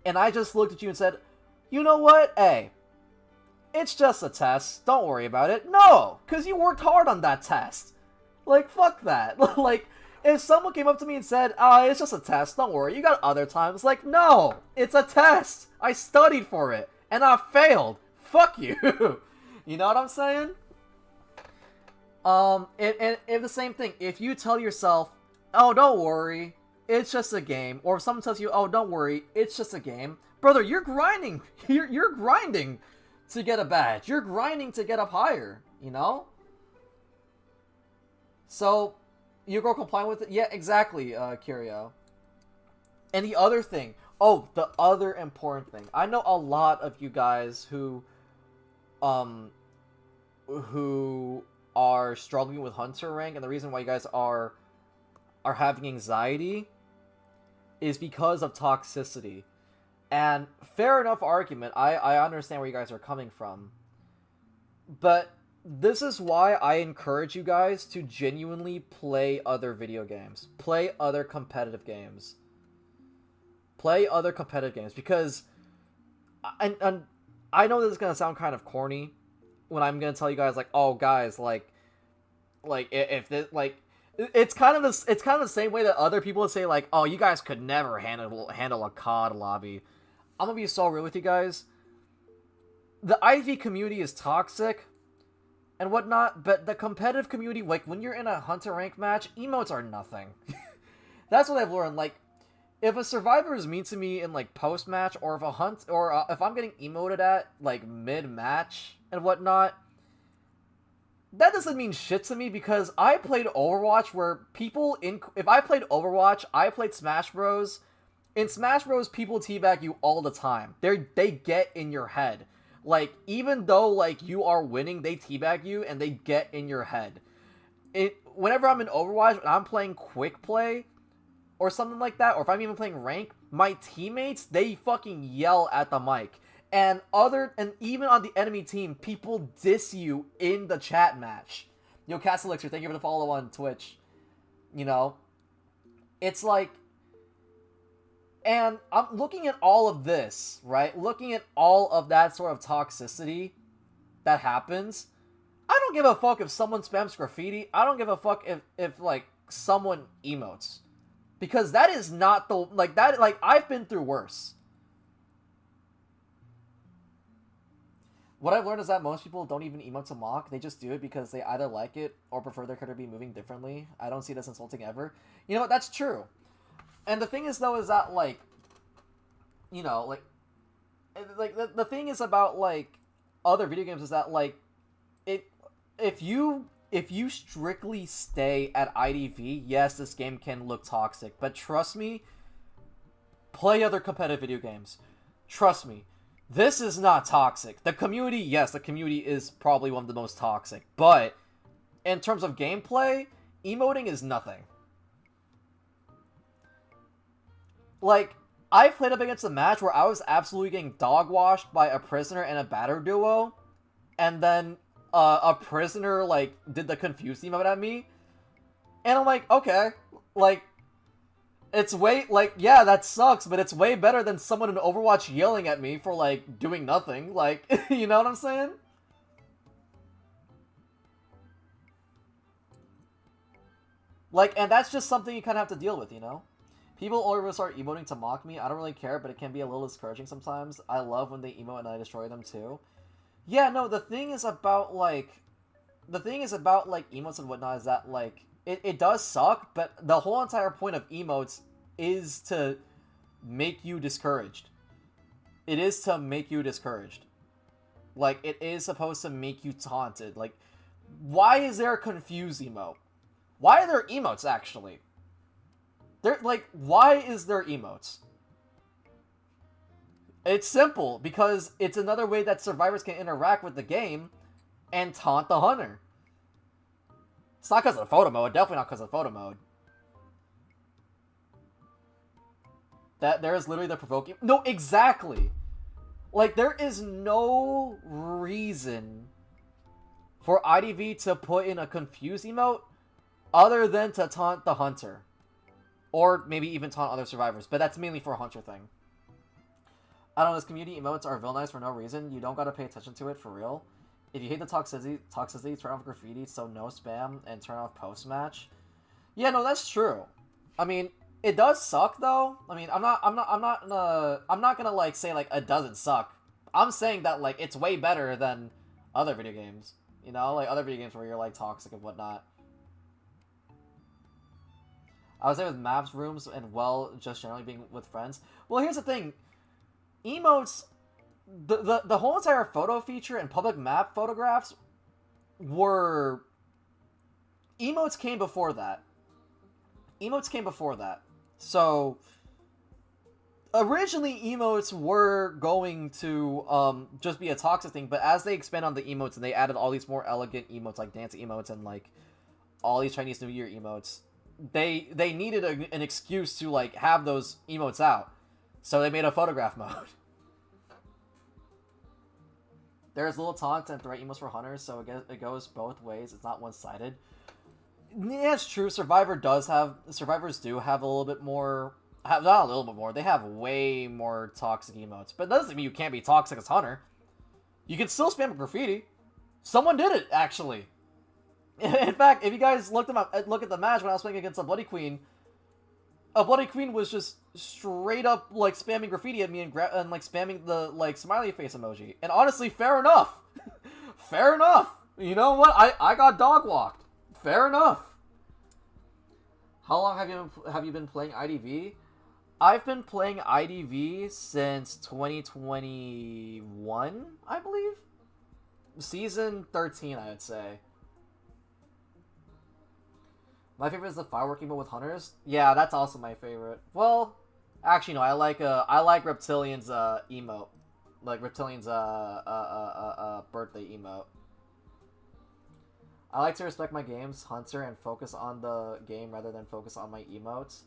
And I just looked at you and said, you know what? Hey, it's just a test, don't worry about it. No, because you worked hard on that test. Like, fuck that. Like, if someone came up to me and said, it's just a test, don't worry, you got other times. Like, no, it's a test. I studied for it, and I failed. Fuck you. You know what I'm saying? And the same thing, if you tell yourself, oh, don't worry, it's just a game, or if someone tells you, oh, don't worry, it's just a game, brother, you're grinding. You're grinding to get a badge. You're grinding to get up higher, you know? So, you go comply with it? Yeah, exactly, Curio. And the other thing, the other important thing. I know a lot of you guys who are struggling with Hunter rank, and the reason why you guys are having anxiety is because of toxicity. And fair enough argument. I understand where you guys are coming from. But this is why I encourage you guys to genuinely play other video games. Play other competitive games. Play other competitive games. Because, and I know this is going to sound kind of corny when I'm going to tell you guys, like, oh, guys, like if this, like, it's kind of the same way that other people would say, like, oh, you guys could never handle a COD lobby. I'm going to be so real with you guys. The IV community is toxic and whatnot, but the competitive community, like, when you're in a Hunter rank match, emotes are nothing. That's what I've learned. Like, if a survivor is mean to me in, like, post-match, or if I'm getting emoted at, like, mid-match and whatnot, that doesn't mean shit to me, because I played Overwatch where if I played Overwatch, I played Smash Bros. In Smash Bros, people teabag you all the time. They get in your head. Like, even though, like, you are winning, they teabag you, and they get in your head. Whenever I'm in Overwatch, and I'm playing quick play, or something like that, or if I'm even playing rank, my teammates, they fucking yell at the mic. And even on the enemy team, people diss you in the chat match. Yo, Cast Elixir, thank you for the follow on Twitch. You know? It's like... And I'm looking at all of this, right? Looking at all of that sort of toxicity that happens. I don't give a fuck if someone spams graffiti. I don't give a fuck if like, someone emotes. Because that is not the... Like, I've been through worse. What I've learned is that most people don't even emote to mock. They just do it because they either like it or prefer their character to be moving differently. I don't see this insulting ever. You know what? That's true. And the thing is, though, is that, like, you know, like the thing is about, like, other video games is that, like, if you strictly stay at IDV, yes, this game can look toxic. But trust me, play other competitive video games. Trust me. This is not toxic. The community, yes, the community is probably one of the most toxic. But, in terms of gameplay, emoting is nothing. Like, I played up against a match where I was absolutely getting dog-washed by a prisoner and a batter duo. And then, a prisoner, like, did the confused emote at me. And I'm like, okay, like... It's way, like, yeah, that sucks, but it's way better than someone in Overwatch yelling at me for, like, doing nothing. Like, you know what I'm saying? Like, and that's just something you kind of have to deal with, you know? People always start emoting to mock me. I don't really care, but it can be a little discouraging sometimes. I love when they emote and I destroy them, too. Yeah, no, the thing is about, like, emotes and whatnot is that, like, It does suck, but the whole entire point of emotes is to make you discouraged. It is to make you discouraged. Like, it is supposed to make you taunted. Like, why is there a confused emote? Why are there emotes, actually? Why is there emotes? It's simple, because it's another way that survivors can interact with the game and taunt the hunter. It's not because of the photo mode. Definitely not because of the photo mode. There is literally the provoking... No, exactly! Like, there is no reason for IDV to put in a confused emote other than to taunt the hunter. Or maybe even taunt other survivors. But that's mainly for a hunter thing. I don't know, this community emotes are villainized for no reason. You don't gotta pay attention to it for real. If you hate the toxicity, turn off graffiti, so no spam, and turn off post-match. Yeah, no, that's true. I mean, it does suck though. I mean, I'm not gonna like say like it doesn't suck. I'm saying that like it's way better than other video games. You know, like other video games where you're like toxic and whatnot. I would say with maps, rooms, and well, just generally being with friends. Well, here's the thing. Emotes, the whole entire photo feature and public map photographs were... Emotes came before that. Emotes came before that. So, originally emotes were going to just be a toxic thing, but as they expand on the emotes and they added all these more elegant emotes, like dance emotes and like all these Chinese New Year emotes, they needed an excuse to like have those emotes out. So they made a photograph mode. There's little taunt and threat emotes for hunters, so it goes both ways. It's not one-sided. Yeah, it's true. Survivors do have a little bit more... not a little bit more. They have way more toxic emotes. But that doesn't mean you can't be toxic as hunter. You can still spam graffiti. Someone did it, actually. In fact, if you guys look at the match when I was playing against a Bloody Queen was just straight up like spamming graffiti at me and like spamming the like smiley face emoji. And honestly, fair enough. Fair enough. You know what? I got dog walked. Fair enough. How long have you been playing IDV? I've been playing IDV since 2021, I believe. Season 13, I would say. My favorite is the firework emote with hunters. Yeah, that's also my favorite. Well, actually no, I like Reptilian's emote, like Reptilian's birthday emote. I like to respect my game's hunter and focus on the game rather than focus on my emotes.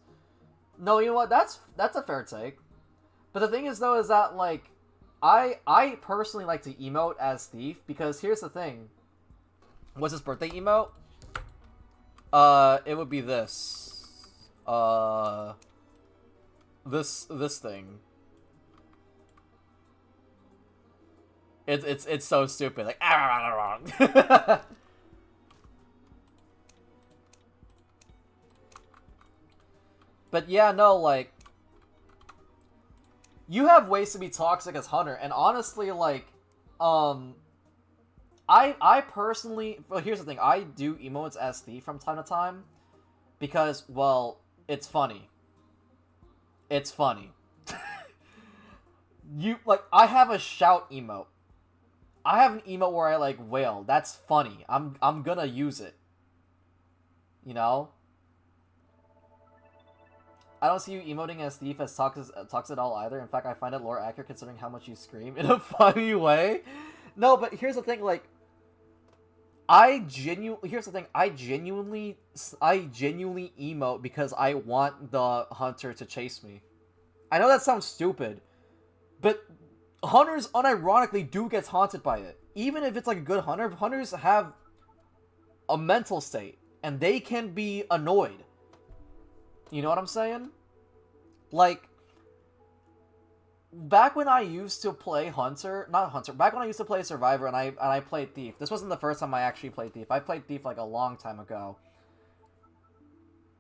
No, you know what? That's a fair take. But the thing is though is that like I personally like to emote as Thief because here's the thing. What's his birthday emote? It would be this. This thing. It's so stupid. Like, But yeah, no, like, you have ways to be toxic as hunter, and honestly, like, I personally... Well, here's the thing. I do emotes as Thief from time to time. Because, well, it's funny. It's funny. I have a shout emote. I have an emote where I, like, wail. That's funny. I'm gonna use it. You know? I don't see you emoting as Thief as toxic at all either. In fact, I find it lore accurate considering how much you scream in a funny way. No, but here's the thing, like... Here's the thing, I genuinely emote because I want the hunter to chase me. I know that sounds stupid, but hunters unironically do get haunted by it. Even if it's like a good hunter, hunters have a mental state, and they can be annoyed. You know what I'm saying? Like, back when I used to play back when I used to play Survivor and I played Thief. This wasn't the first time I actually played Thief. I played Thief like a long time ago.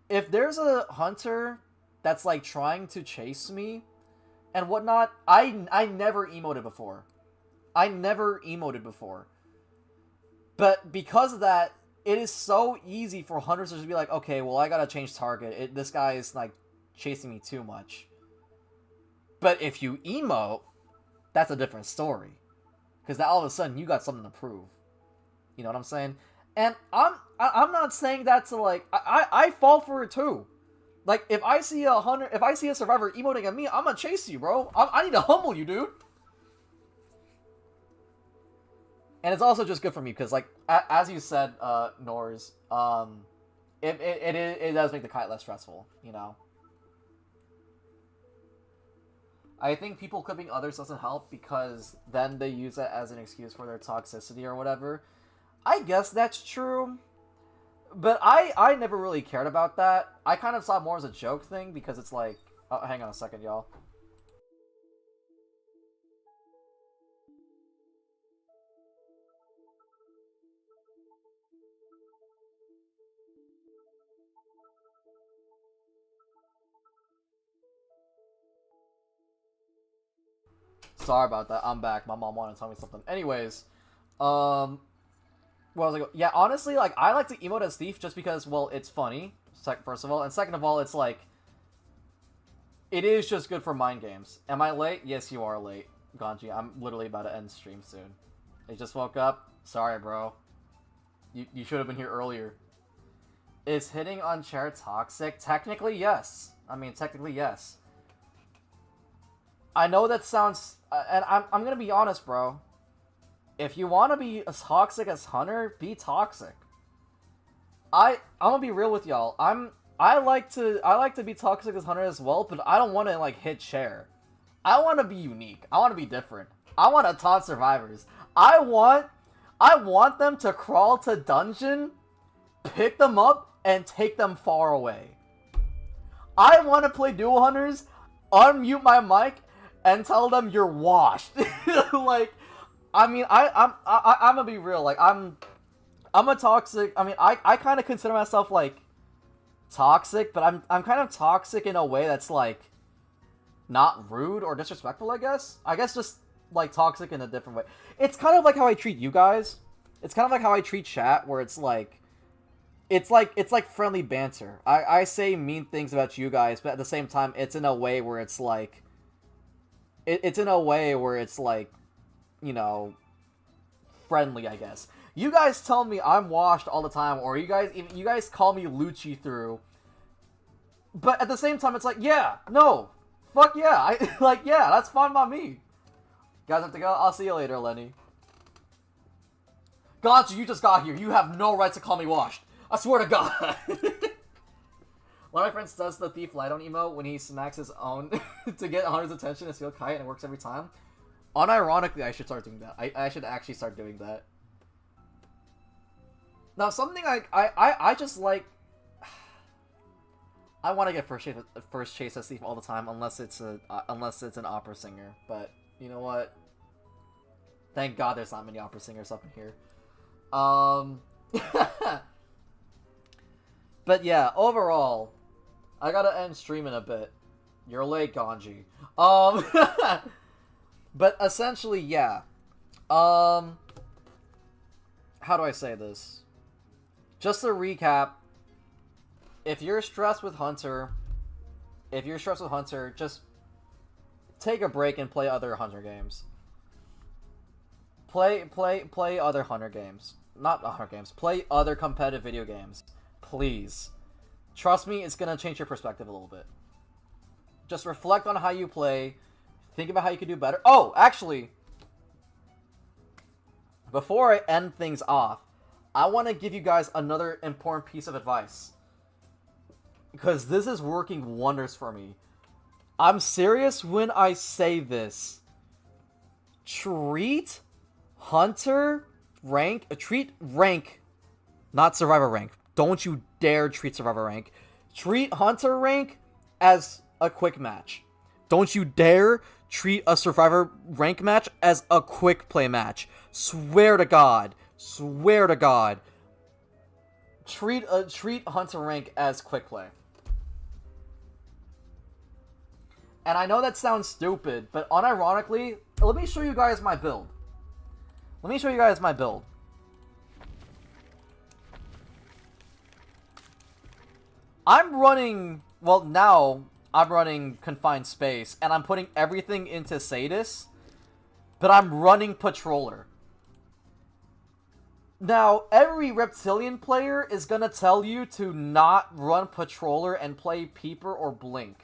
If there's a hunter that's like trying to chase me and whatnot, I never emoted before. But because of that, it is so easy for hunters to just be like, okay, well, I gotta change target. This guy is like chasing me too much. But if you emote, that's a different story. Because all of a sudden, you got something to prove. You know what I'm saying? And I'm not saying that to like... I fall for it too. Like, if I see a survivor emoting at me, I'm gonna chase you, bro. I need to humble you, dude. And it's also just good for me, because like, as you said, Nors, it does make the kite less stressful, you know? I think people clipping others doesn't help because then they use it as an excuse for their toxicity or whatever. I guess that's true. But I never really cared about that. I kind of saw it more as a joke thing because it's like... Oh, hang on a second, y'all. Sorry about that. I'm back. My mom wanted to tell me something. Anyways, what was I yeah, honestly, like, I like to emote as Thief just because, well, it's funny, first of all, and second of all, it's like, it is just good for mind games. Am I late? Yes, you are late, Ganji. I'm literally about to end stream soon. I just woke up. Sorry, bro. You should have been here earlier. Is hitting on chair toxic? Technically, yes. I mean, technically, yes. I know that sounds... and I'm gonna be honest, bro. If you want to be as toxic as Hunter, be toxic. I'm gonna be real with y'all. I like to be toxic as Hunter as well, but I don't want to, like, hit chair. I want to be unique. I want to be different. I want to taunt survivors. I want them to crawl to dungeon, pick them up, and take them far away. I want to play dual hunters, unmute my mic, and tell them you're washed. Like, I mean, I'm gonna be real. Like, I'm a toxic. I mean, I kind of consider myself like toxic, but I'm kind of toxic in a way that's like not rude or disrespectful. I guess just like toxic in a different way. It's kind of like how I treat you guys. It's kind of like how I treat chat, where it's like friendly banter. I say mean things about you guys, but at the same time, it's in a way where it's like, it's in a way where it's like, you know, friendly, I guess. You guys tell me I'm washed all the time, or you guys call me Luchiluuu. But at the same time, it's like, yeah, no, fuck yeah, yeah, that's fine by me. Guys have to go. I'll see you later, Lenny. Gotcha, you just got here. You have no right to call me washed. I swear to God. One of my friends does the Thief Light on emote when he smacks his own to get Hunter's attention and steal kite, and it works every time. Unironically, I should start doing that. I should actually start doing that. Now, something I just like... I want to get first chase as Thief all the time, unless it's an opera singer. But you know what? Thank God there's not many opera singers up in here. But yeah, overall, I gotta end streaming a bit. You're late, Ganji. But essentially, yeah. How do I say this? Just to recap, if you're stressed with Hunter, just take a break and play other Hunter games. Play other Hunter games. Not Hunter games. Play other competitive video games. Please. Trust me, it's gonna change your perspective a little bit. Just reflect on how you play. Think about how you could do better. Oh, actually, before I end things off, I want to give you guys another important piece of advice. Because this is working wonders for me. I'm serious when I say this. Treat rank, not Survivor rank. Don't you dare treat Survivor rank. Treat Hunter rank as a quick match. Don't you dare treat a Survivor rank match as a quick play match. Swear to God. Swear to God. Treat Hunter rank as quick play. And I know that sounds stupid, but unironically, let me show you guys my build. I'm running, well, now I'm running Confined Space, and I'm putting everything into Sadis, but I'm running Patroller. Now, every Reptilian player is gonna tell you to not run Patroller and play Peeper or Blink.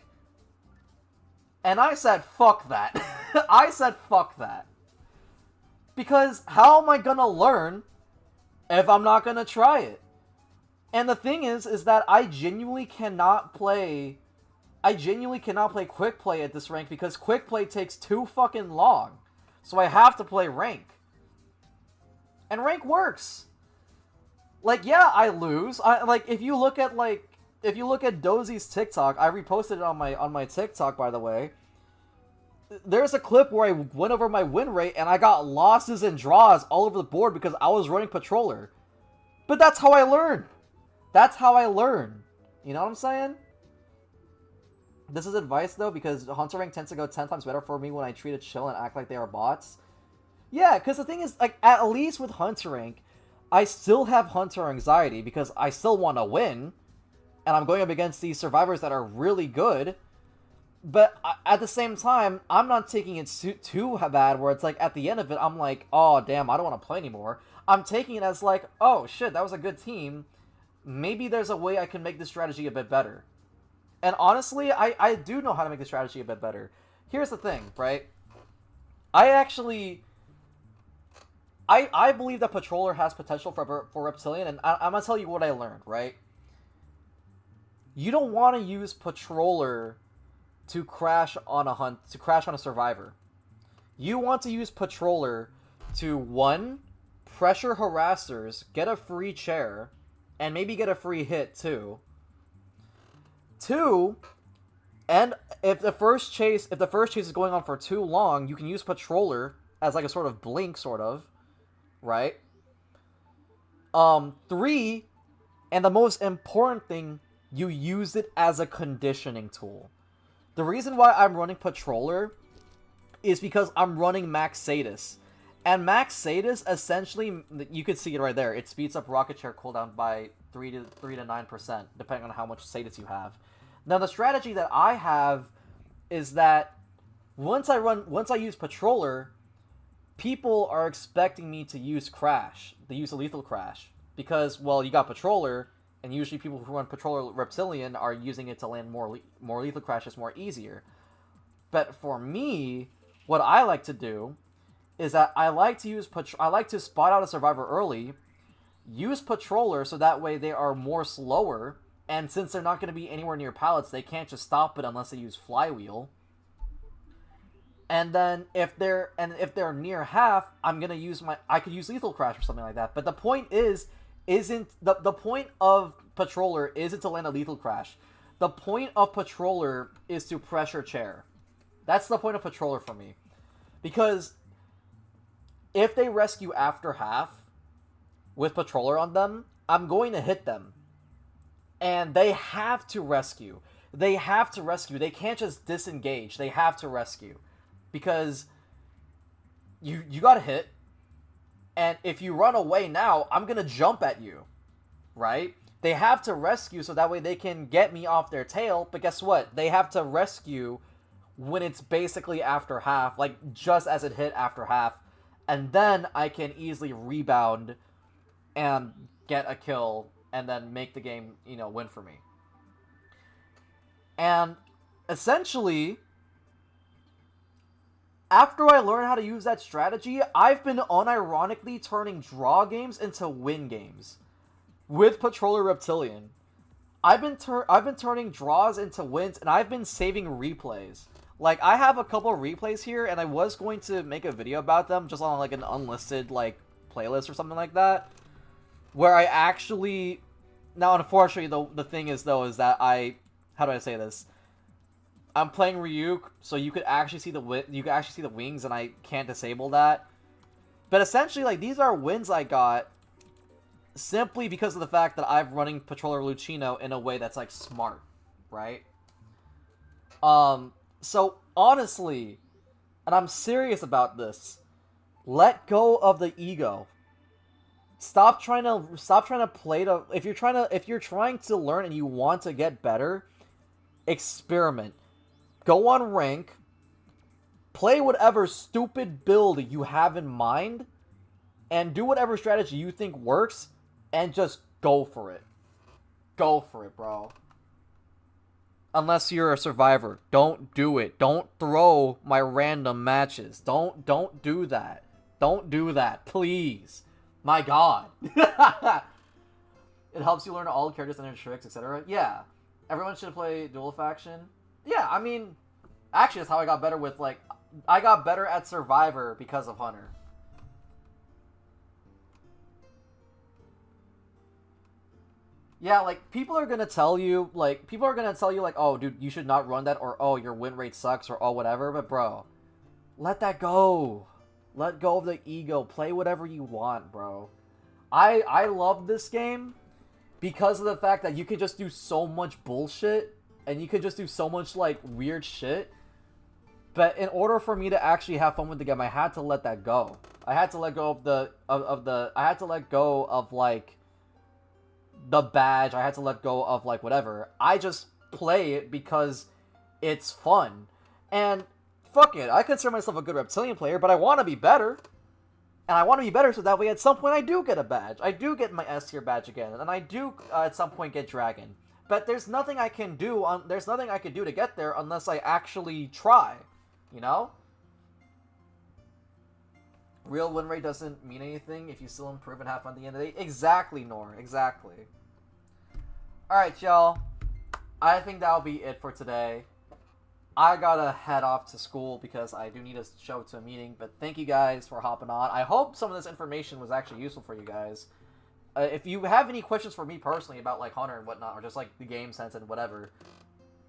And I said, fuck that. I said, fuck that. Because how am I gonna learn if I'm not gonna try it? And the thing is that I genuinely cannot play quick play at this rank because quick play takes too fucking long. So I have to play rank. And rank works. Like, yeah, I lose. If you look at Dozy's TikTok, I reposted it on my TikTok, by the way. There's a clip where I went over my win rate and I got losses and draws all over the board because I was running Patroller. But that's how I learn. That's how I learn. You know what I'm saying? This is advice, though, because Hunter rank tends to go 10 times better for me when I treat it chill and act like they are bots. Yeah, because the thing is, like, at least with Hunter rank, I still have Hunter anxiety because I still want to win, and I'm going up against these survivors that are really good. But at the same time, I'm not taking it too bad, where it's like, at the end of it, I'm like, oh, damn, I don't want to play anymore. I'm taking it as like, oh, shit, that was a good team. Maybe there's a way I can make this strategy a bit better. And honestly, I do know how to make the strategy a bit better. Here's the thing, right? I believe that Patroller has potential for Reptilian, and I'm going to tell you what I learned, right? You don't want to use Patroller to crash on a survivor. You want to use Patroller to, 1, pressure harassers, get a free chair, and maybe get a free hit, too. 2, and if the first chase is going on for too long, you can use Patroller as like a sort of blink, sort of, right? 3, and the most important thing, you use it as a conditioning tool. The reason why I'm running Patroller is because I'm running Max Sadis. And Max Sadis, essentially, you can see it right there, it speeds up Rocket Chair cooldown by 3 to 9%, depending on how much Sadis you have. Now, the strategy that I have is that once I use Patroller, people are expecting me to use Crash, to use a lethal Crash. Because, well, you got Patroller, and usually people who run Patroller Reptilian are using it to land more lethal crashes more easier. But for me, what I like to do is that I like to spot out a survivor early, use Patroller so that way they are more slower, and since they're not going to be anywhere near pallets, they can't just stop it unless they use Flywheel. And then if they're near half, I could use Lethal Crash or something like that. But the point the point of Patroller isn't to land a Lethal Crash. The point of Patroller is to pressure chair. That's the point of Patroller for me. Because if they rescue after half with Patroller on them, I'm going to hit them. And they have to rescue. They can't just disengage. They have to rescue. Because you got to hit. And if you run away now, I'm going to jump at you. Right? They have to rescue so that way they can get me off their tail. But guess what? They have to rescue when it's basically after half. Like, just as it hit after half. And then I can easily rebound and get a kill and then make the game, win for me. And essentially, after I learned how to use that strategy, I've been unironically turning draw games into win games with Patroller Reptilian. I've been turning draws into wins, and I've been saving replays. Like, I have a couple replays here, and I was going to make a video about them just on, like, an unlisted, like, playlist or something like that. Where I actually... Now, unfortunately, the thing is, though, is that how do I say this? I'm playing Ryuk, so you could actually see the wings, and I can't disable that. But essentially, like, these are wins I got simply because of the fact that I'm running Patroller Luchiluuu in a way that's, like, smart, right? So, honestly, and I'm serious about this, let go of the ego. Stop trying to play to... If you're trying to learn and you want to get better, experiment. Go on rank, play whatever stupid build you have in mind, and do whatever strategy you think works, and just go for it. Go for it, bro. Unless you're a survivor, don't do it. Don't throw my random matches. Don't do that. Don't do that, please. My god. It helps you learn all the characters and their tricks, etc. Yeah. Everyone should play Dual Faction. Yeah, I mean, actually, that's how I got better with, like, I got better at Survivor because of Hunter. Yeah, like, people are gonna tell you, like, oh, dude, you should not run that, or, oh, your win rate sucks, or, oh, whatever, but, bro, let that go. Let go of the ego. Play whatever you want, bro. I love this game because of the fact that you can just do so much bullshit and you could just do so much like weird shit. But in order for me to actually have fun with the game, I had to let that go. I had to let go of I had to let go of like the badge. I had to let go of like whatever. I just play it because it's fun. And fuck it, I consider myself a good Reptilian player, but I want to be better. And I want to be better so that way at some point I do get a badge. I do get my S tier badge again, and I do at some point get Dragon. But there's nothing I can do there's nothing I can do to get there unless I actually try. You know? Real win rate doesn't mean anything if you still improve and have fun at the end of the day. Exactly, Nor. Exactly. Alright, y'all. I think that'll be it for today. I gotta head off to school because I do need to show up to a meeting. But thank you guys for hopping on. I hope some of this information was actually useful for you guys. If you have any questions for me personally about like Hunter and whatnot, or just like the game sense and whatever,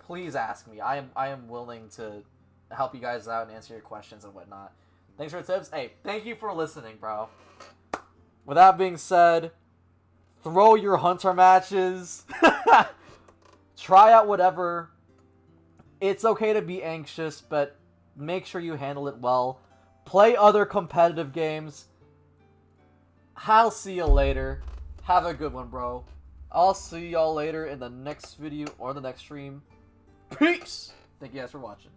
please ask me. I am willing to help you guys out and answer your questions and whatnot. Thanks for the tips. Hey, thank you for listening, bro. With that being said, throw your Hunter matches. Try out whatever. It's okay to be anxious, but make sure you handle it well. Play other competitive games. I'll see you later. Have a good one, bro. I'll see y'all later in the next video or the next stream. Peace! Thank you guys for watching.